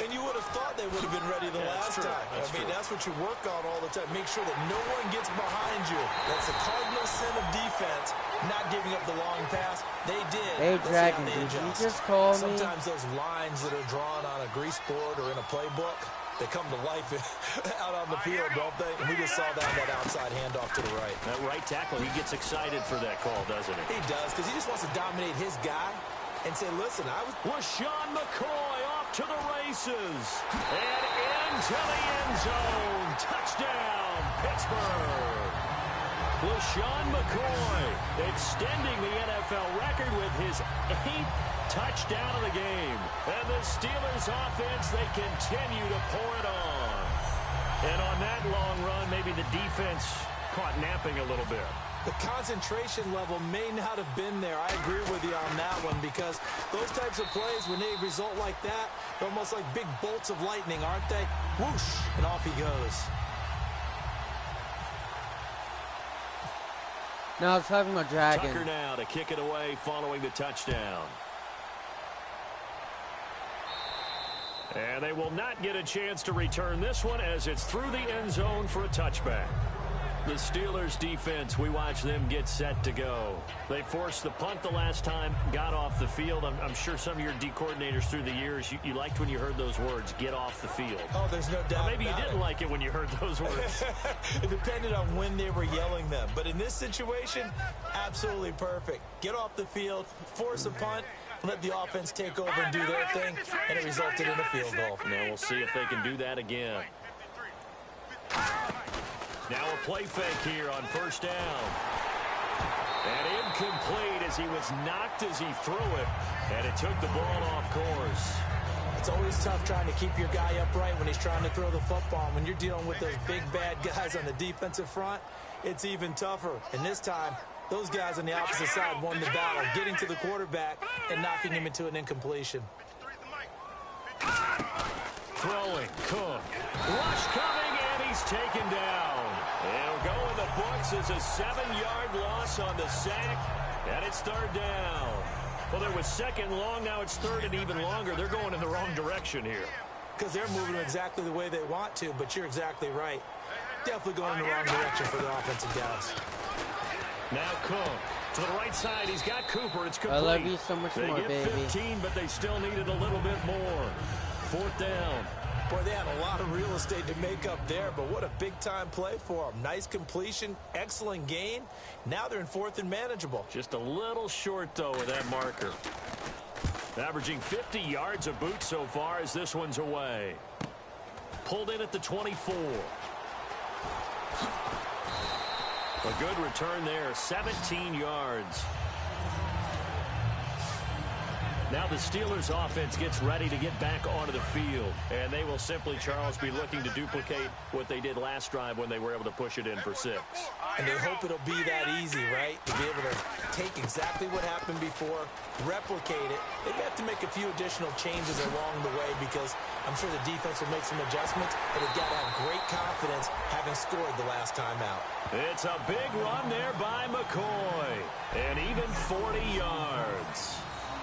And you would have thought they would have been ready the last time. That's what you work on all the time. Make sure that no one gets behind you. That's the cardinal sin of defense, not giving up the long pass. They did. Hey, Dragon, did you just call me? Sometimes those lines that are drawn on a grease board or in a playbook, they come to life out on the field, don't they? And we just saw that outside handoff to the right. That right tackle, he gets excited for that call, doesn't he? He does, because he just wants to dominate his guy and say, listen, LaShawn McCoy off to the races. And into the end zone. Touchdown, Pittsburgh. LaShawn McCoy extending the NFL record with his 8th touchdown of the game. And the Steelers offense, they continue to pour it on. And on that long run, maybe the defense caught napping a little bit. The concentration level may not have been there. I agree with you on that one, because those types of plays, when they result like that, they're almost like big bolts of lightning, aren't they? Whoosh, and off he goes. No, I was talking about Dragon. Tucker now to kick it away following the touchdown. And they will not get a chance to return this one as it's through the end zone for a touchback. The Steelers defense, we watch them get set to go. They forced the punt the last time, got off the field. I'm sure some of your D coordinators through the years, you liked when you heard those words, get off the field. Oh, there's no doubt. Or maybe you didn't like it when you heard those words. It depended on when they were yelling them. But in this situation, absolutely perfect. Get off the field, force a punt, let the offense take over and do their thing, and it resulted in a field goal. Now we'll see if they can do that again. Now a play fake here on first down. And incomplete as he was knocked as he threw it. And it took the ball off course. It's always tough trying to keep your guy upright when he's trying to throw the football. When you're dealing with those big, bad guys on the defensive front, it's even tougher. And this time, those guys on the opposite side won the battle, getting to the quarterback and knocking him into an incompletion. Throwing, Cook. Rush coming, and he's taken down. It'll go in the books as a 7-yard loss on the sack, and it's third down. Well, there was second long, now it's third and even longer. They're going in the wrong direction here. Because they're moving exactly the way they want to, but you're exactly right. Definitely going in the wrong direction for the offensive guys. Now Cook to the right side. He's got Cooper. It's complete. I love you so much more, baby. They get baby. 15, but they still needed a little bit more. Fourth down. Boy, they had a lot of real estate to make up there, but what a big-time play for them. Nice completion, excellent gain. Now they're in fourth and manageable. Just a little short, though, with that marker. Averaging 50 yards a boot so far as this one's away. Pulled in at the 24. A good return there, 17 yards. Now the Steelers offense gets ready to get back onto the field. And they will simply, Charles, be looking to duplicate what they did last drive when they were able to push it in for 6. And they hope it'll be that easy, right? To be able to take exactly what happened before, replicate it. They've got to make a few additional changes along the way because I'm sure the defense will make some adjustments, but they've got to have great confidence having scored the last time out. It's a big run there by McCoy. And even 40 yards.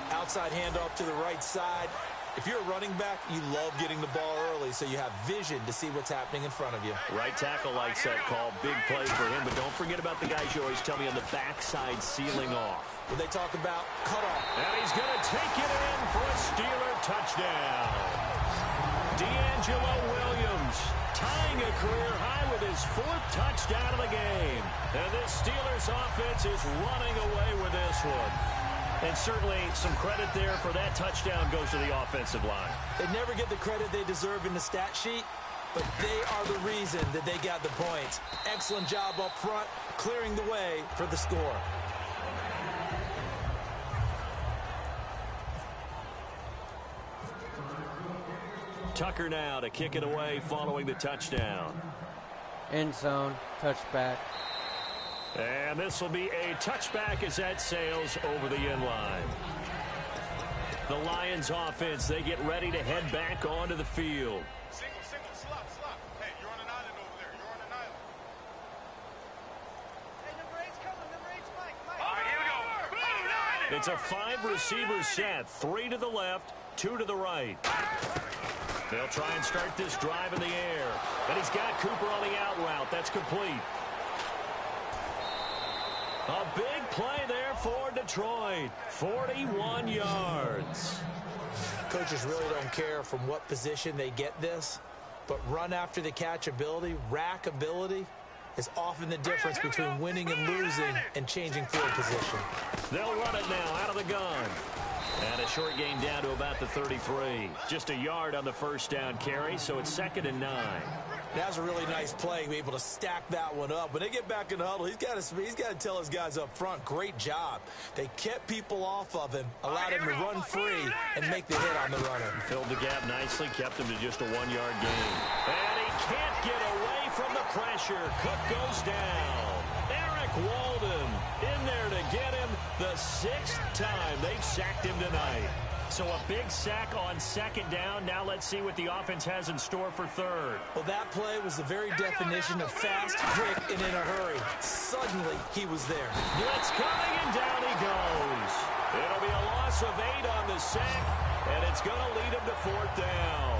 Outside handoff to the right side. If you're a running back, you love getting the ball early so you have vision to see what's happening in front of you. Right tackle likes that call. Big play for him, but don't forget about the guys you always tell me on the backside sealing off. When they talk about cutoff. And he's going to take it in for a Steeler touchdown. D'Angelo Williams tying a career high with his 4th touchdown of the game. And this Steelers offense is running away with this one. And certainly some credit there for that touchdown goes to the offensive line. They never get the credit they deserve in the stat sheet, but they are the reason that they got the points. Excellent job up front, clearing the way for the score. Tucker now to kick it away following the touchdown. End zone, touchback. And this will be a touchback as that sails over the end line. The Lions offense, they get ready to head back onto the field. Single, slop. Hey, you're on an island over there. You're on an island. Hey, number 8's coming. Number 8's Mike. All right, here we go. Boom, It's a 5-receiver set. 3 to the left, 2 to the right. They'll try and start this drive in the air. And he's got Cooper on the out route. That's complete. A big play there for Detroit. 41 yards. Coaches really don't care from what position they get this, but run after the catch ability, rack ability, is often the difference between winning and losing and changing field position. They'll run it now out of the gun. And a short gain down to about the 33. Just a yard on the first down carry, so it's 2nd and 9. That was a really nice play, be able to stack that one up. When they get back in the huddle, he's got to tell his guys up front, great job. They kept people off of him, allowed him to run free, and make the hit on the runner. Filled the gap nicely, kept him to just a 1-yard gain. And he can't get away from the pressure. Cook goes down. Eric Walden in there to get him the 6th time they've sacked him tonight. So a big sack on 2nd down. Now let's see what the offense has in store for 3rd. Well, that play was the very definition of fast, quick, and in a hurry. Suddenly, he was there. Blitz coming, and down he goes. It'll be a loss of 8 on the sack, and it's going to lead him to 4th down.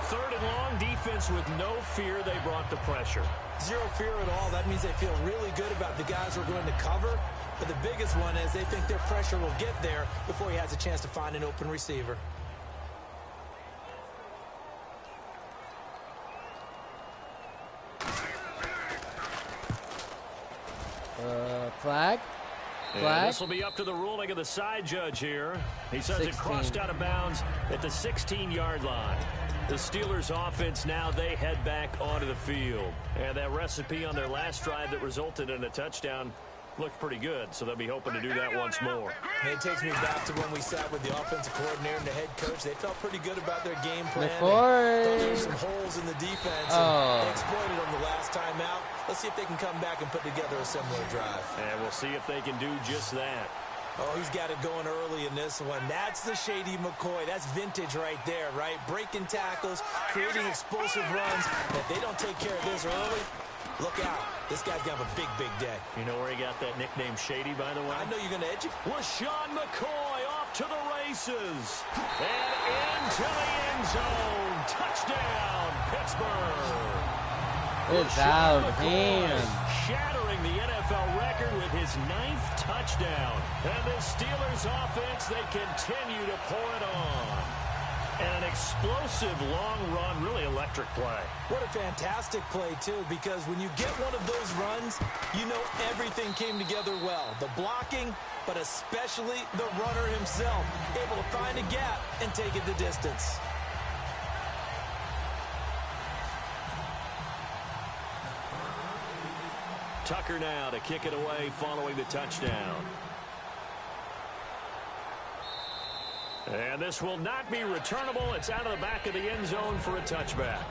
3rd and long, defense with no fear. They brought the pressure. Zero fear at all. That means they feel really good about the guys who are going to cover. But the biggest one is they think their pressure will get there before he has a chance to find an open receiver. Flag? And this will be up to the ruling of the side judge here. He says 16. It crossed out of bounds at the 16-yard line. The Steelers offense now, they head back onto the field. And that recipe on their last drive that resulted in a touchdown looked pretty good, so they'll be hoping to do that once more. And it takes me back to when we sat with the offensive coordinator and the head coach. They felt pretty good about their game plan. Thought there were some holes in the defense. And they exploited them the last time out. Let's see if they can come back and put together a similar drive. And we'll see if they can do just that. Oh, he's got it going early in this one. That's the Shady McCoy. That's vintage right there, right? Breaking tackles, creating explosive runs. If they don't take care of this early, look out. This guy's going to have a big, big day. You know where he got that nickname Shady, by the way? I know you're going to edge it. LaShawn McCoy off to the races. And into the end zone. Touchdown, Pittsburgh. It's out of hand. Shattering the NFL record with his 9th touchdown. And the Steelers offense, they continue to pour it on. And an explosive long run, really electric play. What a fantastic play, too, because when you get one of those runs, you know everything came together well. The blocking, but especially the runner himself, able to find a gap and take it the distance. Tucker now to kick it away following the touchdown. And this will not be returnable. It's out of the back of the end zone for a touchback.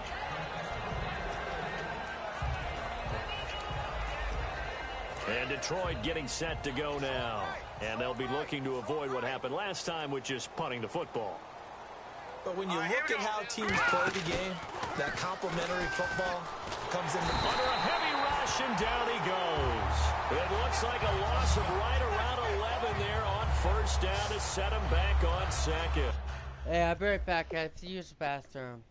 And Detroit getting set to go now. And they'll be looking to avoid what happened last time, which is punting the football. But when you look at how teams play the game, that complementary football comes in under a heavy rush, and down he goes. It looks like a loss of right around 11 there on 1st down to set him back on 2nd. Hey, I'll be right back. I have to use the bathroom.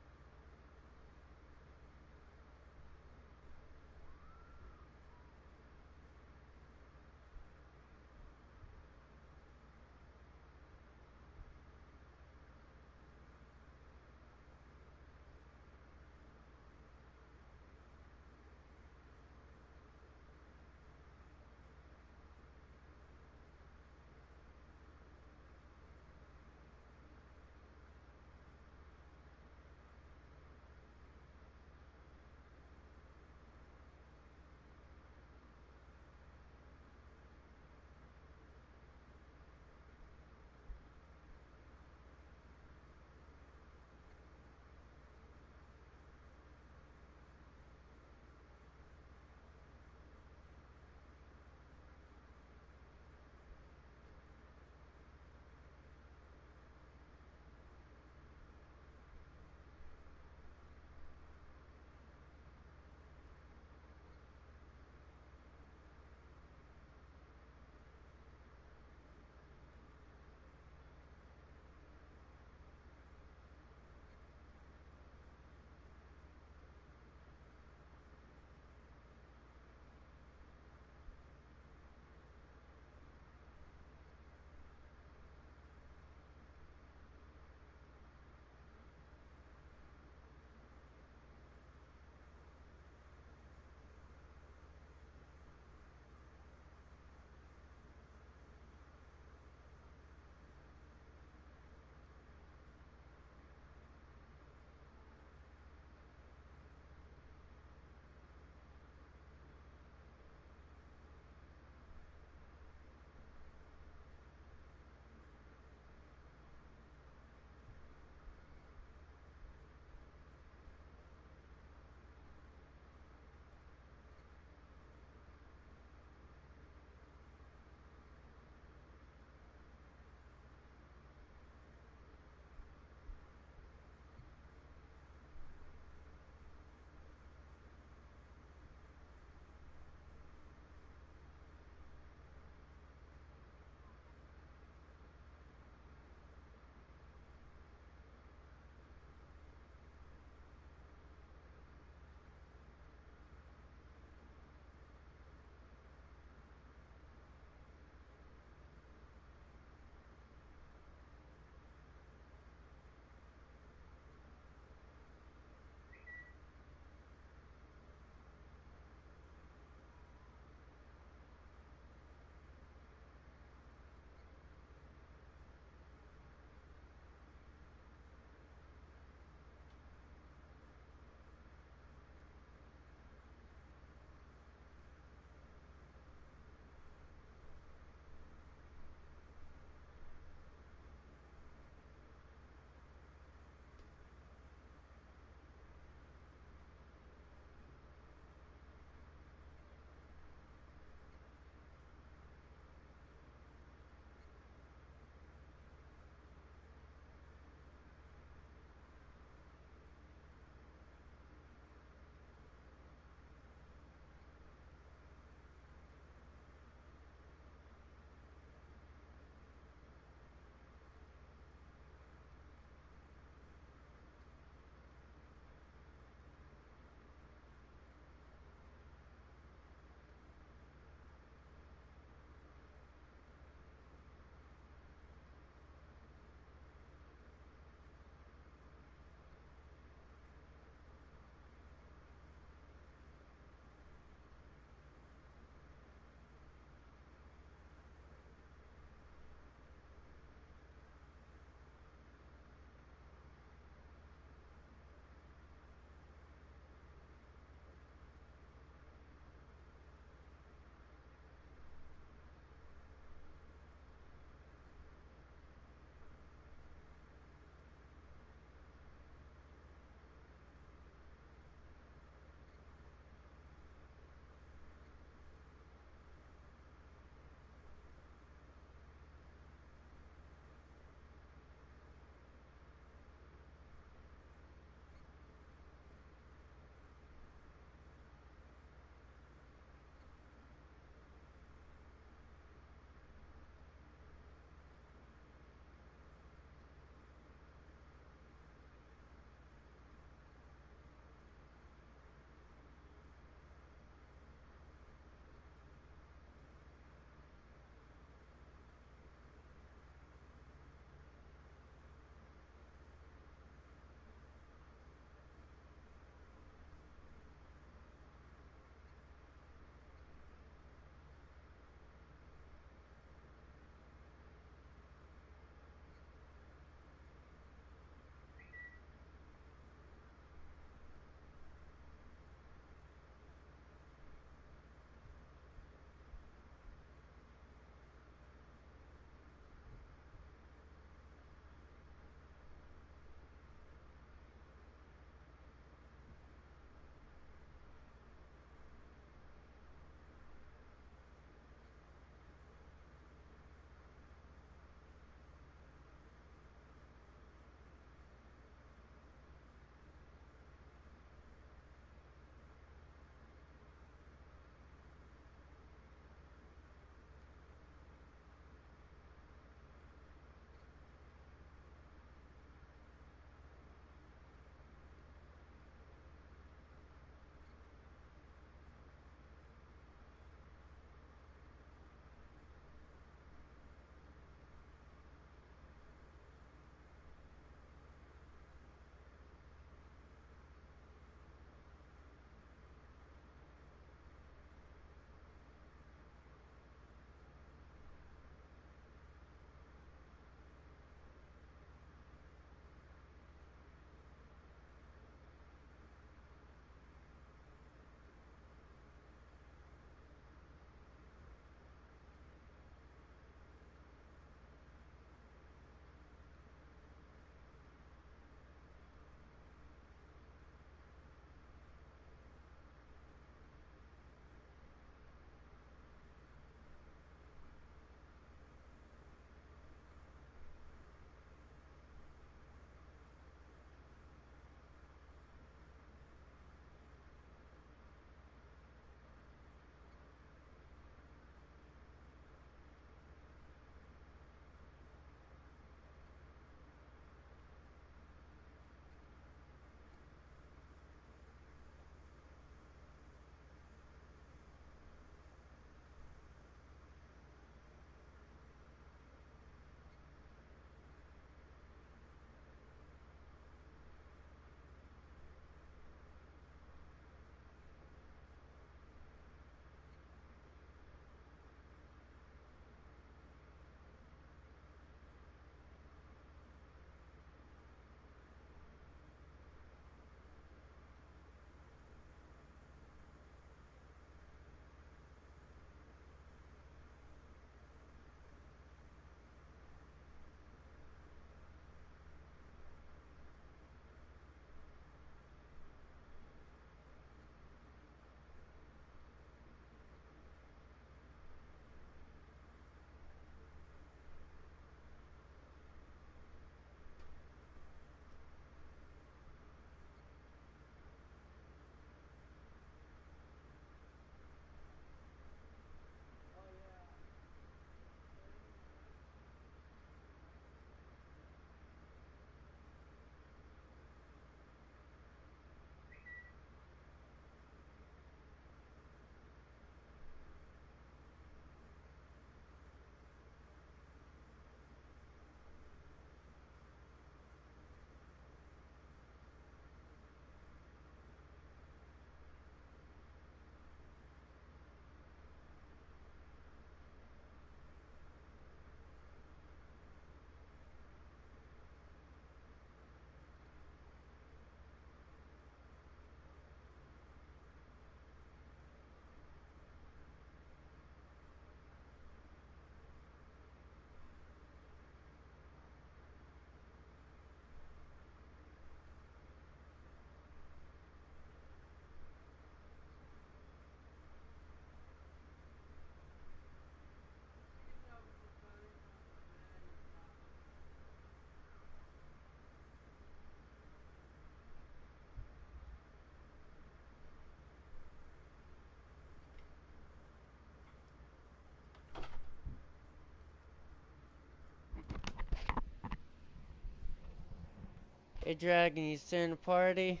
Hey Dragon, you still in the party?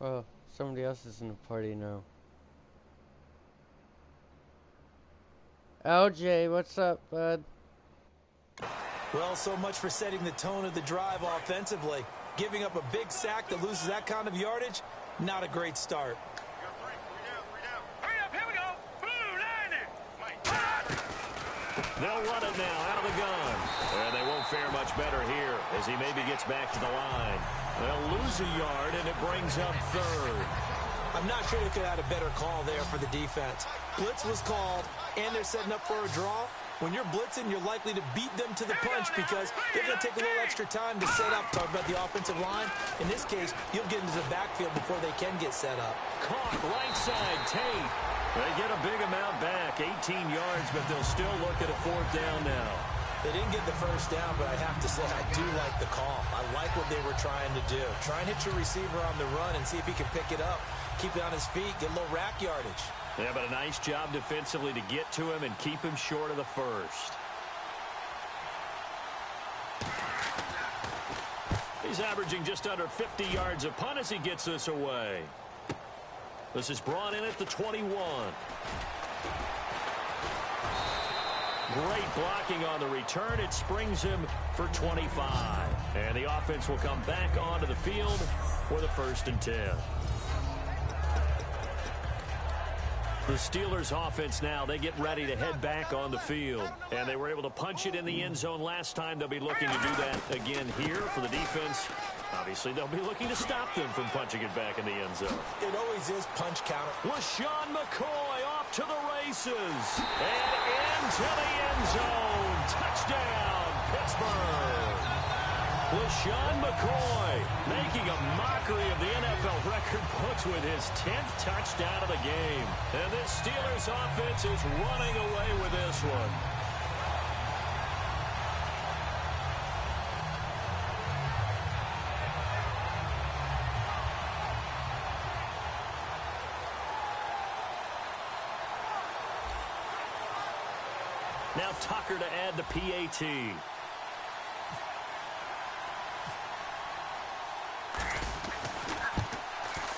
Oh, somebody else is in the party now. LJ, what's up, bud? Well, so much for setting the tone of the drive offensively. Giving up a big sack that loses that kind of yardage, not a great start. Hurry up, here we go. Blue, line it. They'll run it now out of the gun. And they won't fare much better here as he maybe gets back to the line. They'll lose a yard, and it brings up third. I'm not sure they could have had a better call there for the defense. Blitz was called, and they're setting up for a draw. When you're blitzing, you're likely to beat them to the punch because they're going to take a little extra time to set up. Talk about the offensive line. In this case, you'll get into the backfield before they can get set up. Caught right side, Tate. They get a big amount back, 18 yards, but they'll still look at a fourth down now. They didn't get the first down, but I have to say I do like the call. I like what they were trying to do. Try and hit your receiver on the run and see if he can pick it up. Keep it on his feet, get a little rack yardage. Yeah, but a nice job defensively to get to him and keep him short of the first. He's averaging just under 50 yards a punt as he gets this away. This is brought in at the 21. Great blocking on the return. It springs him for 25. And the offense will come back onto the field for the 1st and 10. The Steelers offense now, they get ready to head back on the field. And they were able to punch it in the end zone last time. They'll be looking to do that again here for the defense. Obviously, they'll be looking to stop them from punching it back in the end zone. It always is punch counter. LaShawn McCoy off to the races. And into the end zone. Touchdown, Pittsburgh. LaShawn McCoy making a mockery of the NFL record books with his 10th touchdown of the game. And this Steelers offense is running away with this one. Now Tucker to add the PAT.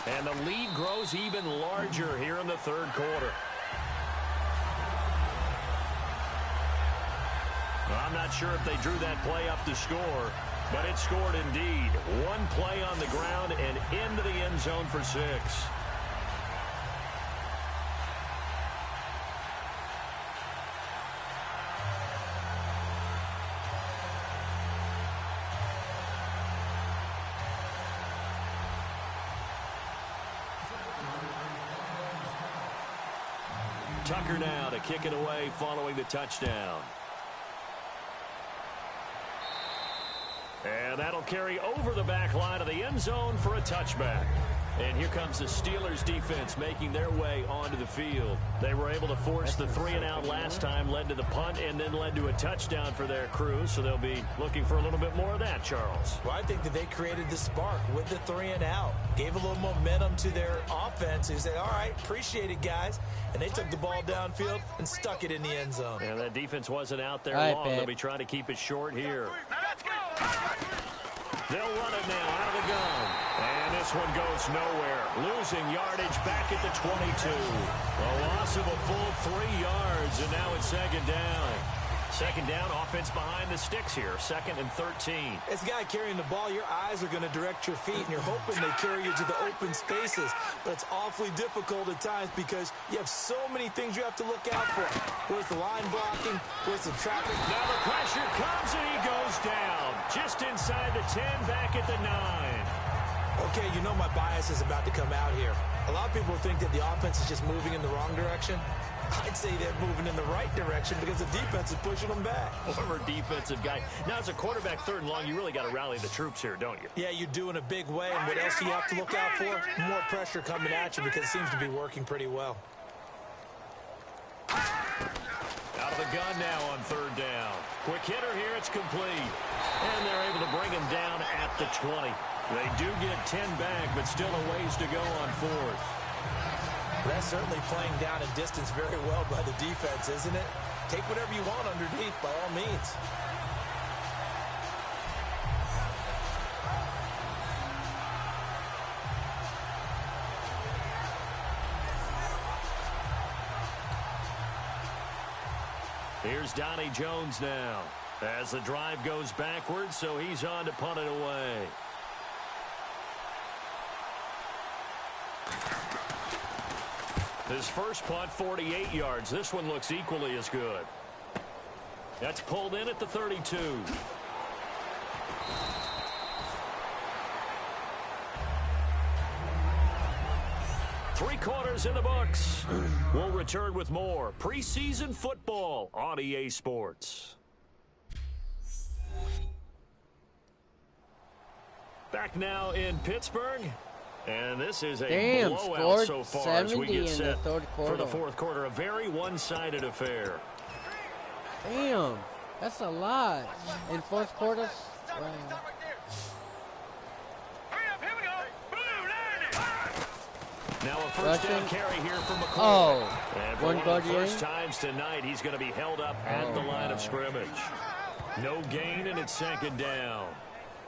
And the lead grows even larger here in the 3rd quarter. I'm not sure if they drew that play up to score, but it scored indeed. One play on the ground and into the end zone for 6. Tucker now to kick it away following the touchdown. And that'll carry over the back line of the end zone for a touchback. And here comes the Steelers defense making their way onto the field. They were able to force the 3-and-out last time, led to the punt, and then led to a touchdown for their crew. So they'll be looking for a little bit more of that, Charles. Well, I think that they created the spark with the 3-and-out. Gave a little momentum to their offense. They said, all right, appreciate it, guys. And they took the ball downfield and stuck it in the end zone. And that defense wasn't out there long. They'll be trying to keep it short here. Let's go. They'll run it now out of the gun. And this one goes nowhere. Losing yardage back at the 22. A loss of a full 3 yards, and now it's 2nd down. 2nd down, offense behind the sticks here. 2nd and 13. As a guy carrying the ball, your eyes are going to direct your feet, and you're hoping they carry you to the open spaces. But it's awfully difficult at times because you have so many things you have to look out for. Where's the line blocking? Where's the traffic? Now the pressure comes, and he goes down. Just inside the 10, back at the 9. Okay, you know my bias is about to come out here. A lot of people think that the offense is just moving in the wrong direction. I'd say they're moving in the right direction because the defense is pushing them back. Former defensive guy. Now, as a quarterback 3rd and long, you really got to rally the troops here, don't you? Yeah, you do in a big way. And what else do you have to look out for? More pressure coming at you because it seems to be working pretty well. Out of the gun now on 3rd down. Quick hitter here, it's complete. And they're able to bring him down at the 20. They do get 10 back, but still a ways to go on 4th. That's certainly playing down in distance very well by the defense, isn't it? Take whatever you want underneath, by all means. Here's Donnie Jones now. As the drive goes backwards, so he's on to punt it away. His first punt, 48 yards. This one looks equally as good. That's pulled in at the 32. Three quarters in the books. We'll return with more preseason football on EA Sports. Back now in Pittsburgh. And this is a blowout so far as we get set for the fourth quarter. A very one-sided affair. Damn, that's a lot. In fourth quarter. Wow. Now a first down carry here from McCoy. Oh, and for one of the first times tonight, he's going to be held up at the line of scrimmage. No gain, and it's second down.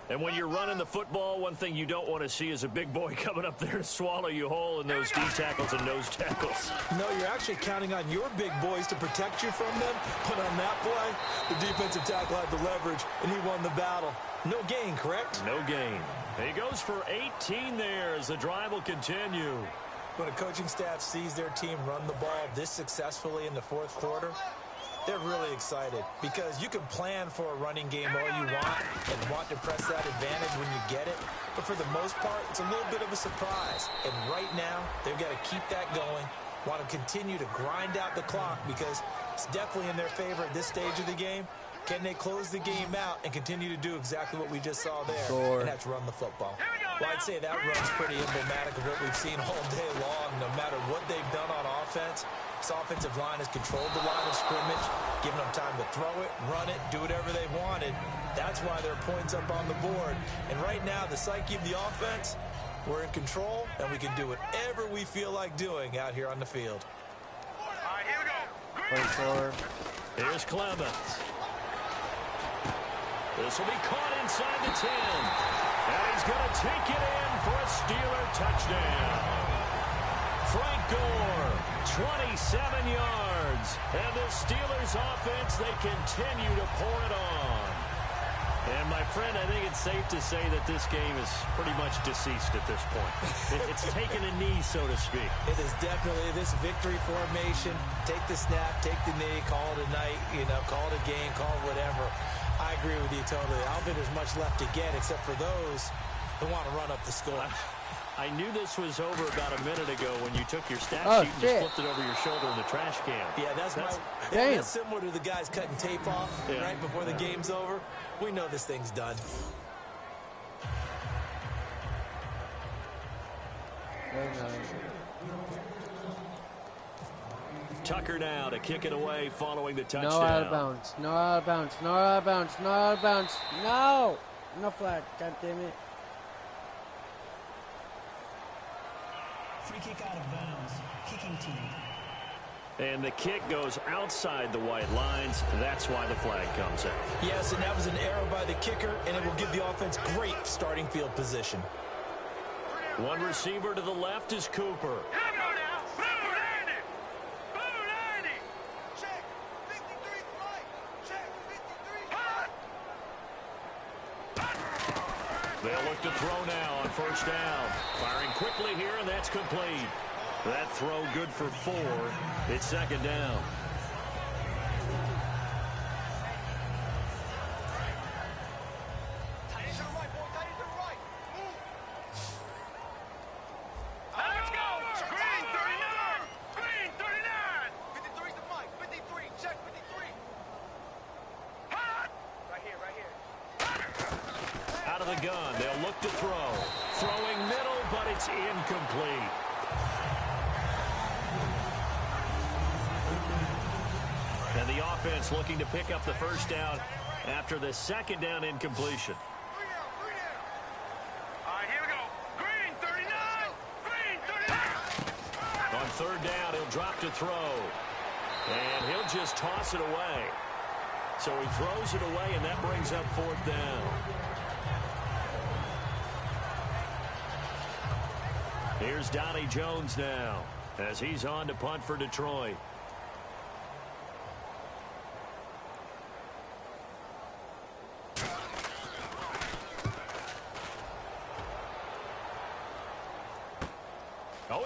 And when you're running the football, one thing you don't want to see is a big boy coming up there to swallow you whole in those D tackles and nose tackles. No, you're actually counting on your big boys to protect you from them. But on that play, the defensive tackle had the leverage, and he won the battle. No gain, correct? No gain. He goes for 18 there as the drive will continue. When a coaching staff sees their team run the ball this successfully in the fourth quarter, they're really excited because you can plan for a running game all you want and want to press that advantage when you get it. But for the most part, it's a little bit of a surprise. And right now, they've got to keep that going, want to continue to grind out the clock because it's definitely in their favor at this stage of the game. Can they close the game out and continue to do exactly what we just saw there? Sure. And that's run the football. Well, I'd say that run's pretty emblematic of what we've seen all day long. No matter what they've done on offense, this offensive line has controlled the line of scrimmage, given them time to throw it, run it, do whatever they wanted. That's why there are points up on the board. And right now, the psyche of the offense, we're in control, and we can do whatever we feel like doing out here on the field. All right, here we go. Here's Clemens. This will be caught inside the 10. And he's going to take it in for a Steeler touchdown. Frank Gore, 27 yards. And the Steelers offense, they continue to pour it on. And my friend, I think it's safe to say that this game is pretty much deceased at this point. It's taken a knee, so to speak. It is definitely this victory formation. Take the snap, take the knee, call it a night, call it a game, call it whatever. I agree with you totally. I don't think there's much left to get except for those who want to run up the score. I knew this was over about a minute ago when you took your stat sheet and just flipped it over your shoulder in the trash can. Yeah, that's similar to the guys cutting tape off right before the game's over. We know this thing's done. Tucker now to kick it away following the touchdown. No out of bounds. No out of bounds. No out of bounds. No out of bounds. No! No flag. God damn it. Free kick out of bounds. Kicking team. And the kick goes outside the white lines. That's why the flag comes out. Yes, and that was an error by the kicker, and it will give the offense great starting field position. One receiver to the left is Cooper. Check. 53 flight. Check. 53. They'll look to throw now on first down. Firing quickly here, and that's complete. That throw good for 4. It's second down. Tight end to the right, boy. Tight end to the right. Move. Let's go. Green 39. Green 39. 53's the mic. 53. Check 53. Right here, right here. Out of the gun, they'll look to throw. Throwing middle, but it's incomplete. And the offense looking to pick up the first down after the second down incompletion. 3 down, 3 down. All right, here we go. Green 39. Green 39. On third down, he'll drop to throw. And he'll just toss it away. So he throws it away, and that brings up fourth down. Here's Donnie Jones now as he's on to punt for Detroit.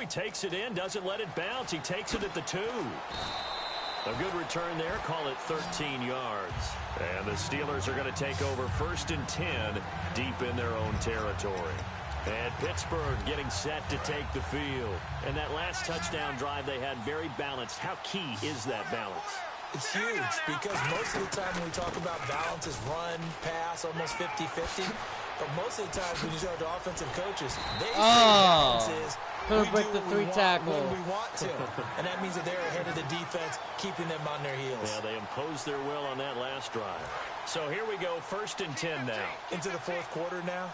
he takes it in, doesn't let it bounce. He takes it at the 2. A good return there, call it 13 yards. And the Steelers are going to take over 1st and 10 deep in their own territory. And Pittsburgh getting set to take the field. And that last touchdown drive they had very balanced. How key is that balance? It's huge because most of the time when we talk about balance is run, pass, almost 50-50. But most of the times when you talk to offensive coaches, they say balance is we do what we want when we want to. And that means that they're ahead of the defense, keeping them on their heels. Yeah, they imposed their will on that last drive. So here we go, 1st and 10 now. Into the 4th quarter now.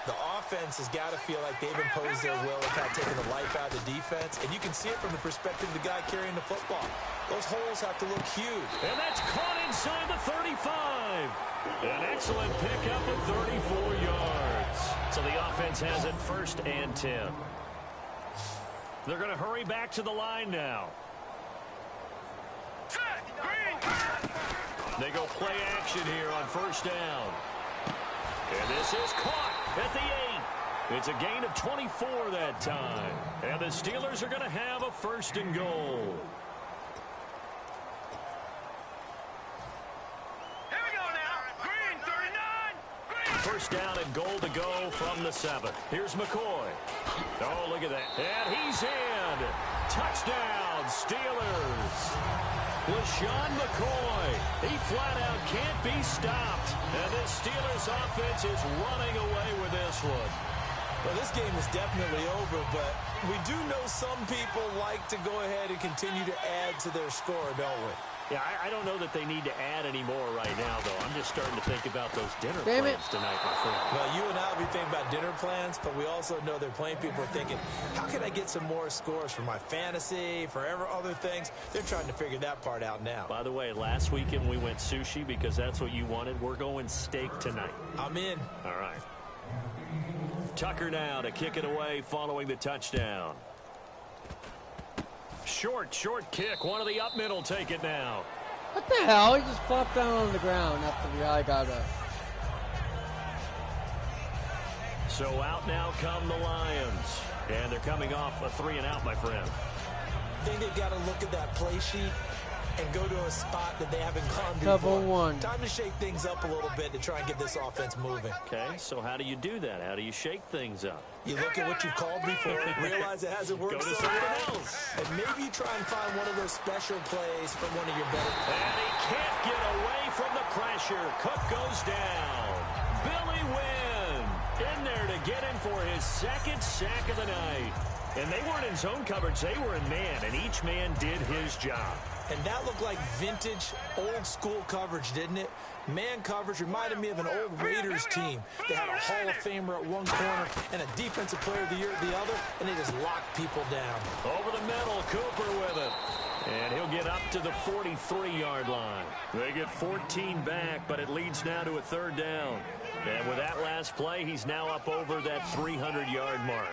The offense has got to feel like they've imposed their will and kind of taken the life out of the defense. And you can see it from the perspective of the guy carrying the football. Those holes have to look huge. And that's caught inside the 35. An excellent pickup of 34 yards. So the offense has it 1st and 10. They're going to hurry back to the line now. They go play action here on 1st down. And this is caught at the 8. It's a gain of 24 that time. And the Steelers are going to have a 1st and goal. Here we go now. Green, 39. Green. 1st down and goal to go from the 7th. Here's McCoy. Oh, look at that. And he's in. Touchdown, Steelers. LaShawn McCoy, he flat out can't be stopped. And this Steelers offense is running away with this one. Well, this game is definitely over, but we do know some people like to go ahead and continue to add to their score, don't we? Yeah, I don't know that they need to add any more right now, though. I'm just starting to think about those dinner plans tonight, my friend. Well, you and I will be thinking about dinner plans, but we also know there are plenty of people are thinking, how can I get some more scores for my fantasy, for other things? They're trying to figure that part out now. By the way, last weekend we went sushi because that's what you wanted. We're going steak tonight. I'm in. All right. Tucker now to kick it away following the touchdown. Short kick. One of the up middle take it now. What the hell? He just flopped down on the ground after the guy got up. So out now come the Lions. And they're coming off a 3 and out, my friend. I think they've got to look at that play sheet and go to a spot that they haven't gone Cover before. 1. Time to shake things up a little bit to try and get this offense moving. Okay, so how do you do that? How do you shake things up? You look at what you've called before, realize it hasn't worked Go to so something well, else. and maybe you try and find one of those special plays from one of your better players. And he can't get away from the pressure. Cook goes down. Billy Wynn in there to get him for his 2nd sack of the night. And they weren't in zone coverage. They were in man, and each man did his job. And that looked like vintage, old-school coverage, didn't it? Man coverage reminded me of an old Raiders team. They had a Hall of Famer at one corner and a Defensive Player of the Year at the other, and they just locked people down. Over the middle, Cooper with it. And he'll get up to the 43-yard line. They get 14 back, but it leads now to a 3rd down. And with that last play, he's now up over that 300-yard mark.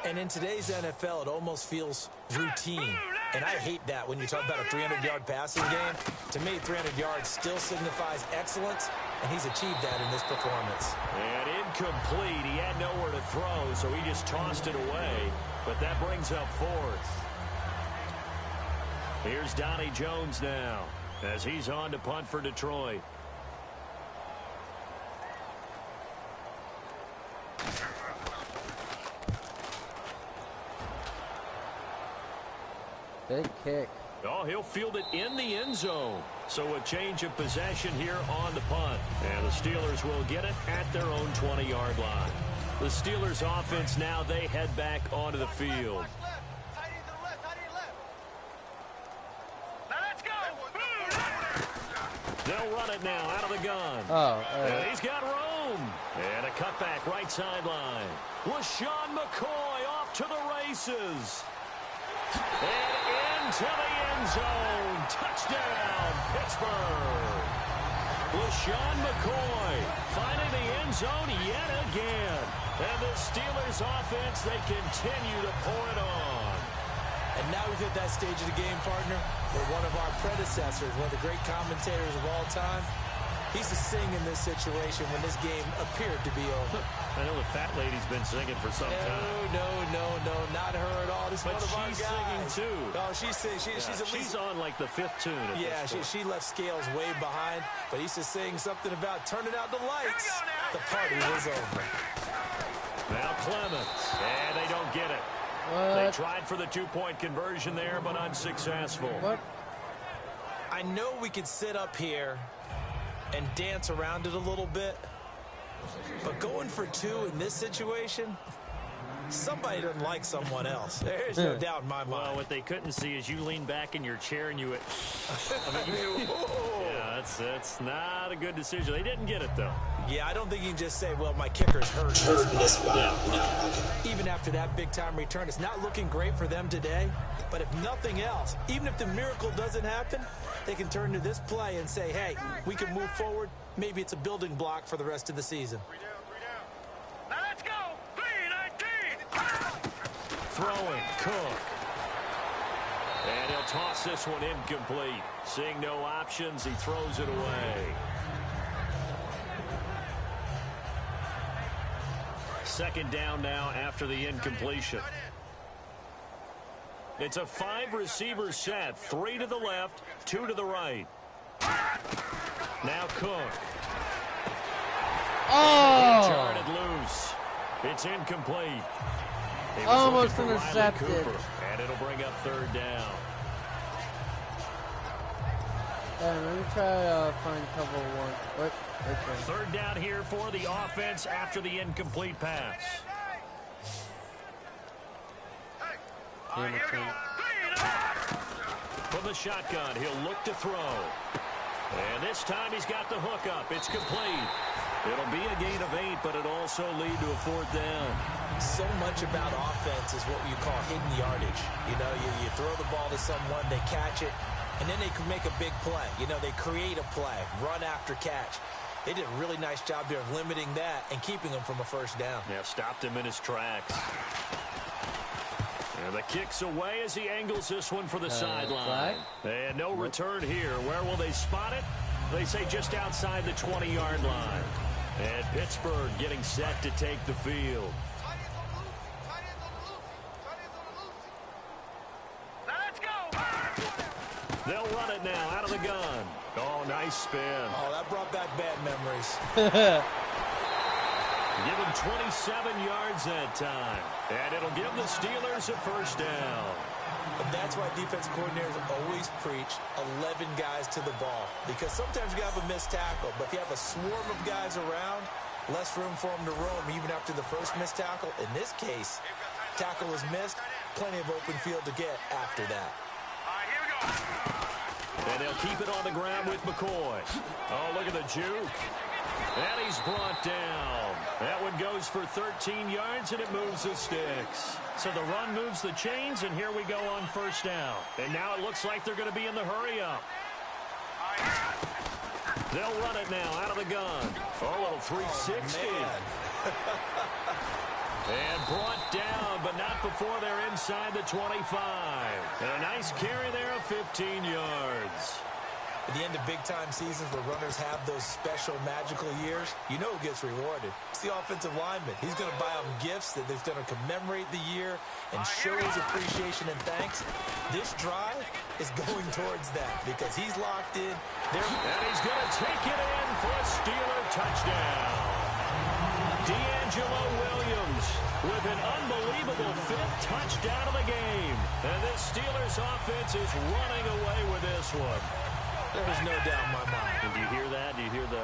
And in today's NFL, it almost feels routine. And I hate that when you talk about a 300-yard passing game. To me, 300 yards still signifies excellence, and he's achieved that in this performance. And incomplete. He had nowhere to throw, so he just tossed it away. But that brings up 4th. Here's Donnie Jones now as he's on to punt for Detroit. Big kick. Oh, he'll field it in the end zone. So a change of possession here on the punt. And the Steelers will get it at their own 20-yard line. The Steelers offense now, they head back onto the field. They'll run it now out of the gun. And he's got room. And a cutback right sideline. LaShawn McCoy off to the races. And into the end zone. Touchdown, Pittsburgh. LaShawn McCoy finding the end zone yet again. And the Steelers offense, they continue to pour it on. And now we've hit that stage of the game, partner, where one of our predecessors, one of the great commentators of all time, He's to sing in this situation when this game appeared to be over. I know the fat lady's been singing for some time. No, not her at all. This is But one of our she's guys. singing too. Oh, she's singing. She's on like the 5th tune. At Yeah, this point. she left Scales way behind, but he's just saying something about turning out the lights. The party was over. Now Clemens, and they don't get it. What? They tried for the 2-point conversion there, but unsuccessful. What? I know we could sit up here and dance around it a little bit, but going for 2 in this situation, somebody doesn't like someone else. There's no doubt in my mind. Well, what they couldn't see is you lean back in your chair and you... yeah, that's not a good decision. They didn't get it, though. Yeah, I don't think you can just say, well, my kicker's hurt. Even after that big-time return, it's not looking great for them today. But if nothing else, even if the miracle doesn't happen, they can turn to this play and say, hey, we can move forward. Maybe it's a building block for the rest of the season. 3 down. Now let's go. 3-19. Throwing, Cook. And he'll toss this one incomplete. Seeing no options, he throws it away. Second down now after the incompletion. It's a 5-receiver set. 3 to the left, 2 to the right. Now Cook. Oh! Charted loose. It's incomplete. He was Almost looking for Riley intercepted. Cooper, and it'll bring up 3rd down. Let me try to find cover 1. What? Okay. 3rd down here for the offense after the incomplete pass. All right, here we go. 3-9. From the shotgun, he'll look to throw. And this time he's got the hook up. It's complete. It'll be a gain of 8, but it'll also lead to a 4th down. So much about offense is what you call hidden yardage. You know, you throw the ball to someone, they catch it, and then they can make a big play. You know, they create a play, run after catch. They did a really nice job there of limiting that and keeping him from a 1st down. Yeah, stopped him in his tracks. And the kick's away as he angles this one for the sideline. And no return here. Where will they spot it? They say just outside the 20-yard line. And Pittsburgh getting set to take the field. Now let's go. They'll run it now out of the gun. Oh, nice spin. Oh, that brought back bad memories. Give him 27 yards that time. And it'll give the Steelers a 1st down. And that's why defense coordinators always preach 11 guys to the ball. Because sometimes you have a missed tackle, but if you have a swarm of guys around, less room for them to roam even after the first missed tackle. In this case, tackle was missed, plenty of open field to get after that. All right, here we go. And they'll keep it on the ground with McCoy. Oh, look at the juke. And he's brought down. That one goes for 13 yards, and it moves the sticks. So the run moves the chains, and here we go on 1st down. And now it looks like they're going to be in the hurry-up. They'll run it now out of the gun. Oh, a little 360. And brought down, but not before they're inside the 25. And a nice carry there of 15 yards. At the end of big-time seasons where runners have those special magical years, you know who gets rewarded. It's the offensive lineman. He's going to buy them gifts that he's going to commemorate the year and show his appreciation and thanks. This drive is going towards that because he's locked in. And he's going to take it in for a Steeler touchdown. D'Angelo Williams with an unbelievable 5th touchdown of the game. And this Steelers offense is running away with this one. There's no doubt in my mind. And do you hear that? Do you hear the...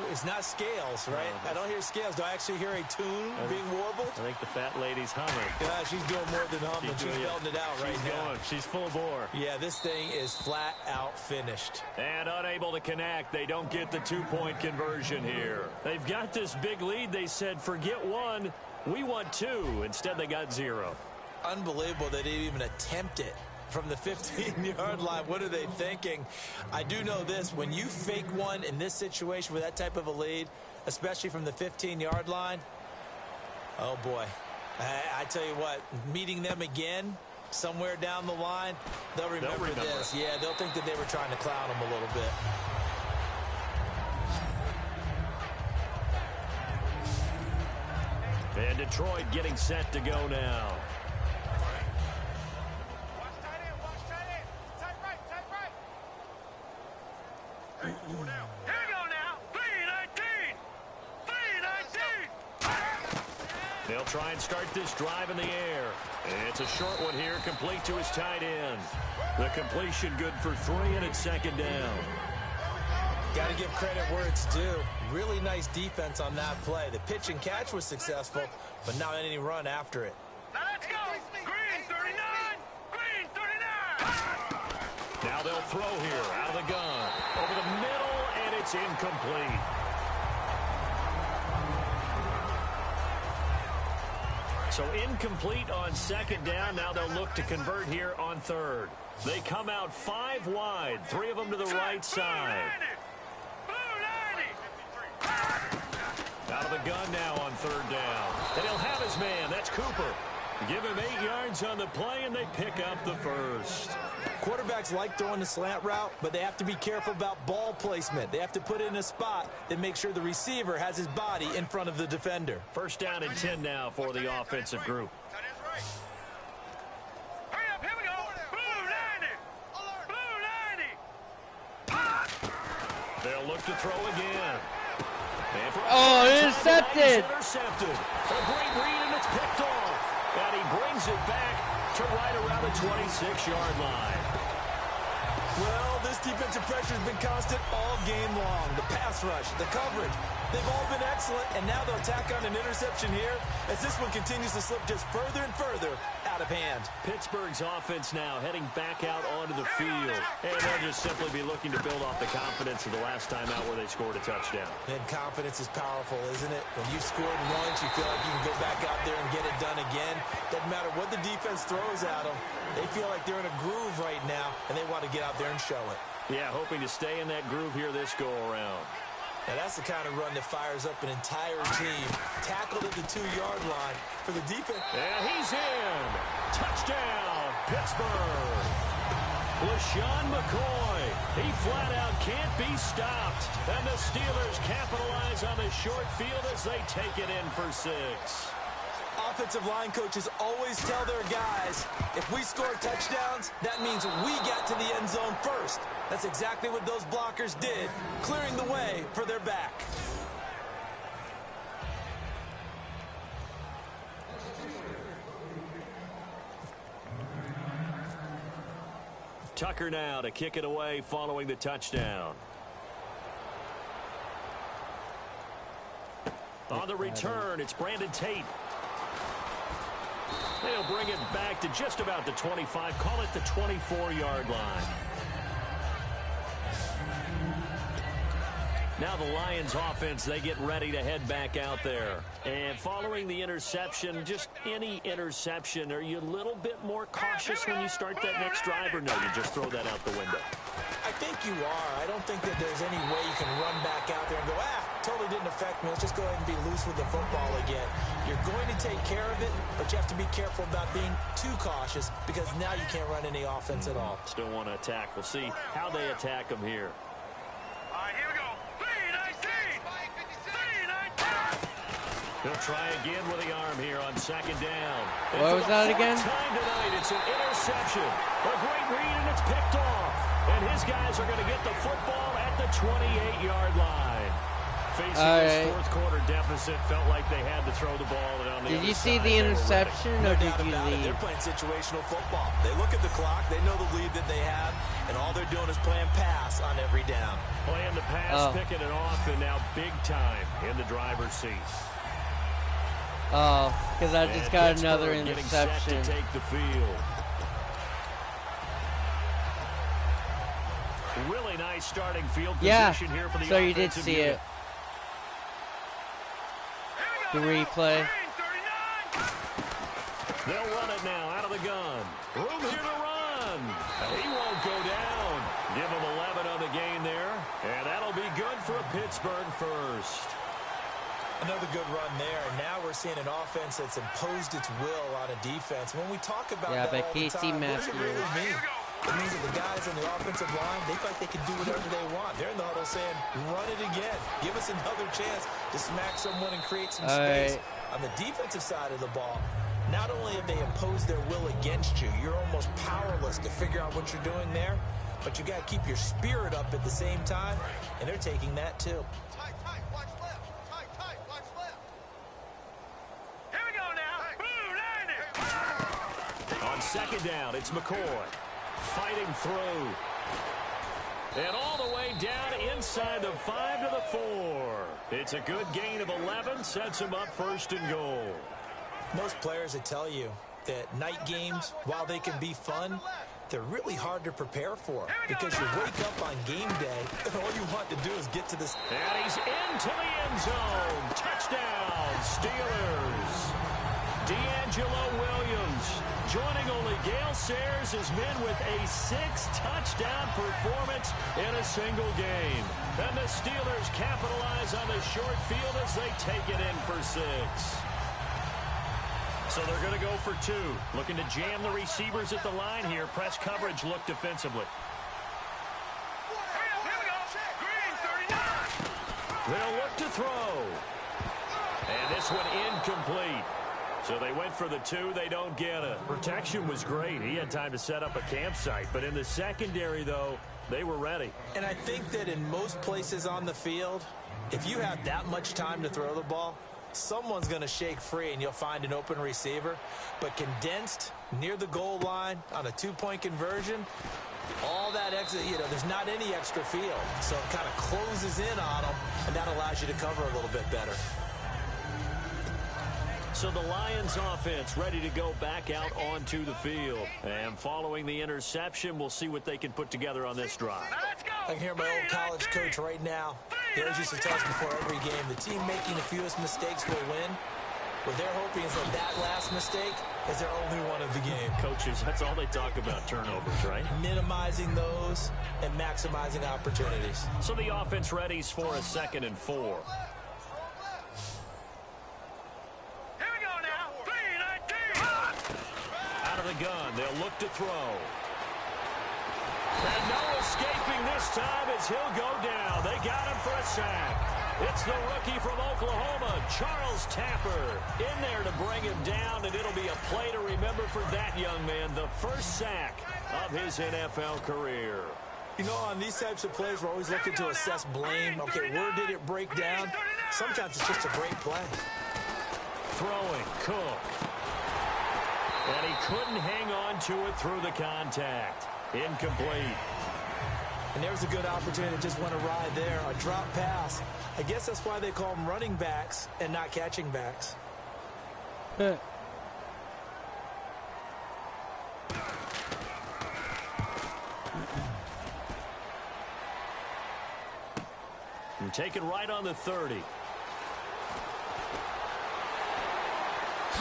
It's not scales, right? I don't hear scales. Do I actually hear a tune being warbled? I think the fat lady's humming. Yeah, she's doing more than humming. She's belting it out right now. She's full bore. Yeah, this thing is flat out finished. And unable to connect. They don't get the 2-point conversion here. They've got this big lead. They said, forget 1. We want 2. Instead, they got 0. Unbelievable they didn't even attempt it. From the 15-yard line, what are they thinking? I do know this. When you fake one in this situation with that type of a lead, especially from the 15-yard line, oh, boy. I tell you what, meeting them again somewhere down the line, they'll remember this. Yeah, they'll think that they were trying to clown them a little bit. And Detroit getting set to go now. Watch tight end, watch tight end. Tight right, tight right. Hey, go now. Here we go now. 3-19. 3-19. They'll try and start this drive in the air. It's a short one here, complete to his tight end. The completion good for 3, and it's second down. Got to give credit where it's due. Really nice defense on that play. The pitch and catch was successful, but not any run after it. Now let's go. Green 39. Green 39. Now they'll throw here out of the gun. Over the middle, and it's incomplete. So incomplete on second down. Now they'll look to convert here on third. They come out 5 wide, 3 of them to the right side. Out of the gun now on third down. And he'll have his man. That's Cooper. Give him 8 yards on the play, and they pick up the first. Quarterbacks like throwing the slant route, but they have to be careful about ball placement. They have to put it in a spot that makes sure the receiver has his body in front of the defender. First down and 10 now for the offensive group. Tight end's right. Hurry up, here we go. Blue 90. Blue 90. They'll look to throw again. Oh, intercepted. Intercepted. A great read, and it's picked off. And he brings it back to right around the 26-yard line. Well, this defensive pressure has been constant all game long. The pass rush, the coverage, they've all been excellent, and now they'll tack on an interception here as this one continues to slip just further and further out of hand. Pittsburgh's offense now heading back out onto the field, and they'll just simply be looking to build off the confidence of the last time out where they scored a touchdown. And confidence is powerful, isn't it? When you've scored once, you feel like you can go back out there and get it done again. Doesn't matter what the defense throws at them. They feel like they're in a groove right now, and they want to get out there and show it. Yeah, hoping to stay in that groove here this go-around. Now, that's the kind of run that fires up an entire team. Tackled at the 2-yard line for the defense. And he's in. Touchdown, Pittsburgh. LaShawn McCoy. He flat out can't be stopped. And the Steelers capitalize on the short field as they take it in for 6. Offensive line coaches always tell their guys, if we score touchdowns, that means we get to the end zone first. That's exactly what those blockers did, clearing the way for their back. Tucker now to kick it away following the touchdown. On the return, it's Brandon Tate. They'll bring it back to just about the 25, call it the 24-yard line. Now the Lions offense, they get ready to head back out there. And following the interception, just any interception, are you a little bit more cautious when you start that next drive, or no, you just throw that out the window? I think you are. I don't think that there's any way you can run back out there and go, totally didn't affect me. Let's just go ahead and be loose with the football again. You're going to take care of it, but you have to be careful about being too cautious because now you can't run any offense at all. Still want to attack. We'll see how they attack them here. All right, here we go. 3-19. 3-19. They'll try again with the arm here on second down. What was that again? Time tonight, it's an interception. A great read, and it's picked off. And his guys are going to get the football at the 28-yard line. Facing this fourth quarter deficit, felt like they had to throw the ball. And on the did you see the interception, or did you leave? They're playing situational football. They look at the clock, they know the lead that they have, and all they're doing is playing pass on every down. Playing the pass, picking it off, and now big time in the driver's seat. Oh, because I just got another interception. Getting set to take the field. Really nice starting field position here for the so you did see unit. it. The replay. They'll run it now out of the gun. Room here to run. He won't go down. Give him 11 on the gain there. And that'll be good for a Pittsburgh first. Another good run there, and now we're seeing an offense that's imposed its will on a defense. When we talk about that all the time, what does it really mean? It means that the guys on the offensive line, they feel like they can do whatever they want. They're in the huddle saying, run it again. Give us another chance to smack someone and create some space. On the defensive side of the ball, not only have they imposed their will against you, you're almost powerless to figure out what you're doing there, but you got to keep your spirit up at the same time, and they're taking that too. Tight, watch left. Tight, watch left. Here we go now. Boom, On second down, it's McCoy. Fighting through. And all the way down inside the 5 to the 4. It's a good gain of 11, sets him up first and goal. Most players would tell you that night games, while they can be fun, they're really hard to prepare for because you wake up on game day and all you want to do is get to this. And he's into the end zone. Touchdown, Steelers. D'Angelo Williams joining only Gale Sayers' men with a 6-touchdown performance in a single game. And the Steelers capitalize on the short field as they take it in for 6. So they're going to go for 2. Looking to jam the receivers at the line here. Press coverage look defensively. Here we go. Green, 39. They'll look to throw. And this one incomplete. So they went for the 2. They don't get it. Protection was great. He had time to set up a campsite. But in the secondary, though, they were ready. And I think that in most places on the field, if you have that much time to throw the ball, someone's going to shake free and you'll find an open receiver. But condensed near the goal line on a 2-point conversion, all that extra, there's not any extra field. So it kind of closes in on them, and that allows you to cover a little bit better. So the Lions offense ready to go back out onto the field. And following the interception, we'll see what they can put together on this drive. I can hear my old college coach right now. He always used to tell us before every game, the team making the fewest mistakes will win. What they're hoping is that last mistake is their only one of the game. Coaches, that's all they talk about, turnovers, right? Minimizing those and maximizing opportunities. So the offense readies for a 2nd and 4. The gun. They'll look to throw. And no escaping this time as he'll go down. They got him for a sack. It's the rookie from Oklahoma, Charles Tapper, in there to bring him down, and it'll be a play to remember for that young man, the first sack of his NFL career. On these types of plays, we're always looking to assess blame. Okay, where did it break down? Sometimes it's just a great play. Throwing, Cook. And he couldn't hang on to it through the contact. Incomplete. And there's a good opportunity that just went awry there. A drop pass. I guess that's why they call them running backs and not catching backs. And taken right on the 30.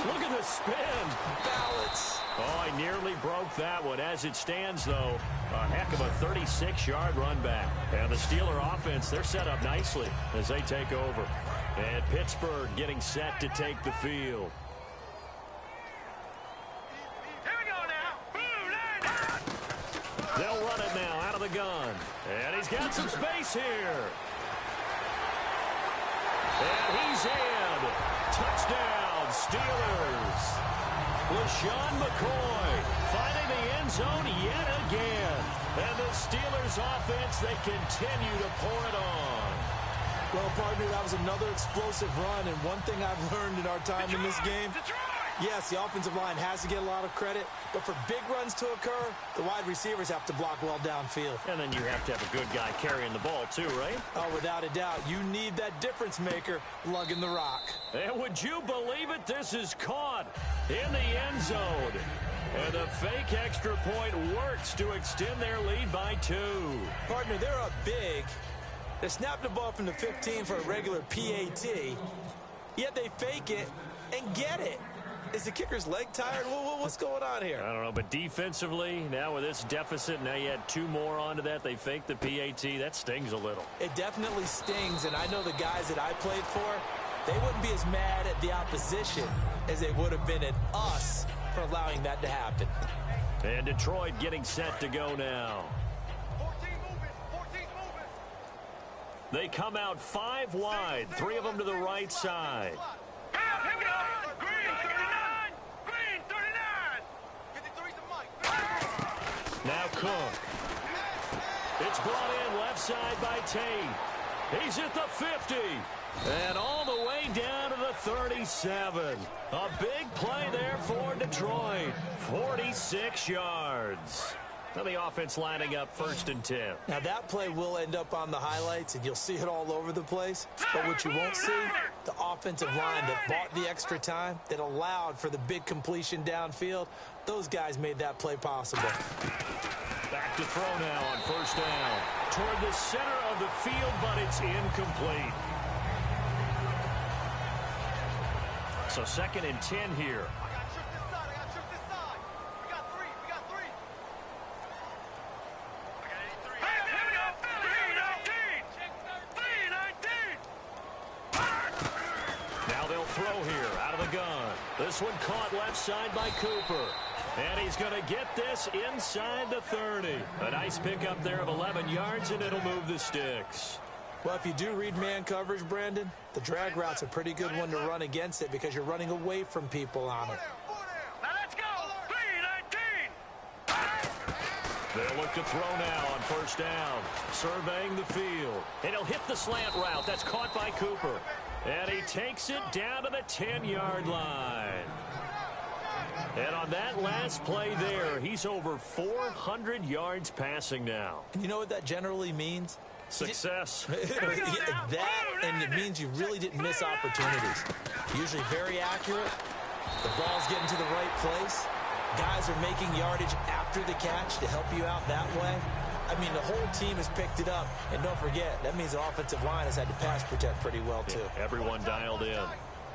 Look at the spin. Balance. Oh, I nearly broke that one. As it stands, though, a heck of a 36-yard run back. And the Steeler offense, they're set up nicely as they take over. And Pittsburgh getting set to take the field. Here we go now. They'll run it now out of the gun. And he's got some space here. And he's in. Touchdown, Steelers. LaShawn McCoy finding the end zone yet again. And the Steelers offense, they continue to pour it on. Well, partner, that was another explosive run. And one thing I've learned in our time in this game, yes, the offensive line has to get a lot of credit, but for big runs to occur, the wide receivers have to block well downfield. And then you have to have a good guy carrying the ball too, right? Oh, without a doubt. You need that difference maker lugging the rock. And would you believe it? This is caught in the end zone. And the fake extra point works to extend their lead by 2. Partner, they're up big. They snapped the ball from the 15 for a regular PAT, yet they fake it and get it. Is the kicker's leg tired? What's going on here? I don't know, but defensively, now with this deficit, now you add 2 more onto that. They fake the PAT. That stings a little. It definitely stings, and I know the guys that I played for, they wouldn't be as mad at the opposition as they would have been at us for allowing that to happen. And Detroit getting set to go now. 14 moving. They come out 5 wide, 3 of them to the right side. Here we go. Cook. It's brought in left side by Tate. He's at the 50. And all the way down to the 37. A big play there for Detroit. 46 yards. Now the offense lining up 1st and 10. Now that play will end up on the highlights, and you'll see it all over the place. But what you won't see, the offensive line that bought the extra time, that allowed for the big completion downfield, those guys made that play possible. Back to throw now on 1st down. Toward the center of the field, but it's incomplete. So 2nd and 10 here. Throw here out of the gun. This one caught left side by Cooper. And he's going to get this inside the 30. A nice pickup there of 11 yards, and it'll move the sticks. Well, if you do read man coverage, Brandon, the drag route's a pretty good one to run against it because you're running away from people on it. Now let's go. 3-19. They'll look to throw now on 1st down. Surveying the field. And he'll hit the slant route. That's caught by Cooper. And he takes it down to the 10-yard line. And on that last play there, he's over 400 yards passing now. And you know what that generally means? Success. That, and it means you really didn't miss opportunities. Usually very accurate. The ball's getting to the right place. Guys are making yardage after the catch to help you out that way. I mean, the whole team has picked it up. And don't forget, that means the offensive line has had to pass protect pretty well, too. Yeah, everyone dialed in.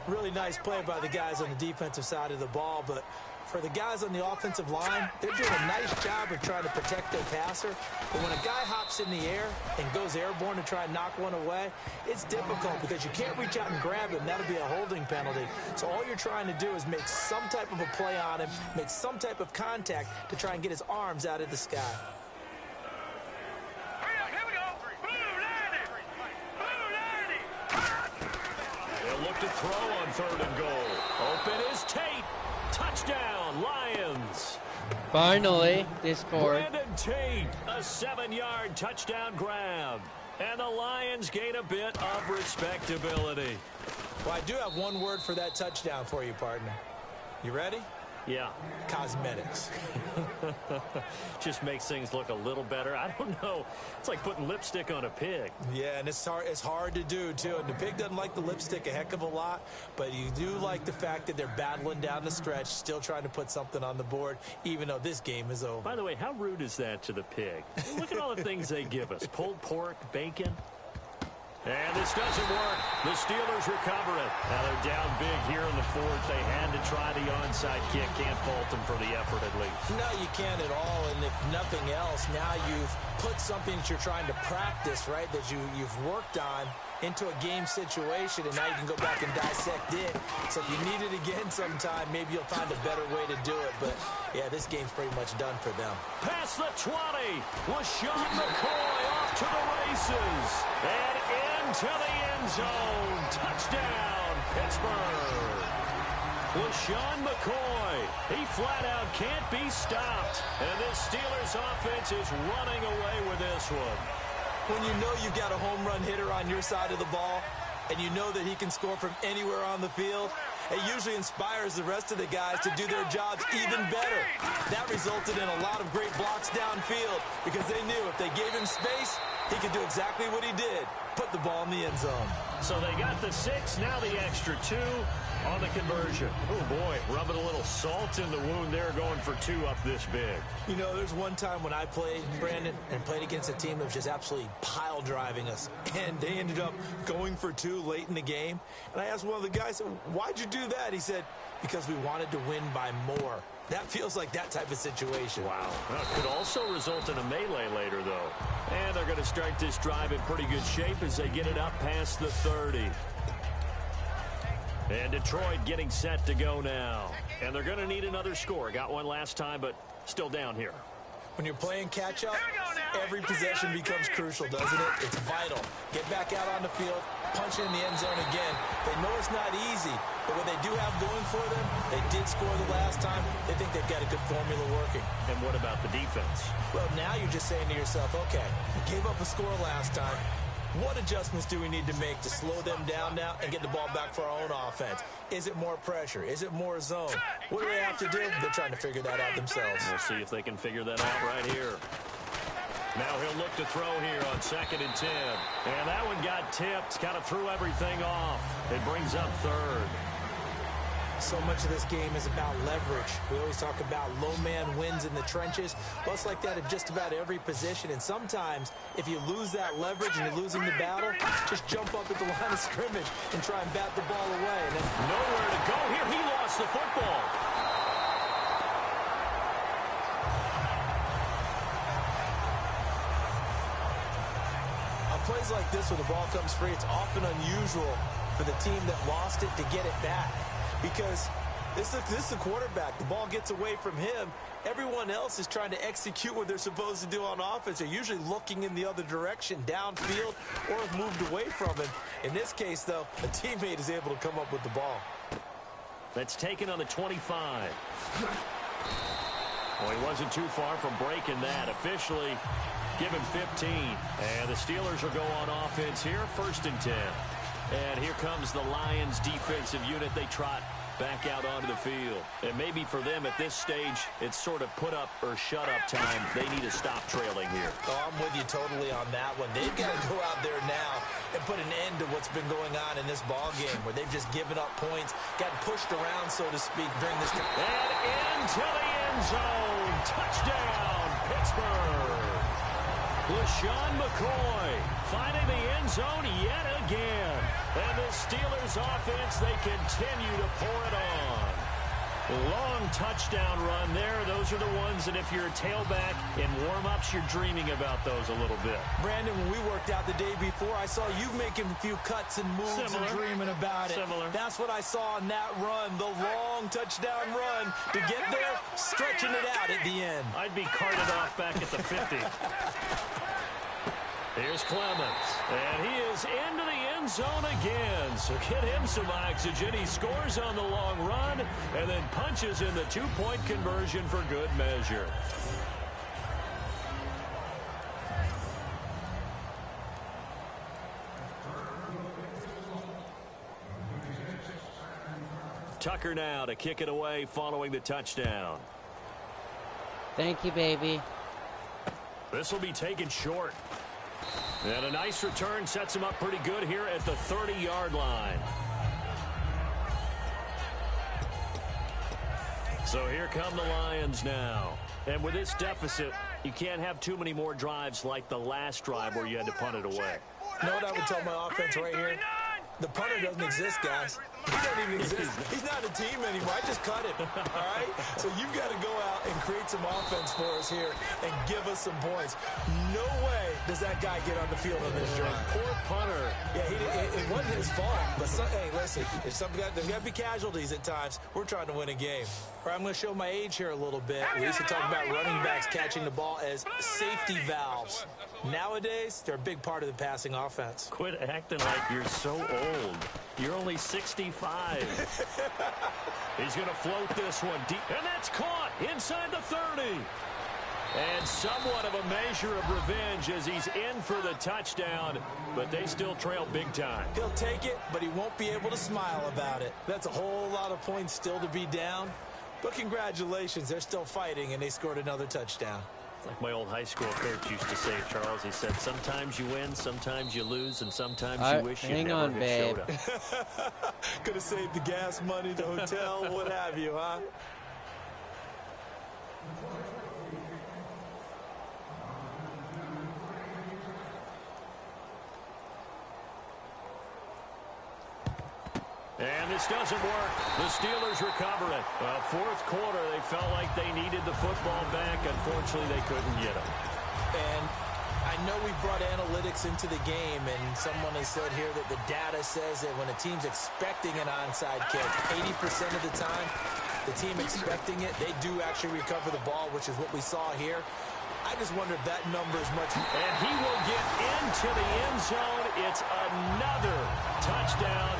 Really nice play by the guys on the defensive side of the ball. But for the guys on the offensive line, they're doing a nice job of trying to protect their passer. But when a guy hops in the air and goes airborne to try and knock one away, it's difficult because you can't reach out and grab him. That'll be a holding penalty. So all you're trying to do is make some type of a play on him, make some type of contact to try and get his arms out of the sky. Look to throw on 3rd and goal. Open is Tate. Touchdown, Lions. Finally, they scored. Brandon Tate, a 7-yard touchdown grab. And the Lions gain a bit of respectability. Well, I do have one word for that touchdown for you, partner. You ready? Yeah. Cosmetics. Just makes things look a little better. I don't know. It's like putting lipstick on a pig. Yeah, and it's hard to do, too. And the pig doesn't like the lipstick a heck of a lot, but you do like the fact that they're battling down the stretch, still trying to put something on the board, even though this game is over. By the way, how rude is that to the pig? Look at all the things they give us. Pulled pork, bacon. And this doesn't work. The Steelers recover it. Now they're down big here in the 4th. They had to try the onside kick. Can't fault them for the effort at least. No, you can't at all. And if nothing else, now you've put something that you're trying to practice, right, that you've worked on into a game situation, and now you can go back and dissect it. So if you need it again sometime, maybe you'll find a better way to do it. But, yeah, this game's pretty much done for them. Past the 20. LaShawn McCoy off to the races. And into the end zone. Touchdown, Pittsburgh. LaShawn McCoy, he flat out can't be stopped. And this Steelers offense is running away with this one. When you know you've got a home run hitter on your side of the ball, and you know that he can score from anywhere on the field, it usually inspires the rest of the guys to do their jobs even better. That resulted in a lot of great blocks downfield because they knew if they gave him space, he could do exactly what he did, put the ball in the end zone. So they got the 6, now the extra 2 on the conversion. Oh, boy, rubbing a little salt in the wound there, going for 2 up this big. You know, there's one time when I played, Brandon, and played against a team that was just absolutely pile driving us, and they ended up going for 2 late in the game. And I asked one of the guys, why'd you do that? He said, because we wanted to win by more. That feels like that type of situation. Wow. Well, it could also result in a melee later, though. And they're going to start this drive in pretty good shape as they get it up past the 30. And Detroit getting set to go now. And they're going to need another score. Got one last time, but still down here. When you're playing catch-up, every possession becomes crucial, doesn't it? It's vital. Get back out on the field, punch it in the end zone again. They know it's not easy, But what they do have going for them, they did score the last time. They think they've got a good formula working. And what about the defense? Well, now you're just saying to yourself, okay, we gave up a score last time. What adjustments do we need to make to slow them down now and get the ball back for our own offense? Is it more pressure? Is it more zone? What do they have to do? They're trying to figure that out themselves. We'll see if they can figure that out right here. Now he'll look to throw here on 2nd and 10. And that one got tipped, kind of threw everything off. It brings up 3rd. So much of this game is about leverage. We always talk about low man wins in the trenches. Well, it's like that at just about every position. And sometimes, if you lose that leverage and you're losing the battle, just jump up at the line of scrimmage and try and bat the ball away. And then nowhere to go here. He lost the football. On plays like this where the ball comes free, it's often unusual for the team that lost it to get it back. Because this is the quarterback. The ball gets away from him. Everyone else is trying to execute what they're supposed to do on offense. They're usually looking in the other direction, downfield, or have moved away from him. In this case, though, a teammate is able to come up with the ball. That's taken on the 25. Well, he wasn't too far from breaking that. Officially given 15. And the Steelers will go on offense here, 1st and 10. And here comes the Lions defensive unit. They trot back out onto the field. And maybe for them at this stage, it's sort of put up or shut up time. They need to stop trailing here. Oh, I'm with you totally on that one. They've got to go out there now and put an end to what's been going on in this ball game where they've just given up points, got pushed around, so to speak, during this game. And into the end zone. Touchdown, Pittsburgh. LaShawn McCoy finding the end zone yet again. And the Steelers offense, they continue to pour it on. Long touchdown run there. Those are the ones that if you're a tailback in warm-ups, you're dreaming about those a little bit. Brandon, when we worked out the day before, I saw you making a few cuts and moves and dreaming about it. That's what I saw on that run, the long touchdown run to get there, stretching it out at the end. I'd be carted off back at the 50. Here's Clemens, and he is into the end zone again. So get him some oxygen. He scores on the long run and then punches in the 2-point conversion for good measure. Tucker now to kick it away following the touchdown. Thank you, baby. This will be taken short. And a nice return sets him up pretty good here at the 30-yard line. So here come the Lions now. And with this deficit, you can't have too many more drives like the last drive where you had to punt it away. You know what I would tell my offense right here? The punter doesn't exist, guys. He doesn't even exist. He's not a team anymore. I just cut him. All right? So you've got to go out and create some offense for us here and give us some points. No way does that guy get on the field on this drive. Poor punter. Yeah, it wasn't his fault. But, hey, listen, there's got to be casualties at times. We're trying to win a game. All right, I'm going to show my age here a little bit. We used to talk about running backs catching the ball as safety valves. Nowadays, they're a big part of the passing offense. Quit acting like you're so old. You're only 65. He's going to float this one deep. And that's caught inside the 30. And somewhat of a measure of revenge as he's in for the touchdown. But they still trail big time. He'll take it, but he won't be able to smile about it. That's a whole lot of points still to be down. But congratulations, they're still fighting, and they scored another touchdown. Like my old high school coach used to say, Charles, he said, sometimes you win, sometimes you lose, and sometimes you wish you never had showed up. Could have saved the gas money, the hotel, what have you, huh? And this doesn't work. The Steelers recover it. Fourth quarter, they felt like they needed the football back. Unfortunately, they couldn't get it. And I know we brought analytics into the game, and someone has said here that the data says that when a team's expecting an onside kick, 80% of the time, the team expecting it, they do actually recover the ball, which is what we saw here. I just wonder if that number is much. And he will get into the end zone. It's another touchdown.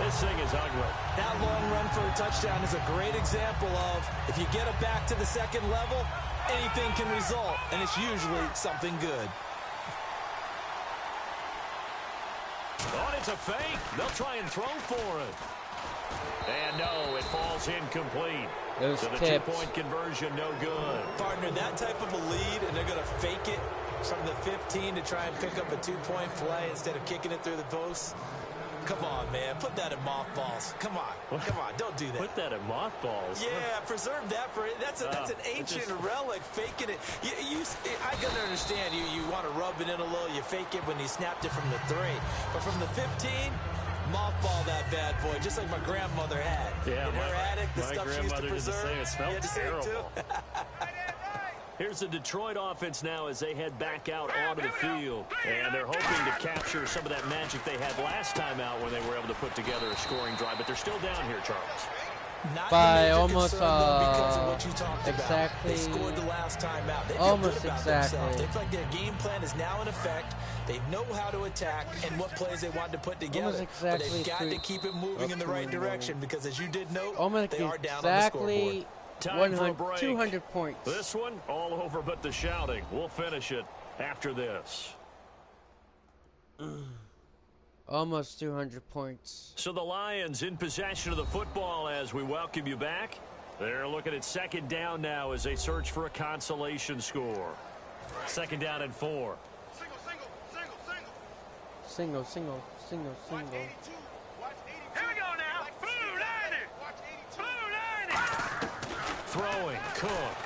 This thing is ugly. That long run for a touchdown is a great example of if you get it back to the second level, anything can result, and it's usually something good. Oh, it's a fake. They'll try and throw for it. And no, it falls incomplete. So the two-point conversion, no good. Partner, that type of a lead, and they're going to fake it from the 15 to try and pick up a two-point play instead of kicking it through the post. Come on, man. Put that in mothballs. Come on. Come on. Don't do that. Put that in mothballs? Yeah, preserve that for it. That's an ancient relic, faking it. I can understand you want to rub it in a little. You fake it when he snapped it from the 3. But from the 15, mothball that bad boy, just like my grandmother had. Yeah, in her attic, the stuff she used to preserve. It smelled terrible. Here's the Detroit offense now as they head back out onto the field. And they're hoping to capture some of that magic they had last time out when they were able to put together a scoring drive. But they're still down here, Charles. Not by almost because of what you talked exactly. About. They scored the last time out. They feel almost good about exactly. themselves. They feel like their game plan is now in effect. They know how to attack and what plays they want to put together. Exactly but they've got to keep it moving in the right direction because, as you did note, almost they are down exactly on the scoreboard. Time for a break. 200 points. This one, all over but the shouting. We'll finish it after this. Almost 200 points. So the Lions in possession of the football as we welcome you back. They're looking at second down now as they search for a consolation score. Second down and 4. Single. Here we go now. Blue 90. Blue 90. Throwing, Cook.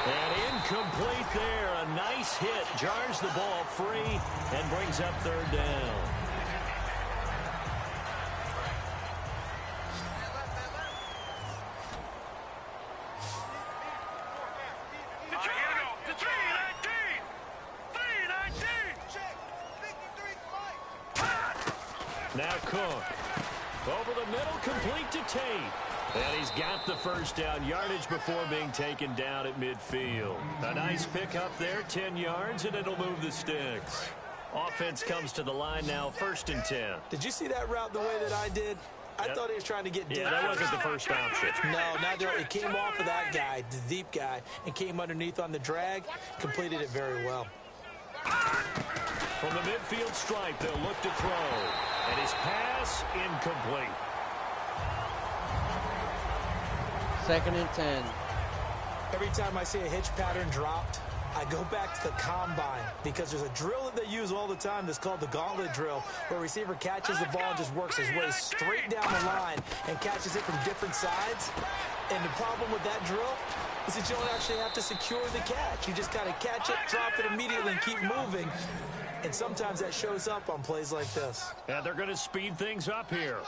And incomplete there. A nice hit. Jars the ball free and brings up third down. Now Cook. Over the middle, complete to Tate. And he's got the first down yardage before being taken down at midfield. A nice pickup there, 10 yards, and it'll move the sticks. Offense comes to the line now, 1st and 10. Did you see that route the way that I did? I thought he was trying to get deep. Yeah, that wasn't the first option. No, it came off of that guy, the deep guy, and came underneath on the drag. Completed it very well. From the midfield stripe, they'll look to throw. And his pass, incomplete. 2nd and 10. Every time I see a hitch pattern dropped, I go back to the combine because there's a drill that they use all the time that's called the gauntlet drill, where a receiver catches the ball and just works his way straight down the line and catches it from different sides. And the problem with that drill is that you don't actually have to secure the catch. You just kind of catch it, drop it immediately, and keep moving. And sometimes that shows up on plays like this. And they're going to speed things up here.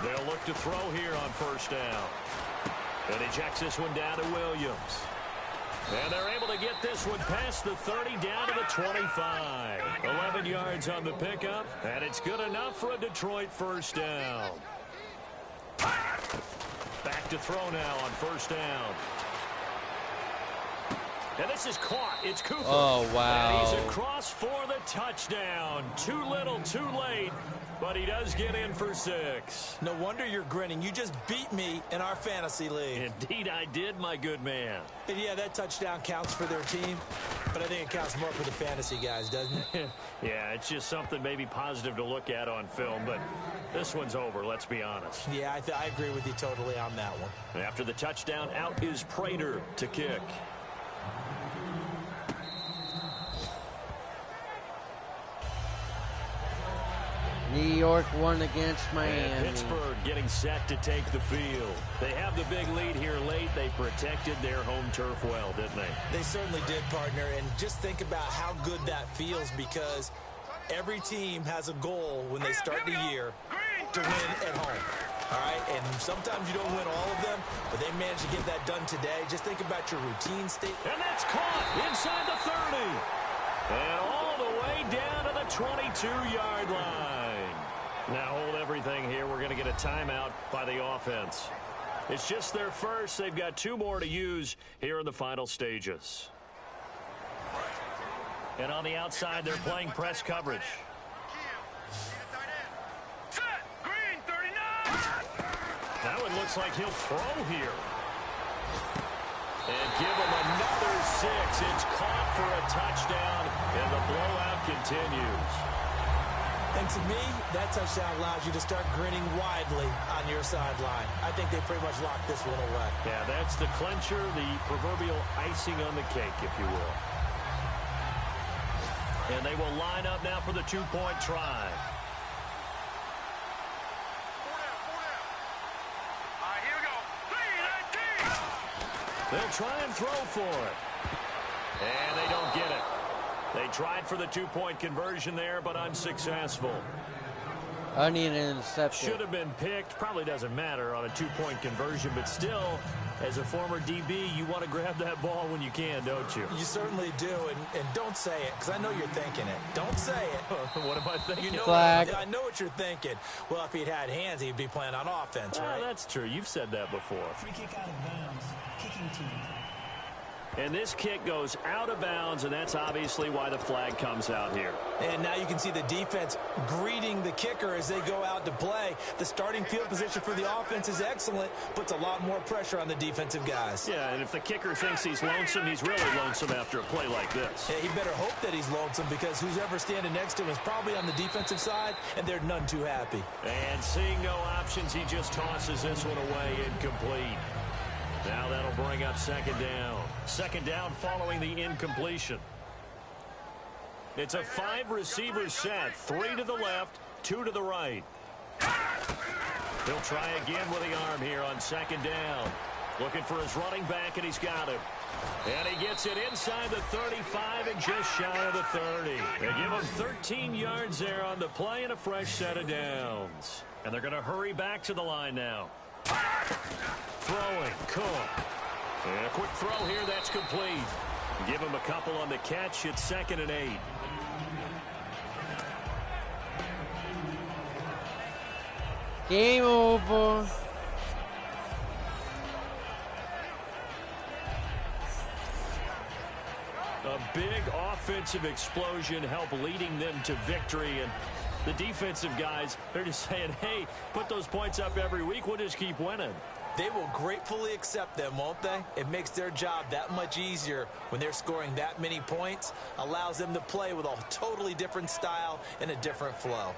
They'll look to throw here on 1st down. And he checks this one down to Williams. And they're able to get this one past the 30 down to the 25. 11 yards on the pickup, and it's good enough for a Detroit 1st down. Back to throw now on 1st down. And this is caught. It's Cooper. Oh, wow. And he's across for the touchdown. Too little, too late. But he does get in for 6. No wonder you're grinning. You just beat me in our fantasy league. Indeed I did, my good man. And yeah, that touchdown counts for their team, but I think it counts more for the fantasy guys, doesn't it? Yeah, it's just something maybe positive to look at on film, but this one's over, let's be honest. Yeah, I agree with you totally on that one. After the touchdown, out is Prater to kick. New York won against Miami. And Pittsburgh getting set to take the field. They have the big lead here late. They protected their home turf well, didn't they? They certainly did, partner. And just think about how good that feels, because every team has a goal when they start the year to win at home. All right, and sometimes you don't win all of them, but they managed to get that done today. Just think about your routine state. And that's caught inside the 30. And all the way down to the 22-yard line. Now hold everything here. We're going to get a timeout by the offense. It's just their first. They've got 2 more to use here in the final stages. And on the outside, they're playing press coverage. looks like he'll throw here. And give him another 6. It's caught for a touchdown, and the blowout continues. And to me, that touchdown allows you to start grinning widely on your sideline. I think they pretty much locked this one away. Yeah, that's the clincher, the proverbial icing on the cake, if you will. And they will line up now for the two-point try. They'll try and throw for it. And they don't get it. They tried for the two-point conversion there, but unsuccessful. I need an interception. Should have been picked. Probably doesn't matter on a two-point conversion, but still, as a former DB, you want to grab that ball when you can, don't you? You certainly do, and don't say it, because I know you're thinking it. Don't say it. What am I thinking? You know Flag. I know what you're thinking. Well, if he'd had hands, he'd be playing on offense, right? That's true. You've said that before. Free kick out of bounds. Kicking team. And this kick goes out of bounds, and that's obviously why the flag comes out here. And now you can see the defense greeting the kicker as they go out to play. The starting field position for the offense is excellent, puts a lot more pressure on the defensive guys. Yeah, and if the kicker thinks he's lonesome, he's really lonesome after a play like this. Yeah, he better hope that he's lonesome, because who's ever standing next to him is probably on the defensive side, and they're none too happy. And seeing no options, he just tosses this one away, incomplete. Now that'll bring up second down. Second down following the incompletion. It's a 5-receiver set. 3 to the left, 2 to the right. He'll try again with the arm here on second down. Looking for his running back, and he's got him. And he gets it inside the 35 and just shy of the 30. They give him 13 yards there on the play and a fresh set of downs. And they're going to hurry back to the line now. Throwing, Cook. And a quick throw here, that's complete. Give him a couple on the catch. It's 2nd and 8. Game over. A big offensive explosion helped leading them to victory, and the defensive guys, they're just saying, hey, put those points up every week, we'll just keep winning. They will gratefully accept them, won't they? It makes their job that much easier when they're scoring that many points, allows them to play with a totally different style and a different flow.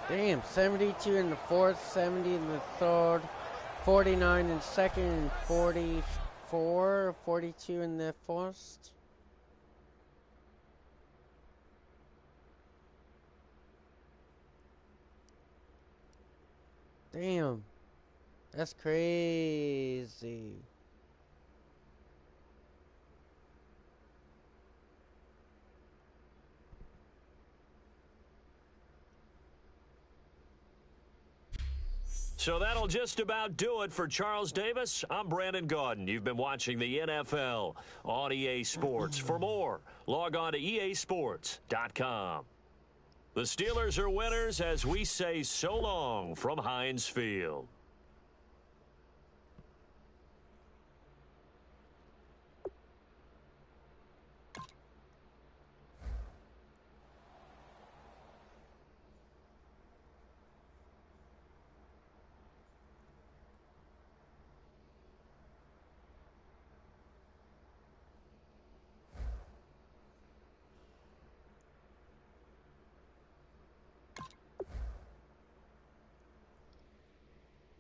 Damn, 72 in the fourth, 70 in the third, 49 in second, and 44, 42 in the first. Damn, that's crazy. So that'll just about do it for Charles Davis. I'm Brandon Gaudin. You've been watching the NFL on EA Sports. For more, log on to easports.com. The Steelers are winners as we say so long from Heinz Field.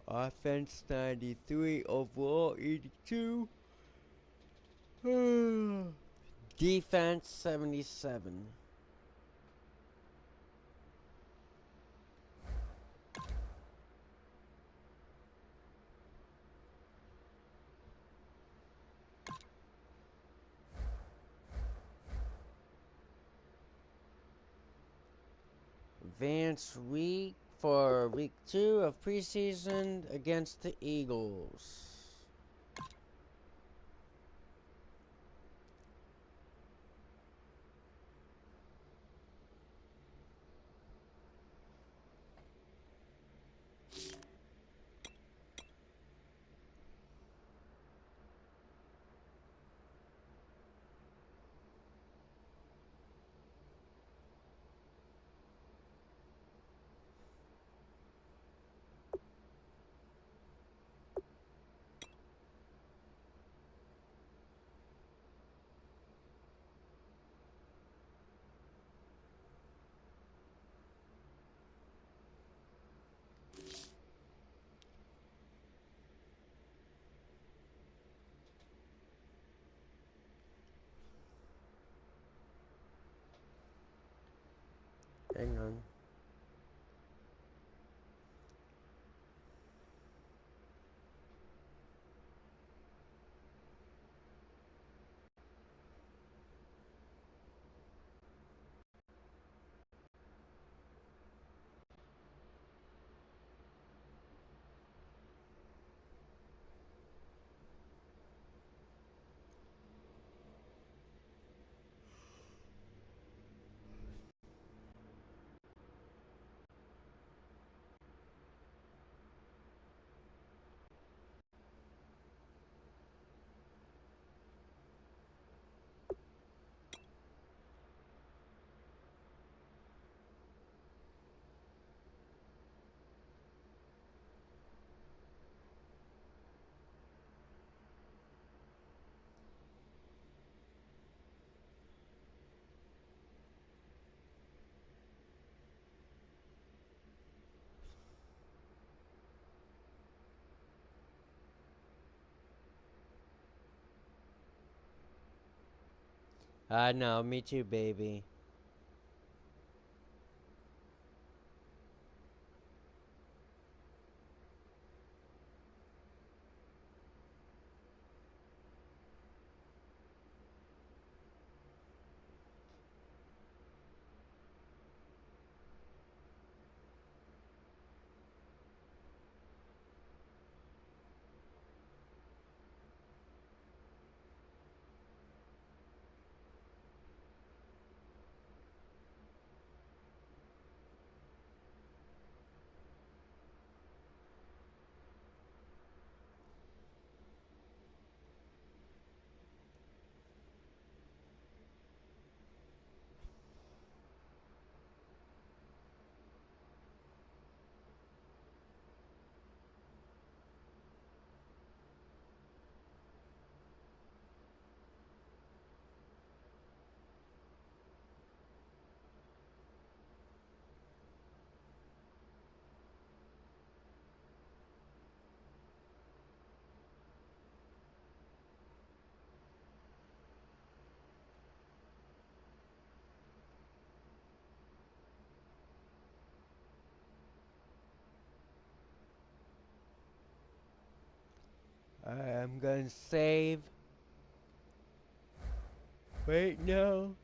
Offense 93, overall 82. Defense 77. Advanced week for week 2 of preseason against the Eagles. Hang on. I know, me too, baby. I'm gonna save. Wait, no.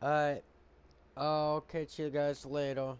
Alright. I'll catch you guys later.